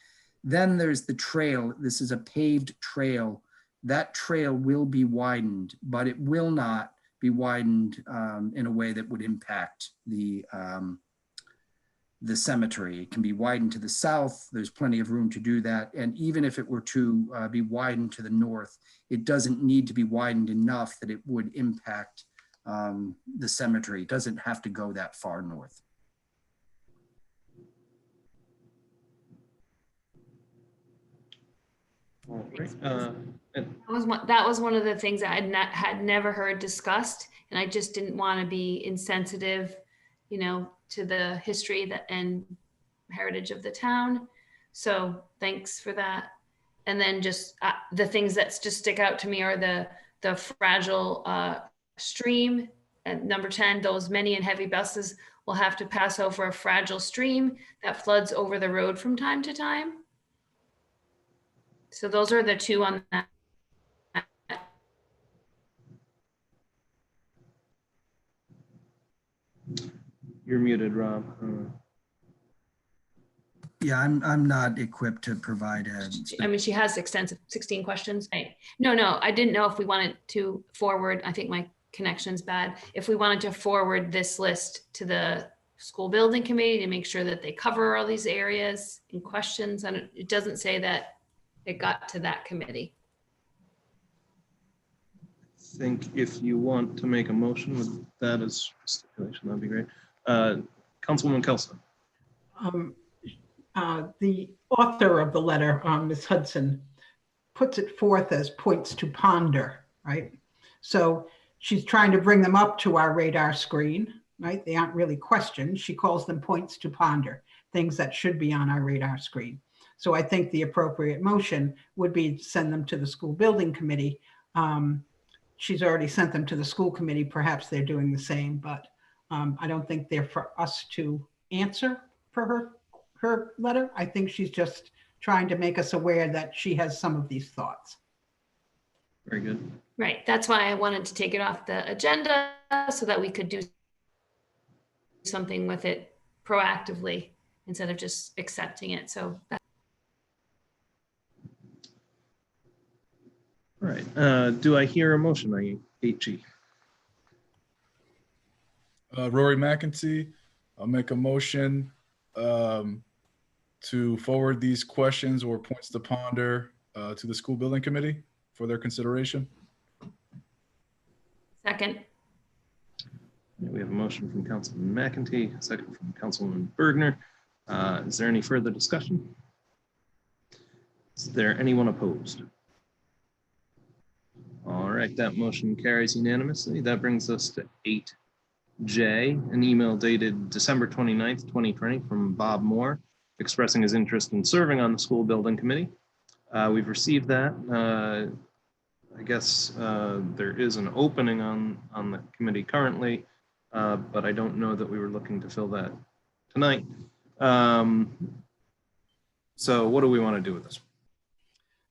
Then there's the trail. This is a paved trail. That trail will be widened, but it will not be widened in a way that would impact the the cemetery. It can be widened to the south. There's plenty of room to do that. And even if it were to be widened to the north, it doesn't need to be widened enough that it would impact the cemetery. It doesn't have to go that far north. All right. That was one of the things I had never heard discussed, and I just didn't want to be insensitive, you know, to the history and heritage of the town. So thanks for that. And then just the things that just stick out to me are the fragile stream. And number 10, those many and heavy buses will have to pass over a fragile stream that floods over the road from time to time. So those are the two on that. You're muted, Rob. Yeah, I'm not equipped to provide a. I mean, she has extensive 16 questions. No, I didn't know if we wanted to forward. I think my connection's bad. If we wanted to forward this list to the school building committee to make sure that they cover all these areas in questions, and it doesn't say that it got to that committee. I think if you want to make a motion with that as stipulation, that'd be great. Councilwoman Kelso. The author of the letter, Ms. Hudson, puts it forth as points to ponder, right? So she's trying to bring them up to our radar screen, right? They aren't really questions. She calls them points to ponder, things that should be on our radar screen. So I think the appropriate motion would be to send them to the school building committee. She's already sent them to the school committee. Perhaps they're doing the same, but I don't think they're for us to answer for her letter. I think she's just trying to make us aware that she has some of these thoughts. Very good. Right. That's why I wanted to take it off the agenda so that we could do something with it proactively instead of just accepting it. So All right. Do I hear a motion on 8G? Rory McEntee, I'll make a motion to forward these questions or points to ponder to the school building committee for their consideration. second. We have a motion from Councilman McEntee, a second from Councilwoman Bergner. Is there any further discussion? Is there anyone opposed? All right, that motion carries unanimously. That brings us to 8J, an email dated December 29th, 2020 from Bob Moore, expressing his interest in serving on the school building committee. We've received that. I guess there is an opening on the committee currently, but I don't know that we were looking to fill that tonight. So what do we want to do with this?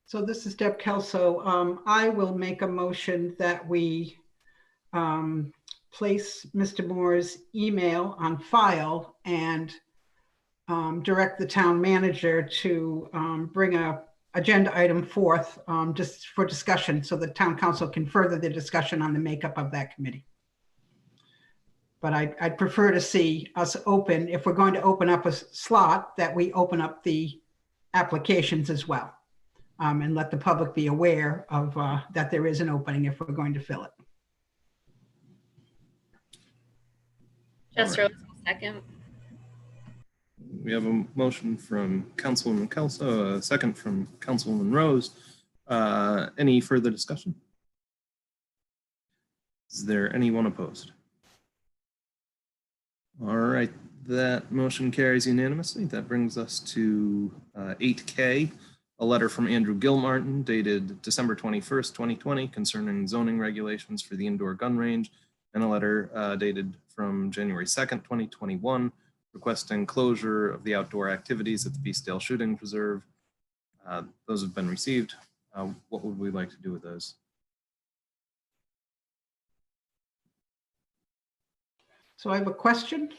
So this is Deb Kelso. I will make a motion that we place Mr. Moore's email on file and direct the town manager to bring a agenda item forth just for discussion so the town council can further the discussion on the makeup of that committee. But I'd prefer to see us open, if we're going to open up a slot, that we open up the applications as well. And let the public be aware of that there is an opening if we're going to fill it. Just Rose, second. We have a motion from Councilwoman Kelso, a second from Councilwoman Rose. Any further discussion? Is there anyone opposed? All right, that motion carries unanimously. That brings us to 8K. A letter from Andrew Gilmartin dated December 21st, 2020 concerning zoning regulations for the indoor gun range, and a letter dated from January 2nd, 2021 requesting closure of the outdoor activities at the Beastdale Shooting Preserve. Those have been received. What would we like to do with those? So I have a question.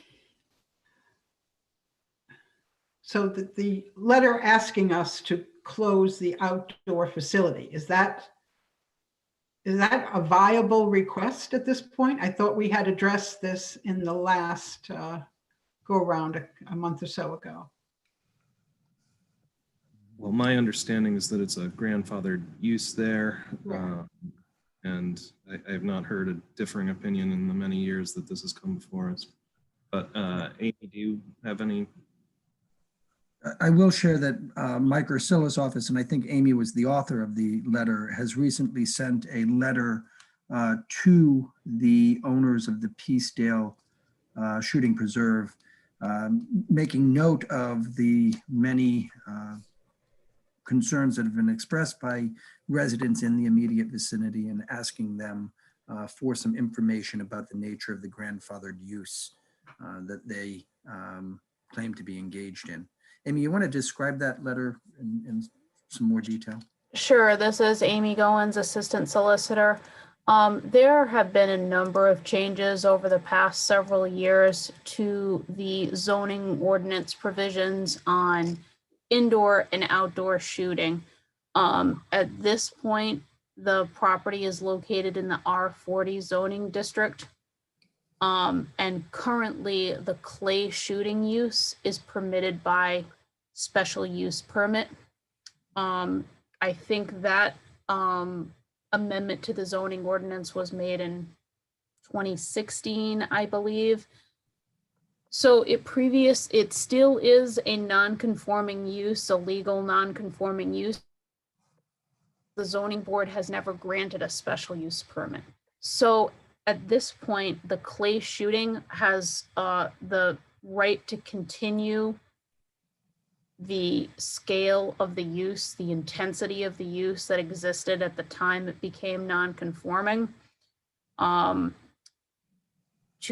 So the letter asking us to close the outdoor facility, is that a viable request at this point? I thought we had addressed this in the last go around a month or so ago. Well, my understanding is that it's a grandfathered use there. Right. And I have not heard a differing opinion in the many years that this has come before us. But Amy, do you have any? I will share that Mike Ursilla's office, and I think Amy was the author of the letter, has recently sent a letter to the owners of the Peacedale Shooting Preserve, making note of the many concerns that have been expressed by residents in the immediate vicinity and asking them for some information about the nature of the grandfathered use that they claim to be engaged in. Amy, you want to describe that letter in some more detail? Sure. This is Amy Goins, Assistant Solicitor. There have been a number of changes over the past several years to the zoning ordinance provisions on indoor and outdoor shooting. At this point, the property is located in the R40 zoning district. And currently the clay shooting use is permitted by special use permit. I think that amendment to the zoning ordinance was made in 2016, I believe. So it still is a non-conforming use, a legal non-conforming use. The zoning board has never granted a special use permit. So at this point, the clay shooting has the right to continue the scale of the use, the intensity of the use that existed at the time it became non-conforming. To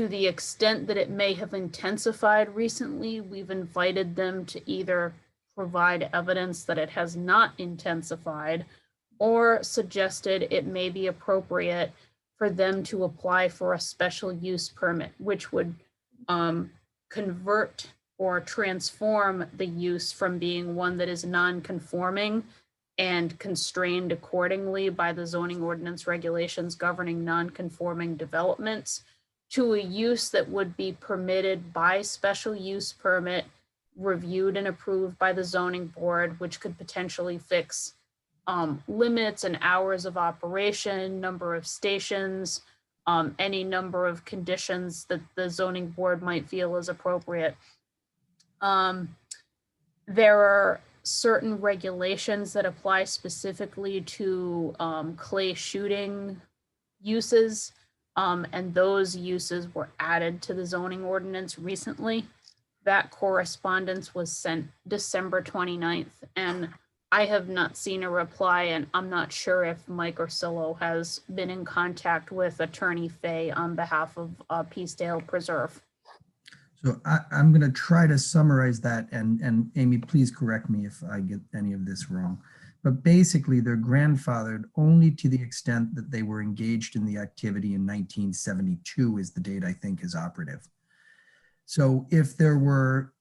the extent that it may have intensified recently, we've invited them to either provide evidence that it has not intensified or suggested it may be appropriate for them to apply for a special use permit, which would convert or transform the use from being one that is non-conforming and constrained accordingly by the zoning ordinance regulations governing non-conforming developments to a use that would be permitted by special use permit, reviewed and approved by the zoning board, which could potentially fix limits and hours of operation, number of stations, any number of conditions that the zoning board might feel is appropriate. There are certain regulations that apply specifically to clay shooting uses, and those uses were added to the zoning ordinance recently. That correspondence was sent December 29th, and I have not seen a reply, and I'm not sure if Mike Ursillo has been in contact with Attorney Fay on behalf of Peacedale Preserve. So I'm going to try to summarize that, and Amy, please correct me if I get any of this wrong. But basically, they're grandfathered only to the extent that they were engaged in the activity in 1972 is the date I think is operative. So if there were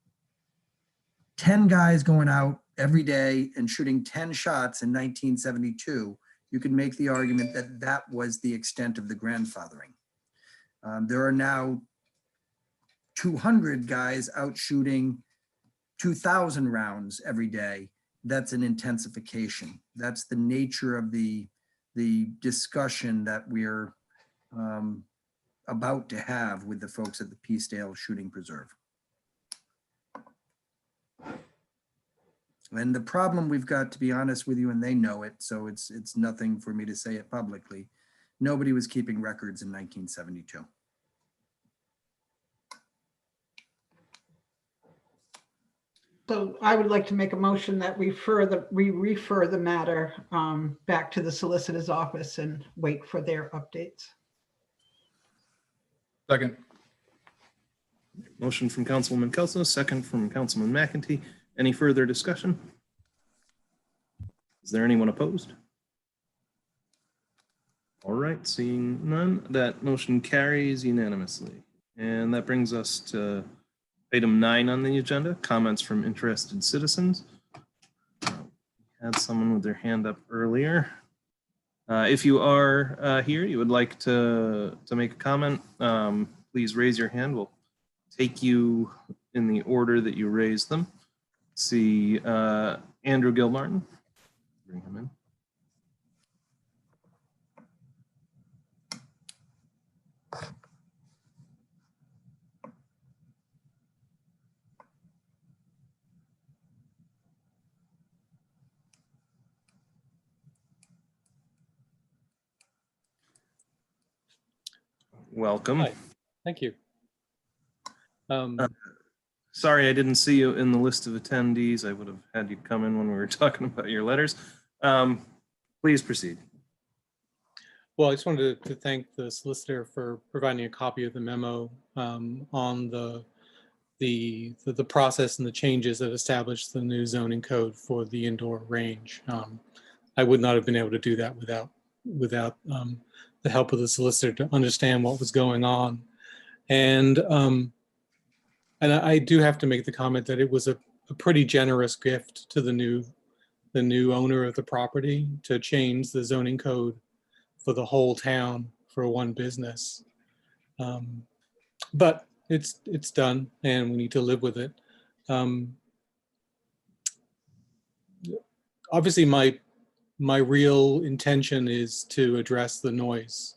10 guys going out every day and shooting 10 shots in 1972, you could make the argument that that was the extent of the grandfathering. There are now 200 guys out shooting 2,000 rounds every day. That's an intensification. That's the nature of the discussion that we're about to have with the folks at the Peacedale Shooting Preserve. And the problem we've got, to be honest with you, and they know it, so it's nothing for me to say it publicly. Nobody was keeping records in 1972. So I would like to make a motion that we refer the matter back to the solicitor's office and wait for their updates. Second. Motion from Councilwoman Kelso, second from Councilman McEntee. Any further discussion? Is there anyone opposed? All right, seeing none, that motion carries unanimously. And that brings us to item 9 on the agenda, comments from interested citizens. Had someone with their hand up earlier. If you are here, you would like to make a comment, please raise your hand. We'll take you in the order that you raised them. See Andrew Gilmartin. Bring him in. Welcome. Hi. Thank you. Sorry, I didn't see you in the list of attendees. I would have had you come in when we were talking about your letters. Please proceed. Well, I just wanted to thank the solicitor for providing a copy of the memo on the process and the changes that established the new zoning code for the indoor range. I would not have been able to do that without the help of the solicitor to understand what was going on. And I do have to make the comment that it was a pretty generous gift to the new owner of the property to change the zoning code for the whole town for one business. But it's done and we need to live with it. Obviously my real intention is to address the noise.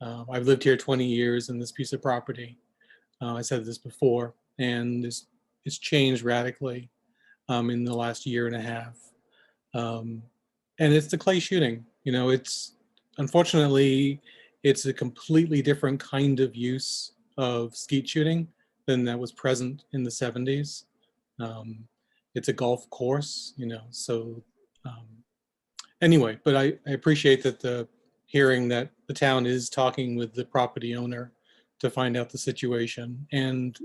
I've lived here 20 years in this piece of property. I said this before, and it's changed radically in the last year and a half. And it's the clay shooting. You know, unfortunately, it's a completely different kind of use of skeet shooting than that was present in the 70s. It's a golf course, you know, so anyway, but I appreciate that the hearing that the town is talking with the property owner to find out the situation. And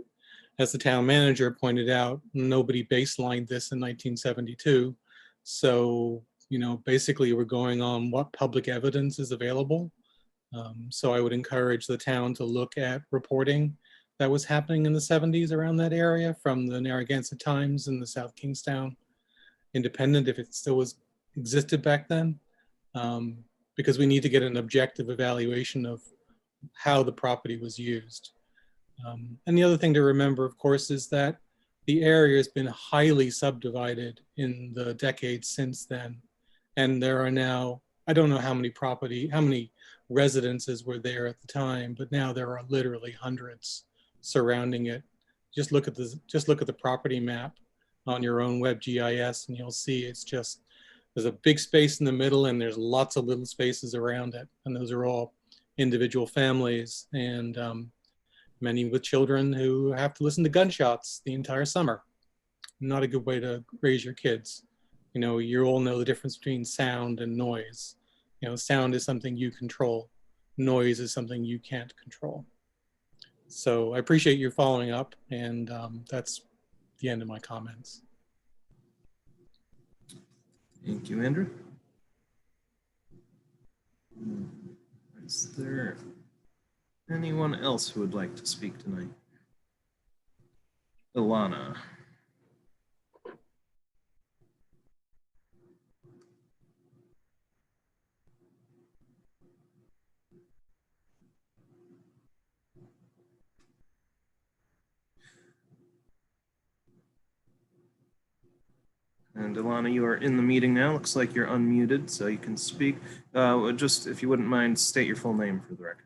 as the town manager pointed out, nobody baselined this in 1972. So, you know, basically we're going on what public evidence is available. So I would encourage the town to look at reporting that was happening in the 70s around that area from the Narragansett Times and the South Kingstown Independent, if it still existed back then, because we need to get an objective evaluation of how the property was used. And the other thing to remember, of course, is that the area has been highly subdivided in the decades since then. And there are now, I don't know how many residences were there at the time, but now there are literally hundreds surrounding it. Just look at the property map on your own web GIS and you'll see there's a big space in the middle and there's lots of little spaces around it. And those are all individual families and many with children who have to listen to gunshots the entire summer. Not a good way to raise your kids. You know, you all know the difference between sound and noise. You know, sound is something you control. Noise is something you can't control. So I appreciate you following up, and that's the end of my comments. Thank you, Andrew. Is there anyone else who would like to speak tonight? Ilana. And Ilana, you are in the meeting now. Looks like you're unmuted, so you can speak. Just, if you wouldn't mind, state your full name for the record.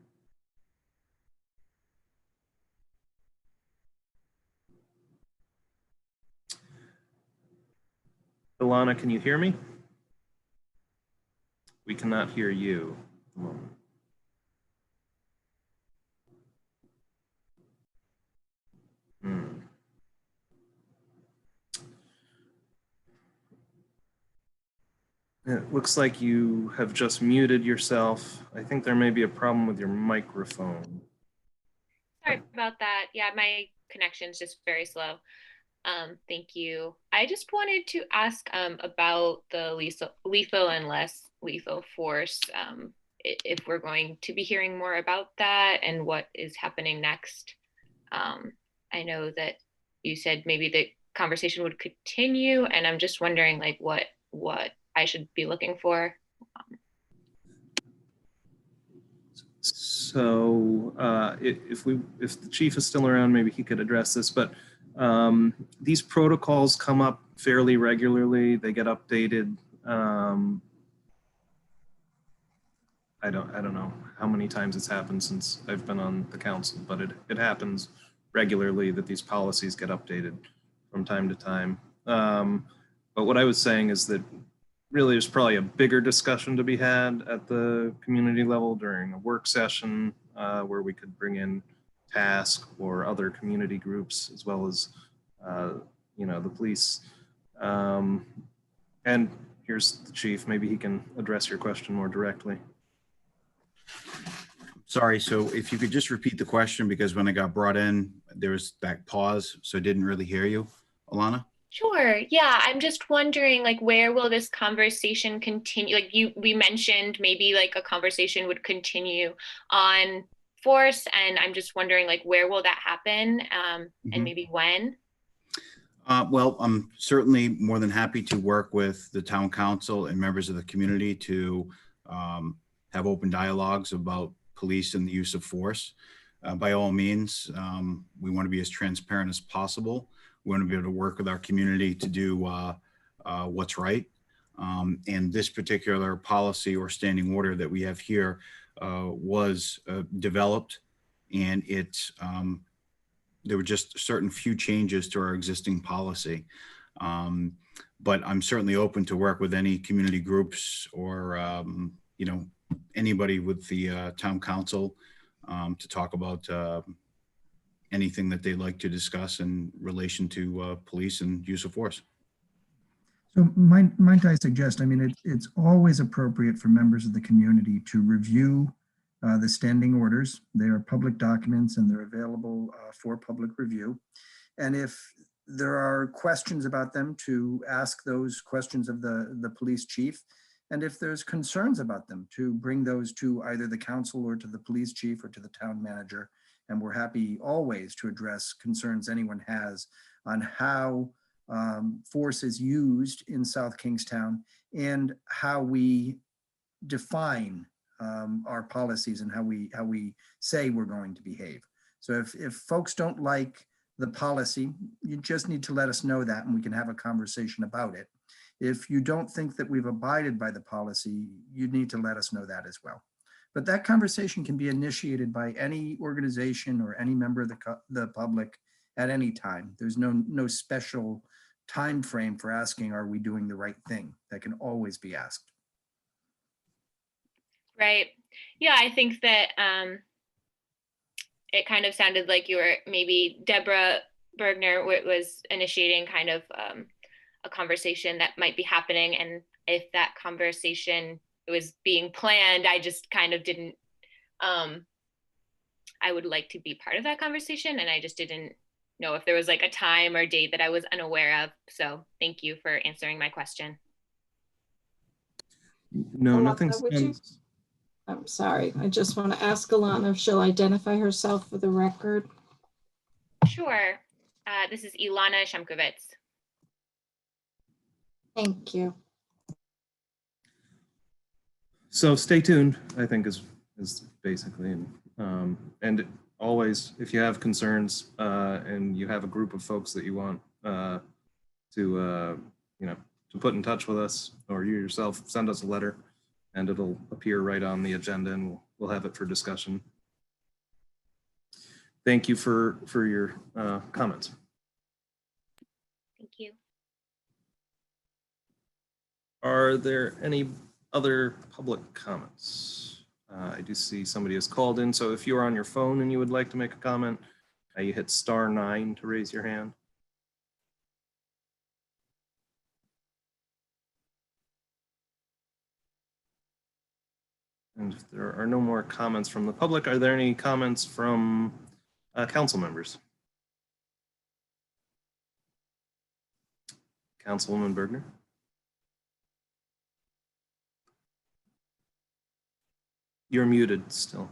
Ilana, can you hear me? We cannot hear you at the moment. It looks like you have just muted yourself. I think there may be a problem with your microphone. Sorry about that. Yeah, my connection is just very slow. Thank you. I just wanted to ask about the lethal and less lethal force, if we're going to be hearing more about that and what is happening next. I know that you said maybe the conversation would continue, and I'm just wondering like what I should be looking for. So if the chief is still around, maybe he could address this, but These protocols come up fairly regularly. They get updated. I don't know how many times it's happened since I've been on the council, but it happens regularly that these policies get updated from time to time. But what I was saying is that really there's probably a bigger discussion to be had at the community level during a work session where we could bring in TASC or other community groups as well as the police. And here's the chief. Maybe he can address your question more directly. Sorry, so if you could just repeat the question, because when I got brought in, there was that pause, so I didn't really hear you, Alana. Sure. Yeah, I'm just wondering, like, where will this conversation continue? Like we mentioned, maybe like a conversation would continue on force, and I'm just wondering, like, where will that happen, and maybe when? Well, I'm certainly more than happy to work with the town council and members of the community to have open dialogues about police and the use of force. By all means, we want to be as transparent as possible. We want to be able to work with our community to do what's right. And this particular policy or standing order that we have here was developed, and there were just certain few changes to our existing policy. But I'm certainly open to work with any community groups or anybody with the town council to talk about anything that they'd like to discuss in relation to police and use of force. So might I suggest, I mean, it's always appropriate for members of the community to review the standing orders. They are public documents and they're available for public review. And if there are questions about them, to ask those questions of the police chief. And if there's concerns about them, to bring those to either the council or to the police chief or to the town manager. And we're happy always to address concerns anyone has on how force is used in South Kingstown and how we define our policies and how we say we're going to behave. So if folks don't like the policy, you just need to let us know that and we can have a conversation about it. If you don't think that we've abided by the policy, you need to let us know that as well. But that conversation can be initiated by any organization or any member of the public at any time. There's no special time frame for asking, are we doing the right thing? That can always be asked. Right. Yeah, I think that it kind of sounded like you were, maybe Deborah Bergner was initiating kind of a conversation that might be happening. And if that conversation was being planned, I just kind of didn't, I would like to be part of that conversation. And I just didn't know if there was like a time or date that I was unaware of. So thank you for answering my question. No, nothing. I'm sorry. I just want to ask Alana if she'll identify herself for the record. Sure. This is Ilana Shemkovitz. Thank you. So stay tuned, I think is basically, and always, if you have concerns and you have a group of folks that you want to put in touch with us, or you yourself, send us a letter and it'll appear right on the agenda and we'll have it for discussion. Thank you for your comments. Thank you. Are there any other public comments? I do see somebody has called in. So if you're on your phone and you would like to make a comment, you hit *9 to raise your hand. And if there are no more comments from the public, are there any comments from council members? Councilwoman Bergner. You're muted still.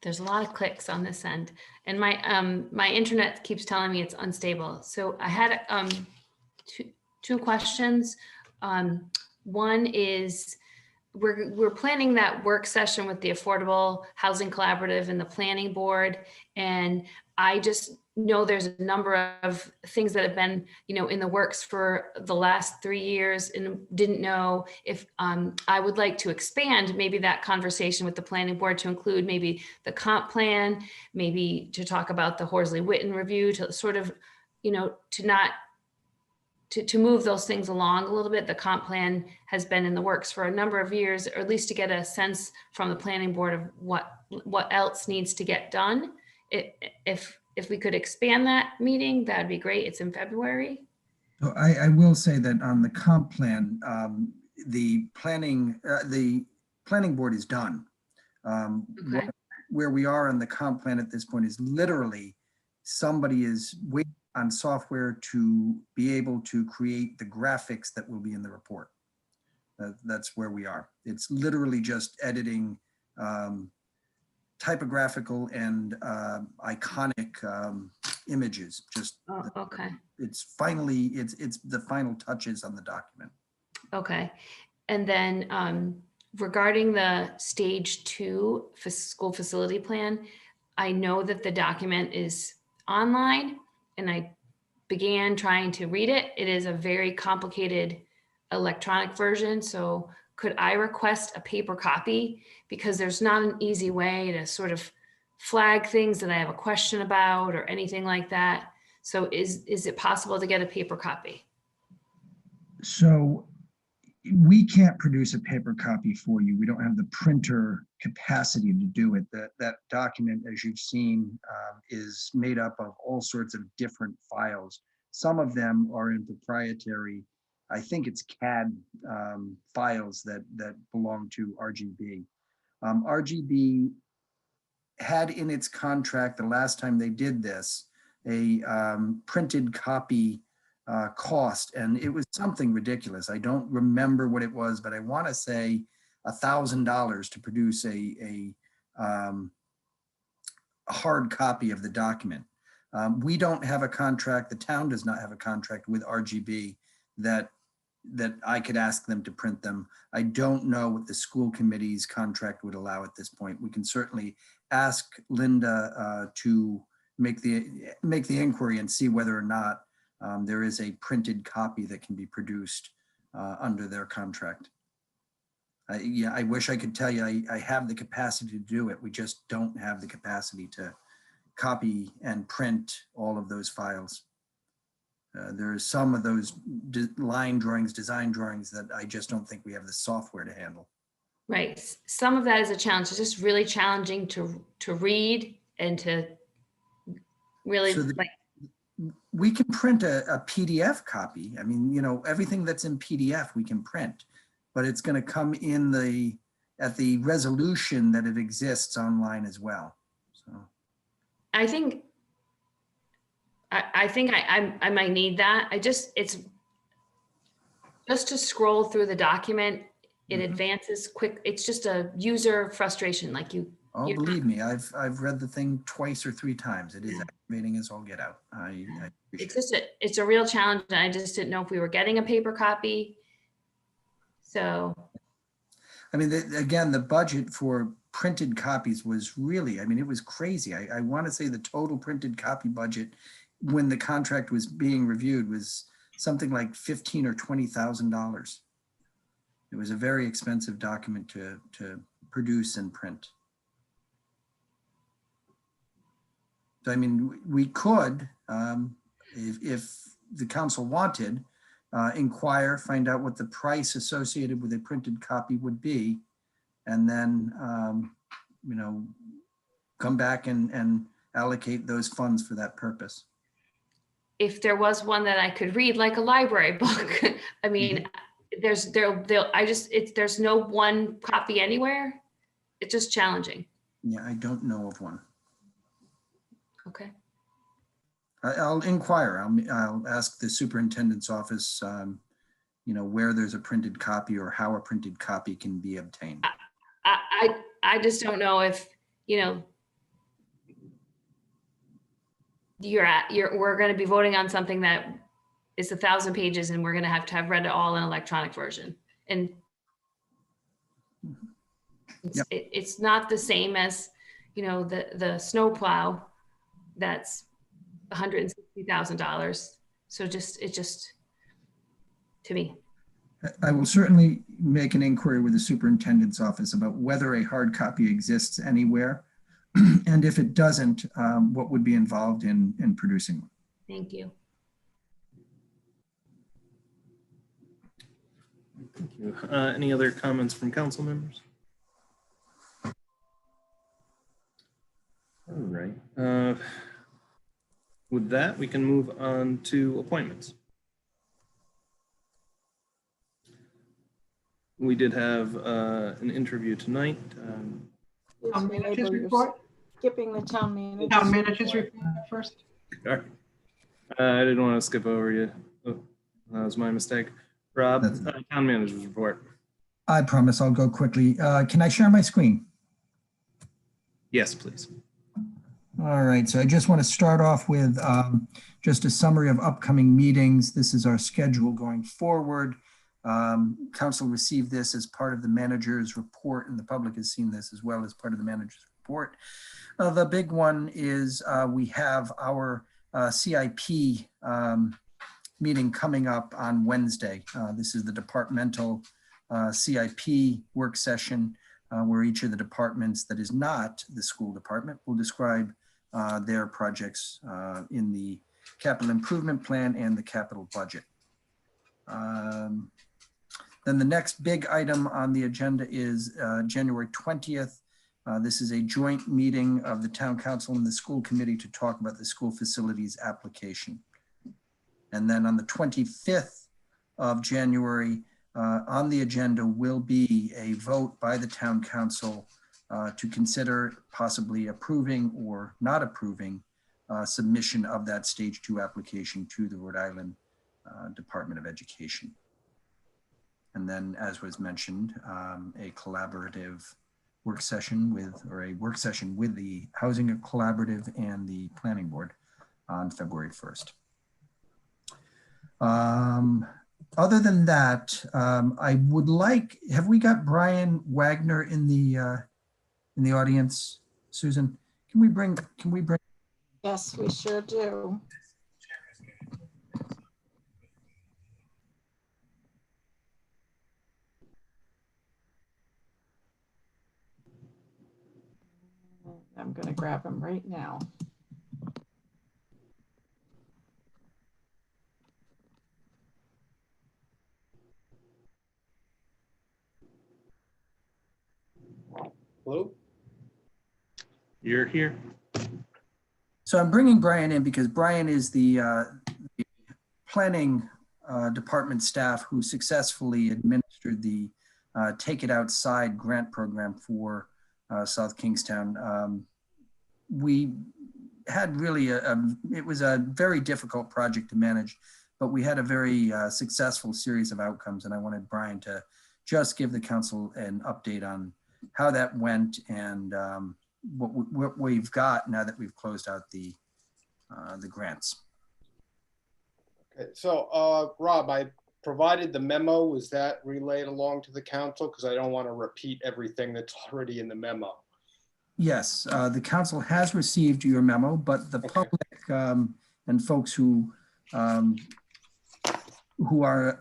There's a lot of clicks on this end, and my internet keeps telling me it's unstable. So I had two questions. One is we're planning that work session with the Affordable Housing Collaborative and the Planning Board, and I just know there's a number of things that have been, in the works for the last 3 years, and didn't know if I would like to expand maybe that conversation with the planning board to include maybe the comp plan, maybe to talk about the Horsley Witten review, to sort of, to move those things along a little bit. The comp plan has been in the works for a number of years, or at least to get a sense from the planning board of what else needs to get done. If we could expand that meeting, that'd be great. It's in February. So I will say that on the comp plan, the planning board is done. Okay. Where we are on the comp plan at this point is literally somebody is waiting on software to be able to create the graphics that will be in the report. That's where we are. It's literally just editing typographical and iconic images. Just okay. It's the final touches on the document. Okay. And then regarding the stage 2 school facility plan, I know that the document is online, and I began trying to read it. It is a very complicated electronic version. So could I request a paper copy? Because there's not an easy way to sort of flag things that I have a question about or anything like that. So is it possible to get a paper copy? So we can't produce a paper copy for you. We don't have the printer capacity to do it. That document, as you've seen, is made up of all sorts of different files. Some of them are in proprietary, I think it's CAD files that belong to RGB. RGB had in its contract the last time they did this, a printed copy cost, and it was something ridiculous. I don't remember what it was, but I want to say $1,000 to produce a hard copy of the document. We don't have a contract. The town does not have a contract with RGB that I could ask them to print them. I don't know what the school committee's contract would allow at this point. We can certainly ask Linda to make the inquiry and see whether or not there is a printed copy that can be produced under their contract. Yeah, I wish I could tell you I have the capacity to do it. We just don't have the capacity to copy and print all of those files. There are some of those line drawings, design drawings that I just don't think we have the software to handle. Right. Some of that is a challenge. It's just really challenging to read and to really So we can print a PDF copy. I mean, everything that's in PDF we can print, but it's going to come in at the resolution that it exists online as well. So I think I might need that. It's just to scroll through the document. It advances quick. It's just a user frustration. Like oh, believe me, I've read the thing twice or 3 times. It is activating as all get out. It's a real challenge. And I just didn't know if we were getting a paper copy. So, I mean, again, the budget for printed copies was really, it was crazy. I want to say the total printed copy budget when the contract was being reviewed was something like $15,000 or $20,000. It was a very expensive document to produce and print. So, we could, if the council wanted, inquire, find out what the price associated with a printed copy would be, and then, come back and allocate those funds for that purpose. If there was one that I could read, like a library book, there's no one copy anywhere. It's just challenging. Yeah, I don't know of one. Okay. I'll inquire. I'll ask the superintendent's office, where there's a printed copy or how a printed copy can be obtained. I just don't know if, we're going to be voting on something that is 1,000 pages and we're going to have read it all in electronic version. And it's not the same as, the snowplow that's $160,000. So to me. I will certainly make an inquiry with the superintendent's office about whether a hard copy exists anywhere. And if it doesn't, what would be involved in producing one. Thank you. Thank you. Any other comments from council members? All right. With that, we can move on to appointments. We did have an interview tonight. Town manager's report? Skipping the town manager. Town manager's report first. Sorry. I didn't want to skip over you. Oh, that was my mistake. Rob, town manager's report. I promise I'll go quickly. Can I share my screen? Yes, please. All right, so I just want to start off with just a summary of upcoming meetings. This is our schedule going forward. Council received this as part of the manager's report, and the public has seen this as well as part of the manager's report. The big one is we have our CIP meeting coming up on Wednesday. This is the departmental CIP work session where each of the departments that is not the school department will describe their projects in the capital improvement plan and the capital budget. Then the next big item on the agenda is January 20th. This is a joint meeting of the town council and the school committee to talk about the school facilities application. And then on the 25th of January, on the agenda will be a vote by the town council to consider possibly approving or not approving submission of that stage 2 application to the Rhode Island Department of Education. And then, as was mentioned, a collaborative work session with the Housing Collaborative and the Planning Board on February 1st. Other than that, I would like, have we got Brian Wagner in the audience? Susan, can we bring? Yes, we sure do. I'm going to grab him right now. Hello? You're here. So I'm bringing Brian in because Brian is the planning department staff who successfully administered the Take It Outside grant program for South Kingstown. We had really it was a very difficult project to manage, but we had a very successful series of outcomes, and I wanted Brian to just give the council an update on how that went and what we've got now that we've closed out the grants. Okay, so Rob, I provided the memo. Was that relayed along to the council? Because I don't want to repeat everything that's already in the memo. Yes, the council has received your memo, but the public and folks who are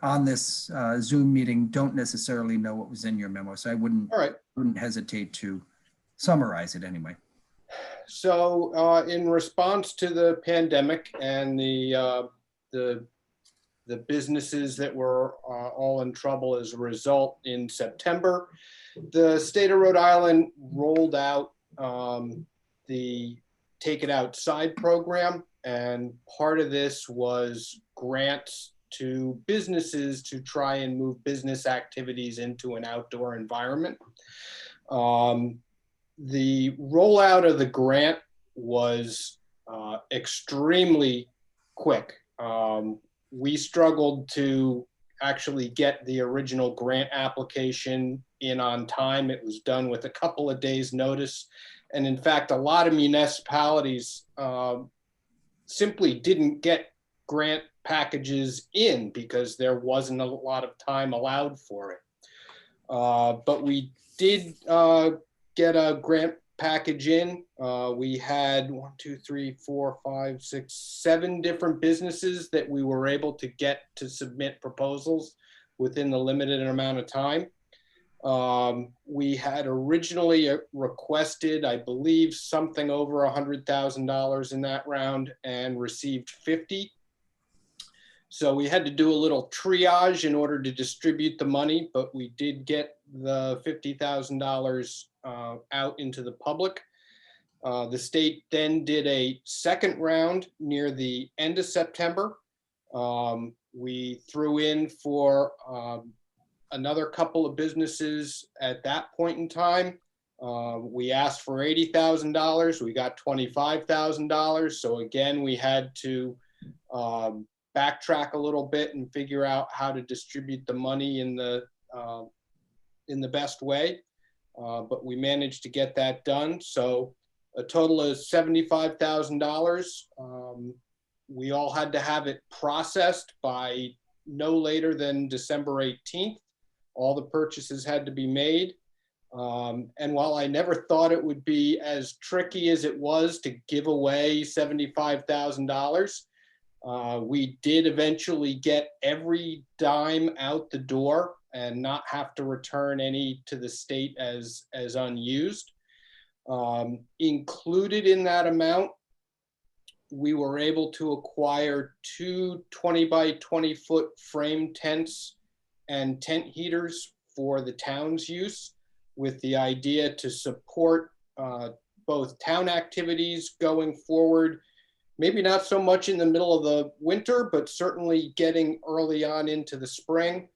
on this Zoom meeting don't necessarily know what was in your memo. So I wouldn't hesitate to summarize it anyway. So in response to the pandemic and the businesses that were all in trouble as a result, in September, the state of Rhode Island rolled out the Take It Outside program. And part of this was grants to businesses to try and move business activities into an outdoor environment. The rollout of the grant was extremely quick. We struggled to actually get the original grant application in on time. It was done with a couple of days' notice. And in fact, a lot of municipalities simply didn't get grant packages in because there wasn't a lot of time allowed for it. But we did get a grant package in. We had 7 different businesses that we were able to get to submit proposals within the limited amount of time. We had originally requested, I believe, something over $100,000 in that round and received 50. So we had to do a little triage in order to distribute the money, but we did get the $50,000 out into the public. The state then did a second round near the end of September. We threw in for another couple of businesses at that point in time. We asked for $80,000. We got $25,000. So again, we had to backtrack a little bit and figure out how to distribute the money in the best way. But we managed to get that done. So a total of $75,000. We all had to have it processed by no later than December 18th. All the purchases had to be made. And while I never thought it would be as tricky as it was to give away $75,000, we did eventually get every dime out the door and not have to return any to the state as unused. Included in that amount, we were able to acquire 2 20 by 20 foot frame tents and tent heaters for the town's use, with the idea to support both town activities going forward. Maybe not so much in the middle of the winter, but certainly getting early on into the spring.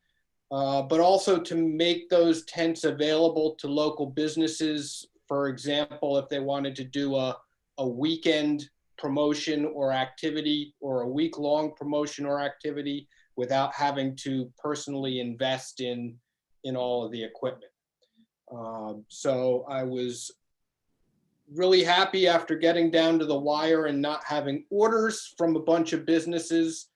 But also to make those tents available to local businesses. For example, if they wanted to do a weekend promotion or activity, or a week-long promotion or activity, without having to personally invest in all of the equipment. So I was really happy after getting down to the wire and not having orders from a bunch of businesses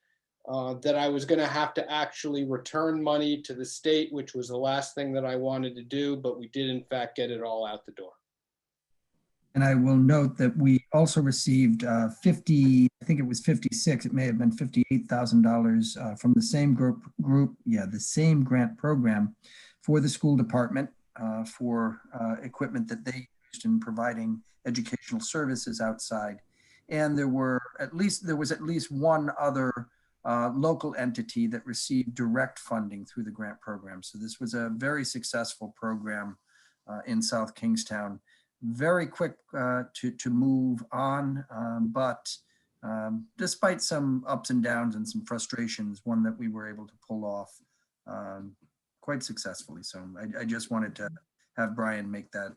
that I was going to have to actually return money to the state, which was the last thing that I wanted to do, but we did in fact get it all out the door. And I will note that we also received 50, I think it was 56, it may have been $58,000 from the same group, the same grant program for the school department for equipment that they used in providing educational services outside. And there was at least one other local entity that received direct funding through the grant program. So this was a very successful program in South Kingstown. Very quick to move on, but despite some ups and downs and some frustrations, one that we were able to pull off quite successfully. So I just wanted to have Brian make that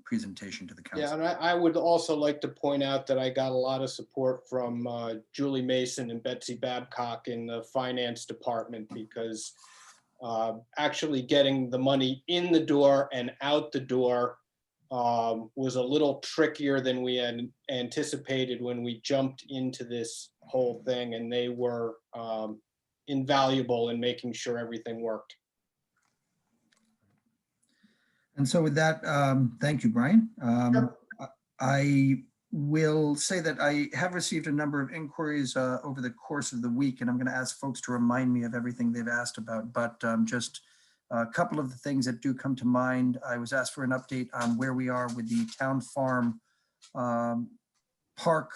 presentation to the council. Yeah, and I would also like to point out that I got a lot of support from Julie Mason and Betsy Babcock in the finance department, because actually getting the money in the door and out the door was a little trickier than we had anticipated when we jumped into this whole thing, and they were invaluable in making sure everything worked. And so with that, thank you, Brian. I will say that I have received a number of inquiries over the course of the week, and I'm going to ask folks to remind me of everything they've asked about, but just a couple of the things that do come to mind. I was asked for an update on where we are with the Town Farm Park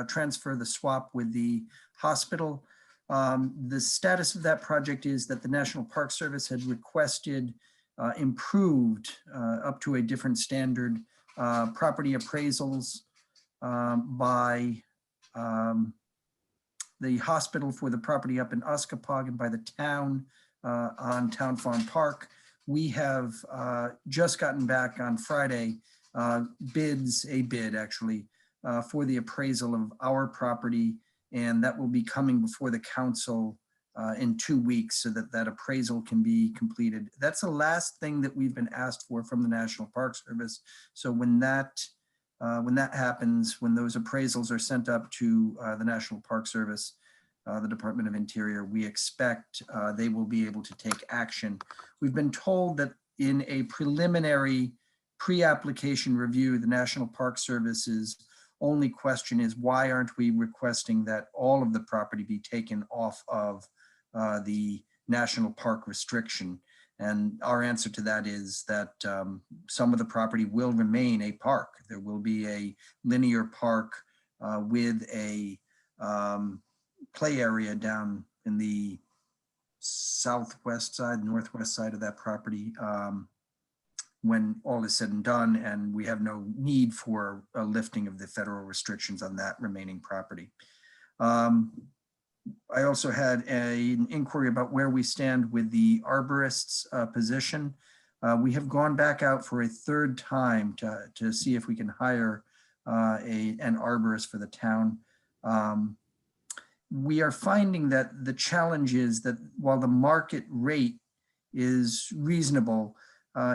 transfer, the swap with the hospital. The status of that project is that the National Park Service had requested improved up to a different standard property appraisals by the hospital for the property up in Uskapog and by the town on Town Farm Park. We have just gotten back on Friday a bid actually for the appraisal of our property, and that will be coming before the council in 2 weeks so that that appraisal can be completed. That's the last thing that we've been asked for from the National Park Service. So when that happens, when those appraisals are sent up to the National Park Service, the Department of Interior, we expect they will be able to take action. We've been told that in a preliminary pre-application review, the National Park Service's only question is, why aren't we requesting that all of the property be taken off of the national park restriction? And our answer to that is that some of the property will remain a park. There will be a linear park with a play area down in the southwest side, northwest side of that property when all is said and done, and we have no need for a lifting of the federal restrictions on that remaining property. I also had an inquiry about where we stand with the arborist's position. We have gone back out for a third time to see if we can hire an arborist for the town. We are finding that the challenge is that while the market rate is reasonable,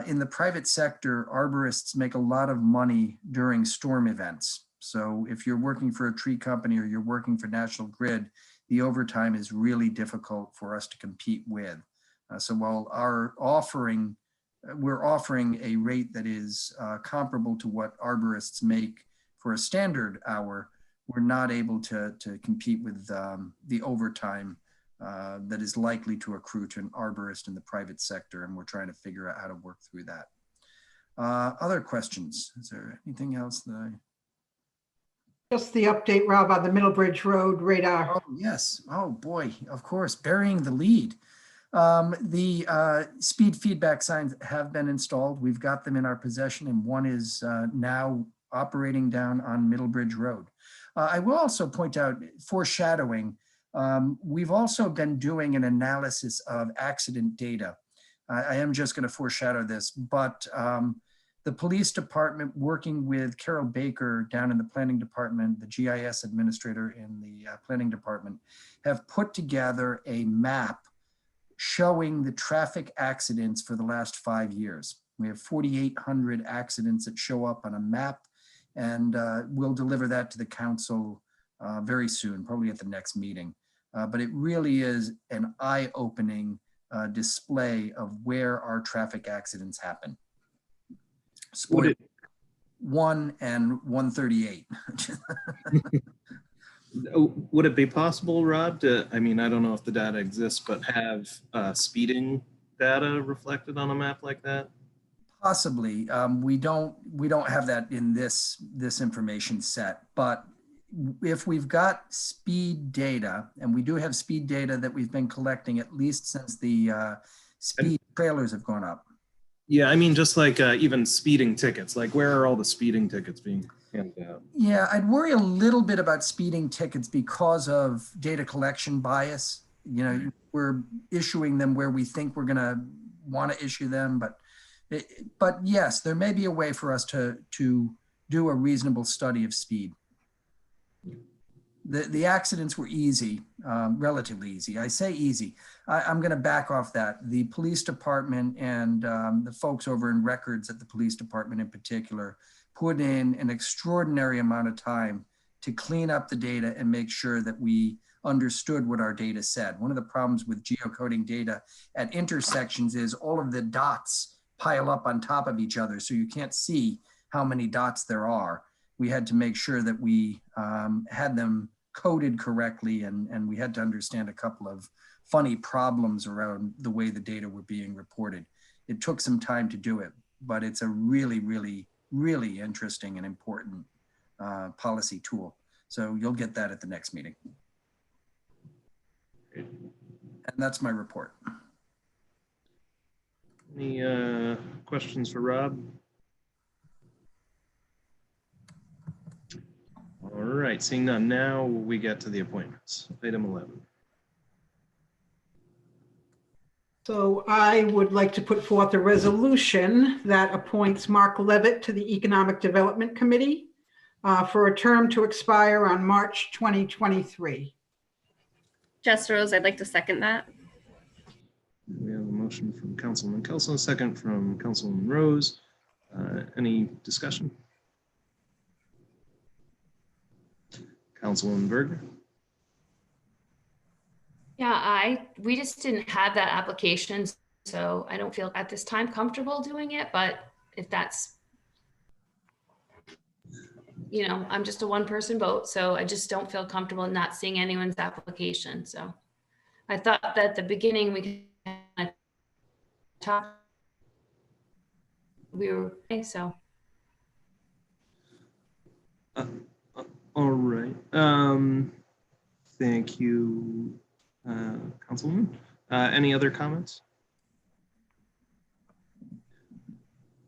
in the private sector, arborists make a lot of money during storm events. So if you're working for a tree company or you're working for National Grid, the overtime is really difficult for us to compete with. So while we're offering a rate that is comparable to what arborists make for a standard hour, we're not able to compete with the overtime that is likely to accrue to an arborist in the private sector, and we're trying to figure out how to work through that. Other questions? Is there anything else that I... Just the update, Rob, on the Middlebridge Road radar. Oh, yes. Oh, boy. Of course. Burying the lead. The speed feedback signs have been installed. We've got them in our possession, and one is now operating down on Middlebridge Road. I will also point out, foreshadowing, we've also been doing an analysis of accident data. I am just going to foreshadow this, but the police department, working with Carol Baker down in the planning department, the GIS administrator in the planning department, have put together a map showing the traffic accidents for the last 5 years. We have 4,800 accidents that show up on a map, and we'll deliver that to the council very soon, probably at the next meeting. But it really is an eye-opening display of where our traffic accidents happen. Spoiler, 1 and 138. Would it be possible, Rob, to, I mean, I don't know if the data exists, but have speeding data reflected on a map like that? Possibly. We don't have that in this information set, but if we've got speed data, and we do have speed data that we've been collecting at least since the speed trailers have gone up. Yeah, I mean, just like even speeding tickets, like where are all the speeding tickets being handed out? Yeah, I'd worry a little bit about speeding tickets because of data collection bias. You know, we're issuing them where we think we're going to want to issue them, but yes, there may be a way for us to do a reasonable study of speed. The accidents were easy, relatively easy. I say easy. I'm going to back off that. The police department and the folks over in records at the police department in particular put in an extraordinary amount of time to clean up the data and make sure that we understood what our data said. One of the problems with geocoding data at intersections is all of the dots pile up on top of each other, so you can't see how many dots there are. We had to make sure that we had them coded correctly, and we had to understand a couple of funny problems around the way the data were being reported. It took some time to do it, but it's a really, really, really interesting and important policy tool. So you'll get that at the next meeting. And that's my report. Any questions for Rob? All right, seeing none, now we get to the appointments. Item 11. So I would like to put forth a resolution that appoints Mark Levitt to the Economic Development Committee for a term to expire on March 2023. Jess Rose, I'd like to second that. We have a motion from Councilman Kelso, a second from Councilman Rose. Any discussion? Councilwoman Berger. Yeah, we just didn't have that application, so I don't feel at this time comfortable doing it, but if that's you know, I'm just a one-person vote, so I just don't feel comfortable not seeing anyone's application. So I thought that at the beginning we could talk. We were, so. All right. Thank you, Councilwoman. Any other comments?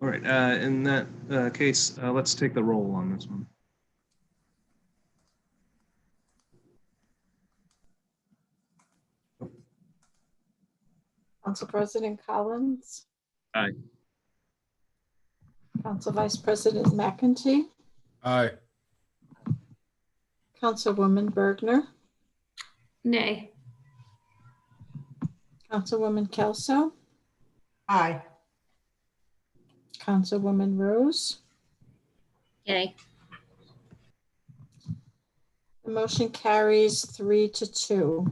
All right. In that case, let's take the roll on this one. Council President Collins, Aye. Council Vice President McEntee, Aye. Councilwoman Bergner, Nay. Councilwoman Kelso, Aye. Councilwoman Rose. Yay. The motion carries 3-2.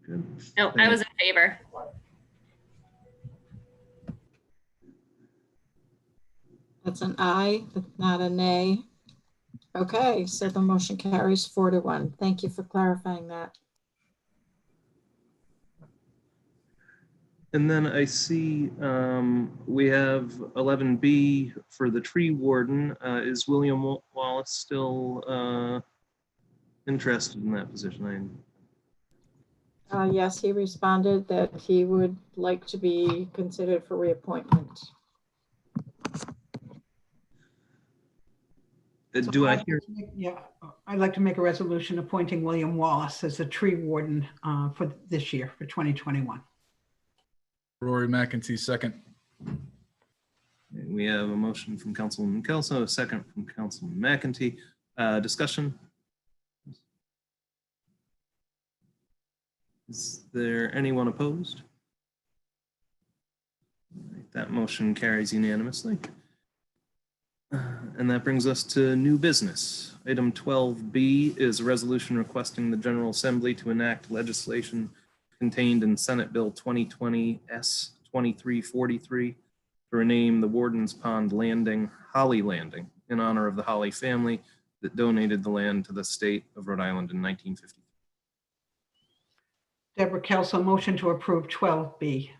Good. No, I was in favor. That's an aye, but not a nay. Okay, so the motion carries 4-1. Thank you for clarifying that. And then I see we have 11B for the tree warden. Is William Wallace still interested in that position? Yes, he responded that he would like to be considered for reappointment. Do I hear? Yeah, I'd like to make a resolution appointing William Wallace as a tree warden for this year, for 2021. Rory McEntee, second. We have a motion from Councilwoman Kelso, a second from Councilman McEntee. Discussion? Is there anyone opposed? All right, that motion carries unanimously. And that brings us to new business. Item 12B is a resolution requesting the General Assembly to enact legislation contained in Senate Bill 2020 S2343 to rename the Warden's Pond Landing Holly Landing in honor of the Holly family that donated the land to the state of Rhode Island in 1950. Deborah Kelso, motion to approve 12B.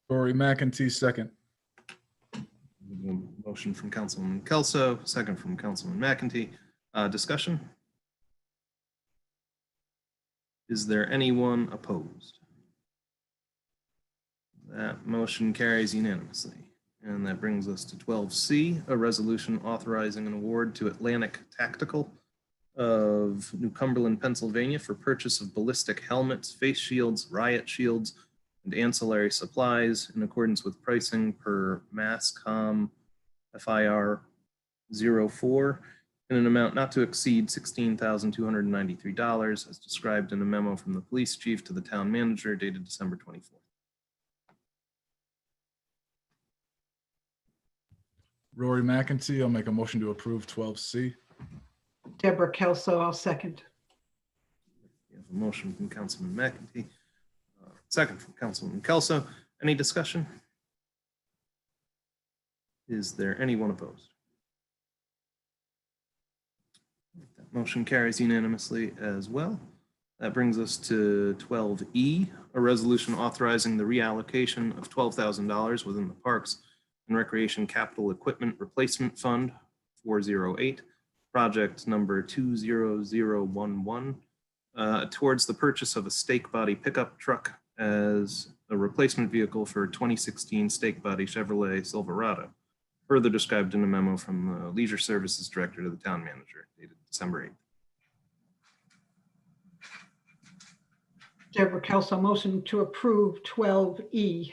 Rory McEntee, second. Motion from Councilman Kelso, second from Councilman McEntee. Discussion? Is there anyone opposed? That motion carries unanimously. And that brings us to 12C, a resolution authorizing an award to Atlantic Tactical of New Cumberland, Pennsylvania for purchase of ballistic helmets, face shields, riot shields, and ancillary supplies in accordance with pricing per MASCOM FIR 04 in an amount not to exceed $16,293 as described in a memo from the police chief to the town manager dated December 24th. Rory McEntee, I'll make a motion to approve 12C. Deborah Kelso, I'll second. We have a motion from Councilman McEntee, second from Councilman Kelso. Any discussion? Is there anyone opposed? That motion carries unanimously as well. That brings us to 12E, a resolution authorizing the reallocation of $12,000 within the Parks and Recreation Capital Equipment Replacement Fund 408, project number 20011, towards the purchase of a stake body pickup truck as a replacement vehicle for a 2016 stake body Chevrolet Silverado, further described in a memo from the Leisure Services Director to the town manager dated December 8th. Deborah Kelso, motion to approve 12E.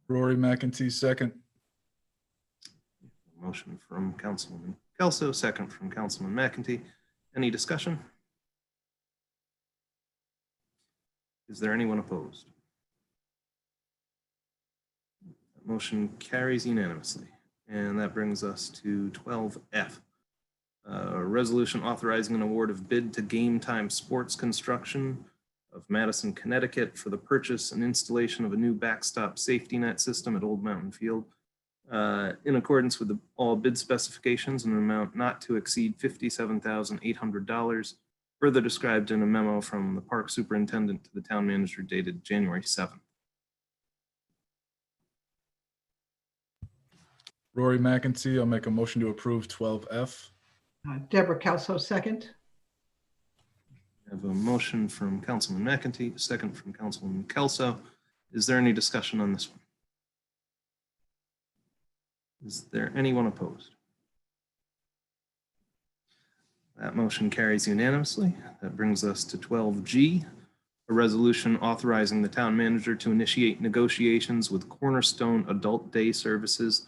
Rory McEntee, second. Motion from Councilwoman Kelso, second from Councilman McEntee. Any discussion? Is there anyone opposed? That motion carries unanimously. And that brings us to 12F. A resolution authorizing an award of bid to Game Time Sports Construction of Madison, Connecticut for the purchase and installation of a new backstop safety net system at Old Mountain Field in accordance with all bid specifications in an amount not to exceed $57,800, further described in a memo from the park superintendent to the town manager dated January 7th. Rory McEntee, I'll make a motion to approve 12F. Deborah Kelso, second. I have a motion from Councilman McEntee, a second from Councilman Kelso. Is there any discussion on this one? Is there anyone opposed? That motion carries unanimously. That brings us to 12G, a resolution authorizing the town manager to initiate negotiations with Cornerstone Adult Day Services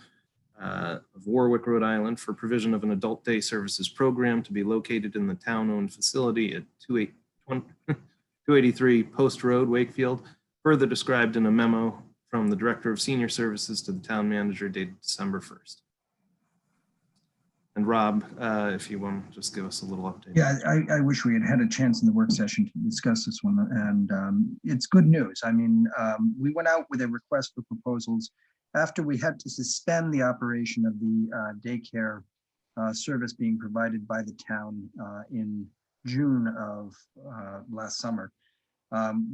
of Warwick, Rhode Island for provision of an adult day services program to be located in the town-owned facility at 283 Post Road, Wakefield, further described in a memo from the Director of Senior Services to the town manager dated December 1st. And Rob, if you want to just give us a little update. Yeah, I wish we had had a chance in the work session to discuss this one, and it's good news. I mean, we went out with a request for proposals after we had to suspend the operation of the daycare service being provided by the town in June of last summer.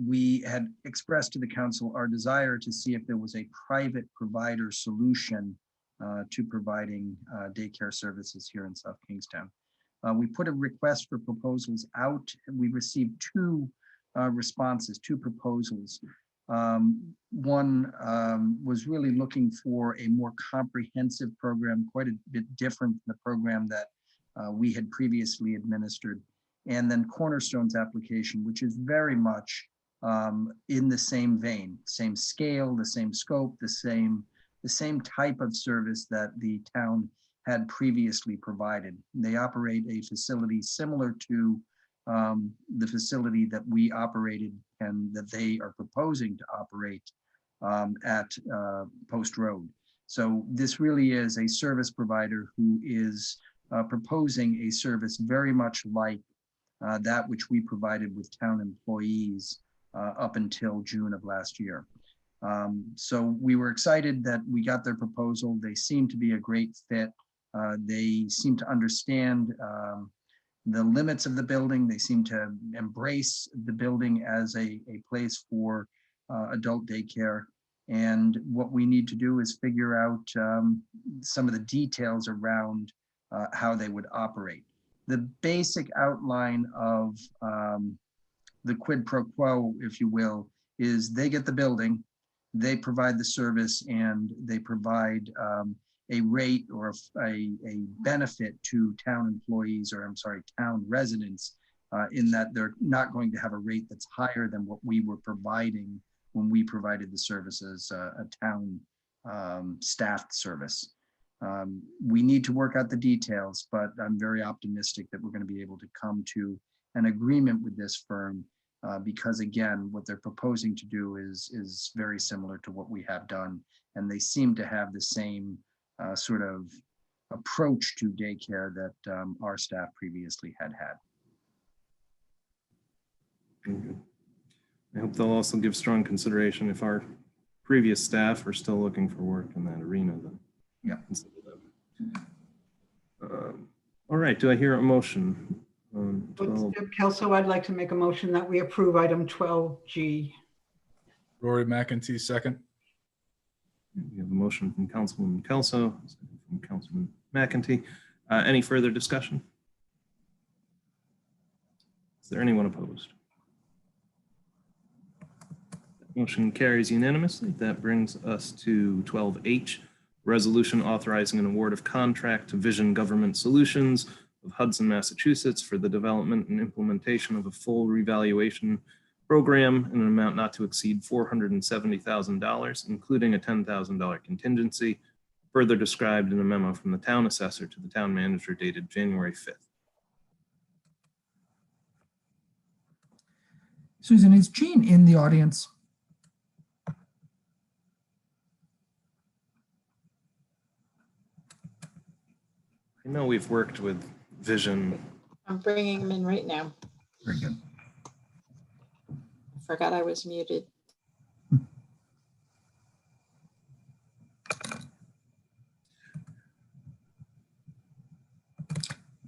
We had expressed to the council our desire to see if there was a private provider solution to providing daycare services here in South Kingstown. We put a request for proposals out. We received two responses, two proposals. One was really looking for a more comprehensive program, quite a bit different than the program that we had previously administered. And then Cornerstone's application, which is very much in the same vein, same scale, the same scope, the same type of service that the town had previously provided. They operate a facility similar to the facility that we operated and that they are proposing to operate at Post Road. So this really is a service provider who is proposing a service very much like that which we provided with town employees up until June of last year. So we were excited that we got their proposal. They seem to be a great fit. They seem to understand the limits of the building. They seem to embrace the building as a place for adult daycare. And what we need to do is figure out some of the details around how they would operate. The basic outline of the quid pro quo, if you will, is they get the building, they provide the service, and they provide a rate or a benefit to town employees, or I'm sorry, town residents, in that they're not going to have a rate that's higher than what we were providing when we provided the services, a town staffed service. We need to work out the details, but I'm very optimistic that we're going to be able to come to an agreement with this firm because, again, what they're proposing to do is very similar to what we have done, and they seem to have the same sort of approach to daycare that our staff previously had. Okay. I hope they'll also give strong consideration if our previous staff are still looking for work in that arena. Then, yeah. All right. Do I hear a motion? Kelso, I'd like to make a motion that we approve item 12G. Rory McEntee, second. We have a motion from Councilman Kelso, from Councilman McEntee. Any further discussion? Is there anyone opposed? Motion carries unanimously. That brings us to 12H, resolution authorizing an award of contract to Vision Government Solutions of Hudson, Massachusetts for the development and implementation of a full revaluation program in an amount not to exceed $470,000, including a $10,000 contingency, further described in a memo from the town assessor to the town manager dated January 5th. Susan, is Jean in the audience? I know we've worked with Vision. I'm bringing him in right now. Very good. I forgot I was muted.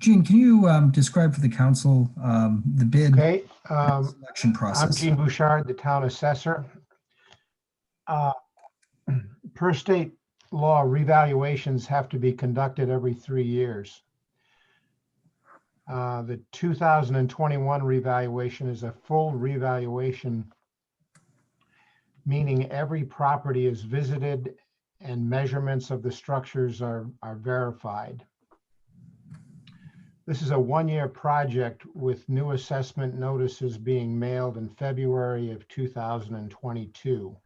Gene, can you describe for the council the bid Okay, selection I'm process? Gene Bouchard, the town assessor. Per state law, revaluations have to be conducted every 3 years. The 2021 revaluation is a full revaluation, meaning every property is visited and measurements of the structures are verified. This is a one-year project with new assessment notices being mailed in February of 2022.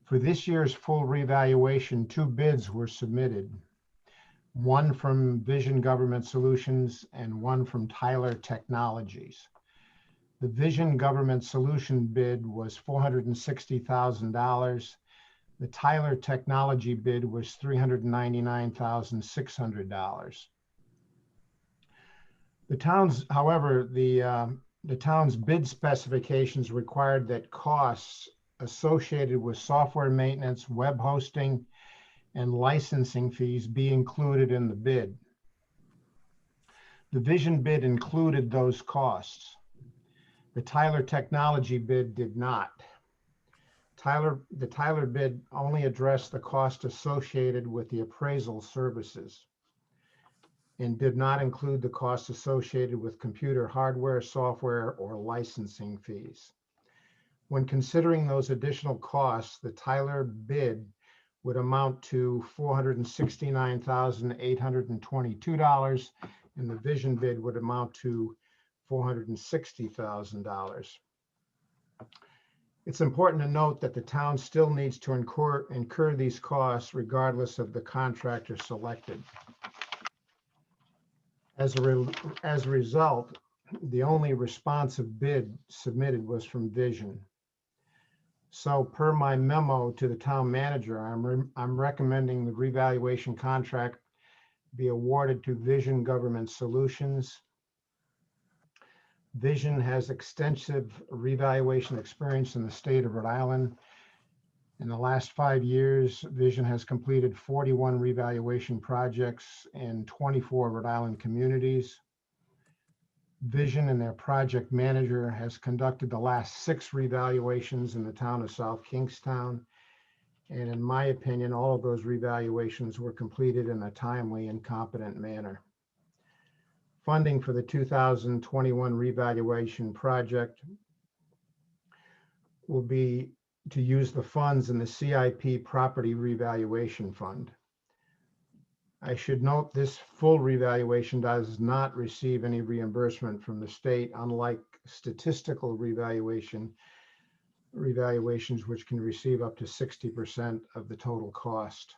For this year's full revaluation, 2 bids were submitted. One from Vision Government Solutions and one from Tyler Technologies. The Vision Government Solution bid was $460,000. The Tyler Technology bid was $399,600. The town's, however, the town's bid specifications required that costs associated with software maintenance, web hosting, and licensing fees be included in the bid. The Vision bid included those costs. The Tyler Technology bid did not. The Tyler bid only addressed the cost associated with the appraisal services and did not include the costs associated with computer hardware, software, or licensing fees. When considering those additional costs, the Tyler bid would amount to $469,822, and the Vision bid would amount to $460,000. It's important to note that the town still needs to incur these costs regardless of the contractor selected. As a result, the only responsive bid submitted was from Vision. So per my memo to the town manager, I'm recommending the revaluation contract be awarded to Vision Government Solutions. Vision has extensive revaluation experience in the state of Rhode Island. In the last 5 years, Vision has completed 41 revaluation projects in 24 Rhode Island communities. Vision and their project manager has conducted the last 6 revaluations in the town of South Kingstown. And in my opinion, all of those revaluations were completed in a timely and competent manner. Funding for the 2021 revaluation project will be to use the funds in the CIP Property Revaluation Fund. I should note this full revaluation does not receive any reimbursement from the state, unlike statistical revaluations, which can receive up to 60% of the total cost.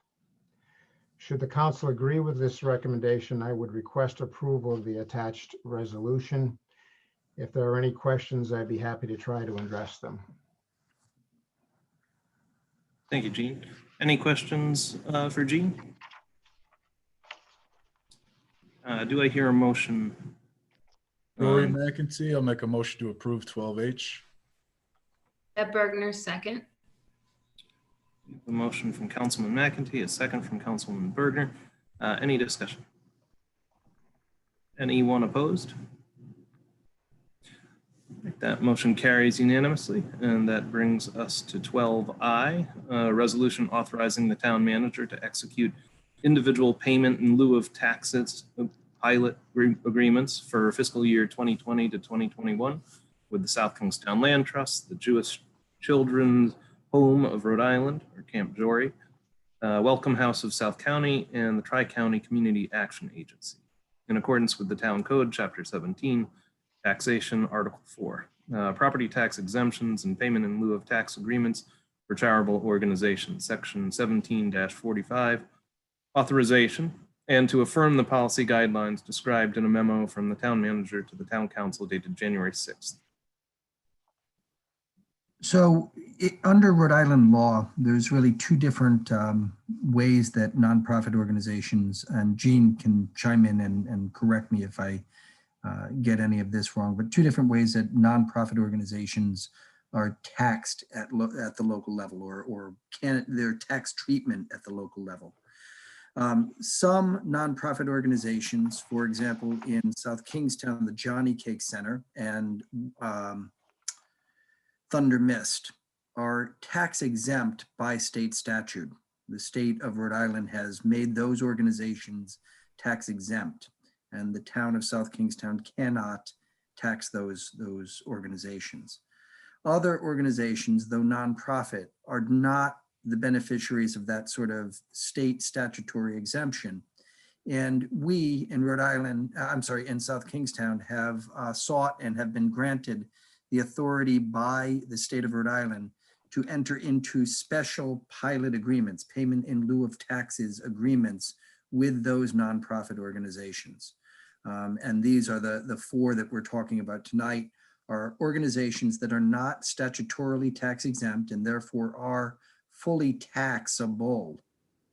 Should the council agree with this recommendation, I would request approval of the attached resolution. If there are any questions, I'd be happy to try to address them. Thank you, Gene. Any questions for Gene? Do I hear a motion? Rory McEntee, I'll make a motion to approve 12H. Deb Bergner, second. The motion from Councilman McEntee, a second from Councilwoman Bergner. Any discussion? Anyone opposed? That motion carries unanimously, and that brings us to 12I, a resolution authorizing the town manager to execute individual payment in lieu of taxes pilot agreements for fiscal year 2020 to 2021 with the South Kingstown Land Trust, the Jewish Children's Home of Rhode Island, or Camp Jory, Welcome House of South County, and the Tri-County Community Action Agency, in accordance with the Town Code, Chapter 17, Taxation, Article 4, Property Tax Exemptions and Payment in lieu of Tax Agreements for Charitable Organizations, Section 17-45, Authorization, and to affirm the policy guidelines described in a memo from the town manager to the town council dated January 6th. So under Rhode Island law, there's really 2 different ways that nonprofit organizations, and Gene can chime in and correct me if I get any of this wrong, but 2 different ways that nonprofit organizations are taxed at the local level, or their tax treatment at the local level. Some nonprofit organizations, for example, in South Kingstown, the Johnny Cake Center and Thunder Mist, are tax exempt by state statute. The state of Rhode Island has made those organizations tax exempt, and the town of South Kingstown cannot tax those organizations. Other organizations, though nonprofit, are not the beneficiaries of that sort of state statutory exemption. And we in Rhode Island, in South Kingstown, have sought and have been granted the authority by the state of Rhode Island to enter into special pilot agreements, payment in lieu of taxes agreements with those nonprofit organizations. And these are the four that we're talking about tonight, are organizations that are not statutorily tax exempt and therefore are fully taxable.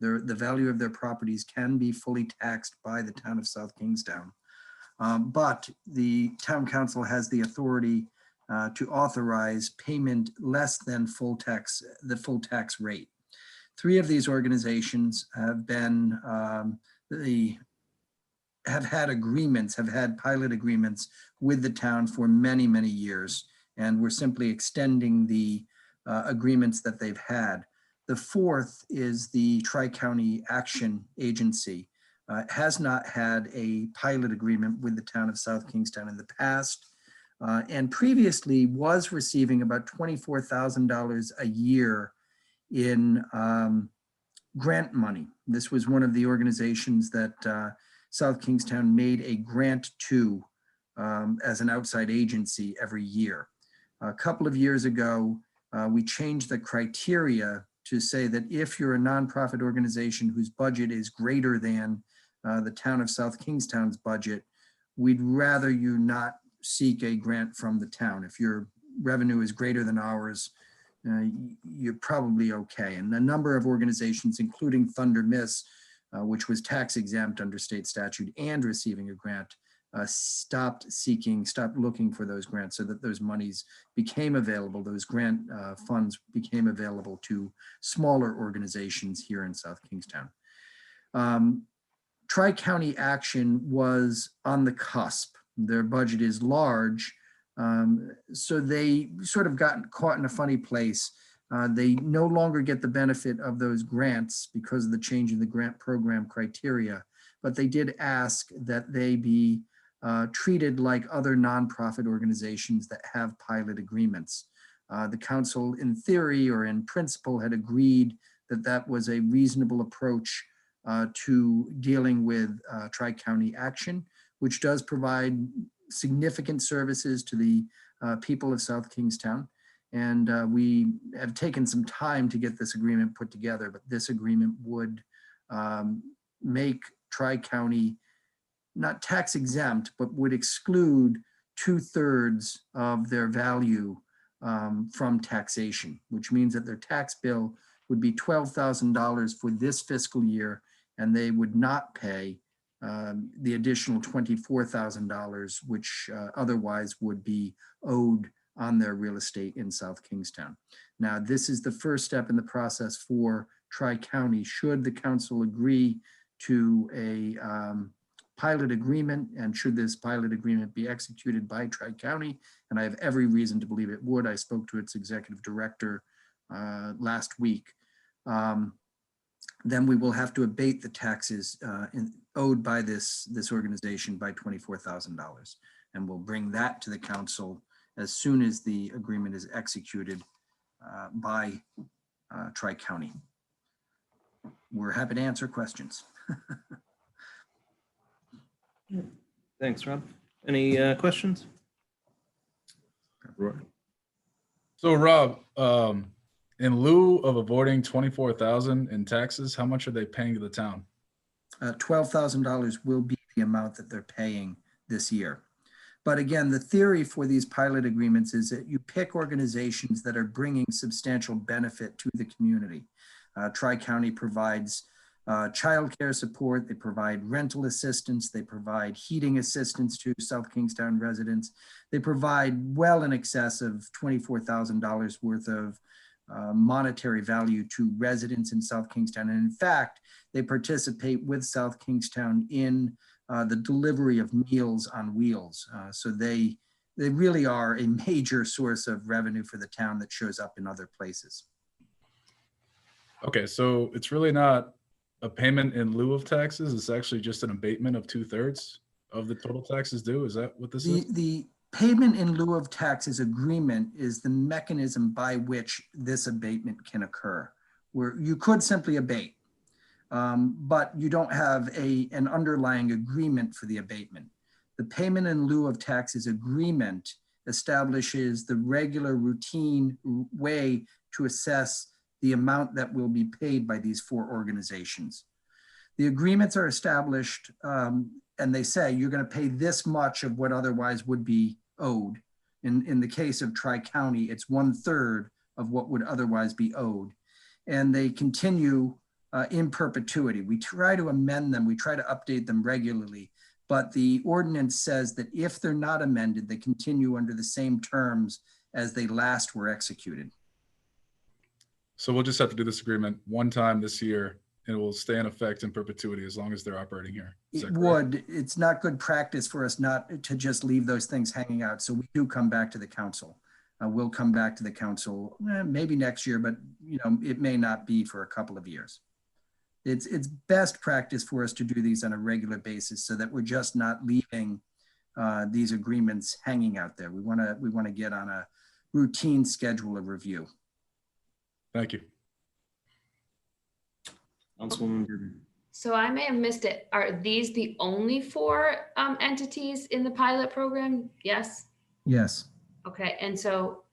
The value of their properties can be fully taxed by the town of South Kingstown. But the town council has the authority to authorize payment less than the full tax rate. Three of these organizations have been, have had pilot agreements with the town for many, many years. And we're simply extending the agreements that they've had. The fourth is the Tri-County Action Agency. Has not had a pilot agreement with the town of South Kingstown in the past, and previously was receiving about $24,000 a year in grant money. This was one of the organizations that South Kingstown made a grant to as an outside agency every year. A couple of years ago, we changed the criteria to say that if you're a nonprofit organization whose budget is greater than the town of South Kingstown's budget, we'd rather you not seek a grant from the town. If your revenue is greater than ours, you're probably okay. And a number of organizations, including Thunder Mist, which was tax exempt under state statute and receiving a grant, stopped looking for those grants so that those monies became available, those grant funds became available to smaller organizations here in South Kingstown. Tri-County Action was on the cusp. Their budget is large, so they sort of got caught in a funny place. They no longer get the benefit of those grants because of the change in the grant program criteria, but they did ask that they be treated like other nonprofit organizations that have pilot agreements. The council, in theory or in principle, had agreed that that was a reasonable approach to dealing with Tri-County Action, which does provide significant services to the people of South Kingstown. And we have taken some time to get this agreement put together, but this agreement would make Tri-County not tax exempt, but would exclude 2/3 of their value from taxation, which means that their tax bill would be $12,000 for this fiscal year, and they would not pay the additional $24,000, which otherwise would be owed on their real estate in South Kingstown. Now, this is the first step in the process for Tri-County. Should the council agree to a pilot agreement, and should this pilot agreement be executed by Tri-County, and I have every reason to believe it would. I spoke to its executive director last week. Then we will have to abate the taxes owed by this organization by $24,000. And we'll bring that to the council as soon as the agreement is executed by Tri-County. We're happy to answer questions. Thanks, Rob. Any questions? So Rob, in lieu of avoiding $24,000 in taxes, how much are they paying to the town? $12,000 will be the amount that they're paying this year. But again, the theory for these pilot agreements is that you pick organizations that are bringing substantial benefit to the community. Tri-County provides childcare support, they provide rental assistance, they provide heating assistance to South Kingstown residents. They provide well in excess of $24,000 worth of monetary value to residents in South Kingstown. And in fact, they participate with South Kingstown in the delivery of Meals on Wheels. So they really are a major source of revenue for the town that shows up in other places. Okay, so it's really not a payment in lieu of taxes. It's actually just an abatement of 2/3 of the total taxes due. Is that what this is? The payment in lieu of taxes agreement is the mechanism by which this abatement can occur, where you could simply abate, but you don't have an underlying agreement for the abatement. The payment in lieu of taxes agreement establishes the regular routine way to assess the amount that will be paid by these 4 organizations. The agreements are established and they say you're going to pay this much of what otherwise would be owed. In the case of Tri-County, it's 1/3 of what would otherwise be owed. And they continue in perpetuity. We try to amend them, we try to update them regularly, but the ordinance says that if they're not amended, they continue under the same terms as they last were executed. So we'll just have to do this agreement one time this year, and it will stay in effect in perpetuity as long as they're operating here. Is that It correct? would. It's not good practice for us not to just leave those things hanging out. So we do come back to the council. We'll come back to the council maybe next year, but it may not be for a couple of years. It's best practice for us to do these on a regular basis so that we're just not leaving these agreements hanging out there. We want to get on a routine schedule of review. Thank you. Councilwoman Burger. So I may have missed it. Are these the only 4 entities in the pilot program? Yes. Yes. Okay. And so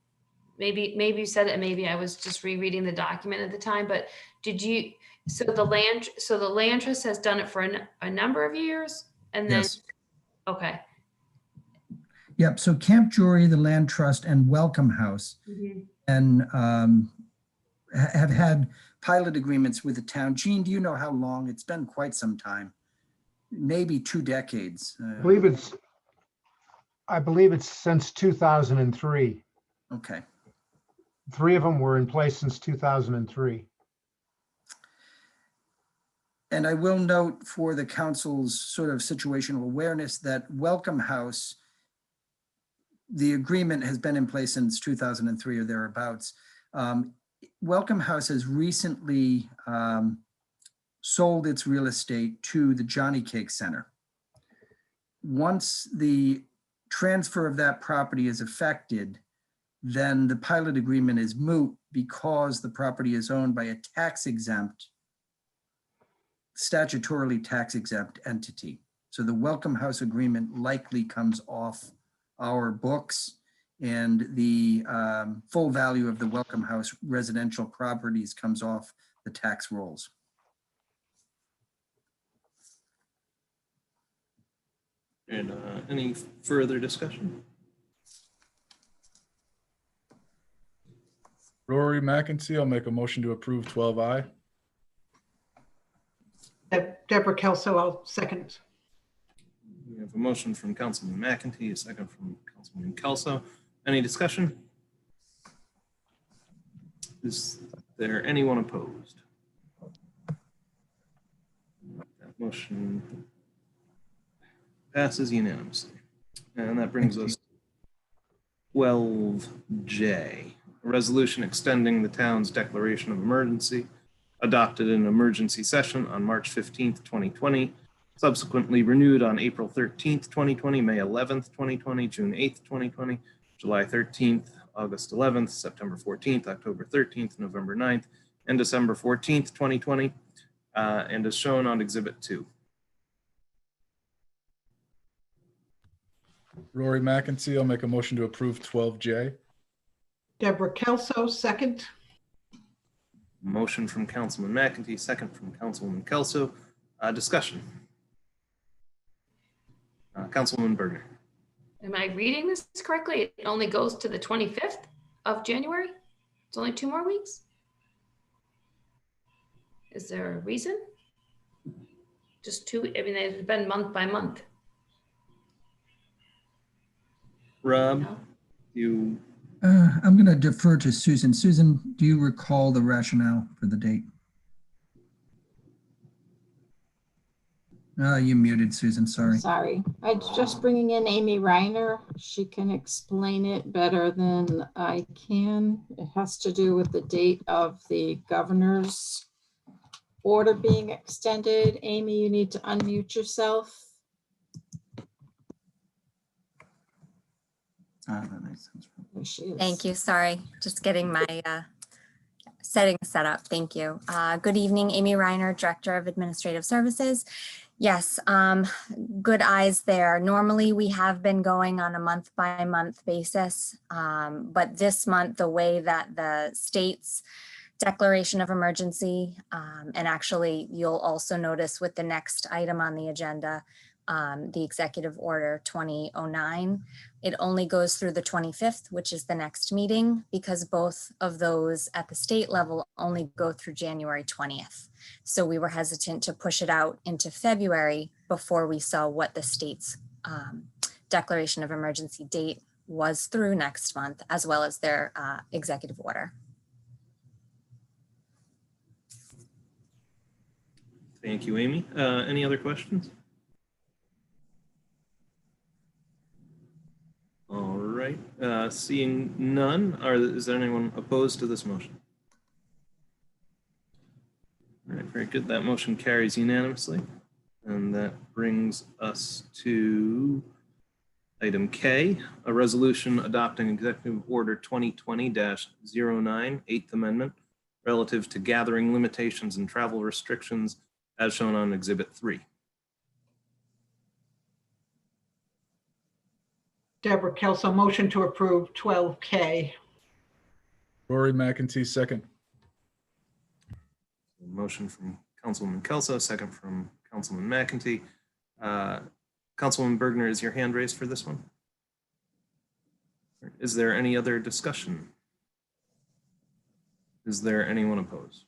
maybe you said that, maybe I was just rereading the document at the time, but so the land trust has done it for a number of years, and then, Yes. Okay. Yep. So Camp Jory, the Land Trust, and Welcome House, and have had pilot agreements with the town. Gene, do you know how long? It's been quite some time, maybe 2 decades. I believe it's since 2003. Okay. 3 of them were in place since 2003. And I will note for the council's sort of situational awareness that Welcome House, the agreement has been in place since 2003 or thereabouts. Welcome House has recently sold its real estate to the Johnny Cake Center. Once the transfer of that property is effected, then the pilot agreement is moot because the property is owned by a statutorily tax exempt entity. So the Welcome House agreement likely comes off our books, and the full value of the Welcome House residential properties comes off the tax rolls. And any further discussion? Rory McEntee, I'll make a motion to approve 12I. Deborah Kelso, I'll second. We have a motion from Councilman McEntee, a second from Councilman Kelso. Any discussion? Is there anyone opposed? That motion passes unanimously. And that brings us to 12J, a resolution extending the town's declaration of emergency adopted in emergency session on March 15th, 2020, subsequently renewed on April 13th, 2020, May 11th, 2020, June 8th, 2020, July 13th, August 11th, September 14th, October 13th, November 9th, and December 14th, 2020, and is shown on Exhibit 2. Rory McEntee, I'll make a motion to approve 12J. Deborah Kelso, second. Motion from Councilman McEntee, second from Councilwoman Kelso. Discussion. Councilwoman Berger. Am I reading this correctly? It only goes to the 25th of January? It's only 2 more weeks? Is there a reason? Just 2, I mean, it's been month by month. Rob, you I'm going to defer to Susan. Susan, do you recall the rationale for the date? You muted, Susan, sorry. Sorry, I'm just bringing in Amy Reiner. She can explain it better than I can. It has to do with the date of the governor's order being extended. Amy, you need to unmute yourself. That makes sense. There she is. Thank you. Sorry, just getting my settings set up. Thank you. Good evening, Amy Reiner, Director of Administrative Services. Yes, good eyes there. Normally we have been going on a month by month basis, but this month, the way that the state's declaration of emergency, and actually you'll also notice with the next item on the agenda, the Executive Order 2009, it only goes through the 25th, which is the next meeting, because both of those at the state level only go through January 20th. So we were hesitant to push it out into February before we saw what the state's declaration of emergency date was through next month, as well as their executive order. Thank you, Amy. Any other questions? All right, seeing none, is there anyone opposed to this motion? All right, very good. That motion carries unanimously. And that brings us to item K, a resolution adopting Executive Order 2020-09, 8th Amendment, relative to gathering limitations and travel restrictions as shown on Exhibit 3. Deborah Kelso, motion to approve 12K. Rory McEntee, second. Motion from Councilwoman Kelso, second from Councilman McEntee. Councilwoman Bergner, is your hand raised for this one? Is there any other discussion? Is there anyone opposed?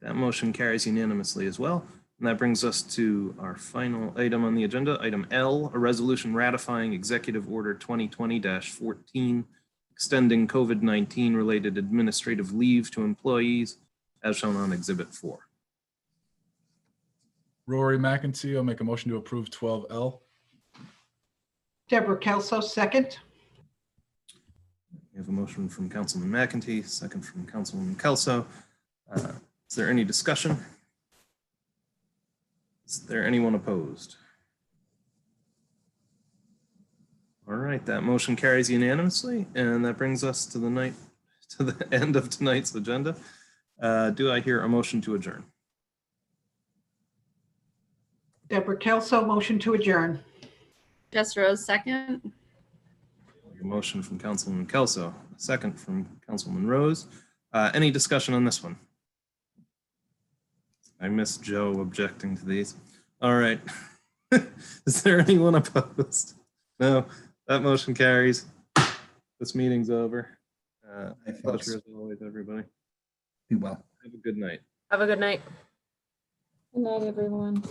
That motion carries unanimously as well. And that brings us to our final item on the agenda, item L, a resolution ratifying Executive Order 2020-14, extending COVID-19 related administrative leave to employees as shown on Exhibit 4. Rory McEntee, I'll make a motion to approve 12L. Deborah Kelso, second. We have a motion from Councilman McEntee, second from Councilwoman Kelso. Is there any discussion? Is there anyone opposed? All right, that motion carries unanimously, and that brings us to the end of tonight's agenda. Do I hear a motion to adjourn? Deborah Kelso, motion to adjourn. Jess Rose, second. A motion from Councilwoman Kelso, a second from Councilwoman Rose. Any discussion on this one? I missed Joe objecting to these. All right. Is there anyone opposed? No, that motion carries. This meeting's over. Pleasure as always, everybody. Be well. Have a good night. Have a good night. Good night, everyone.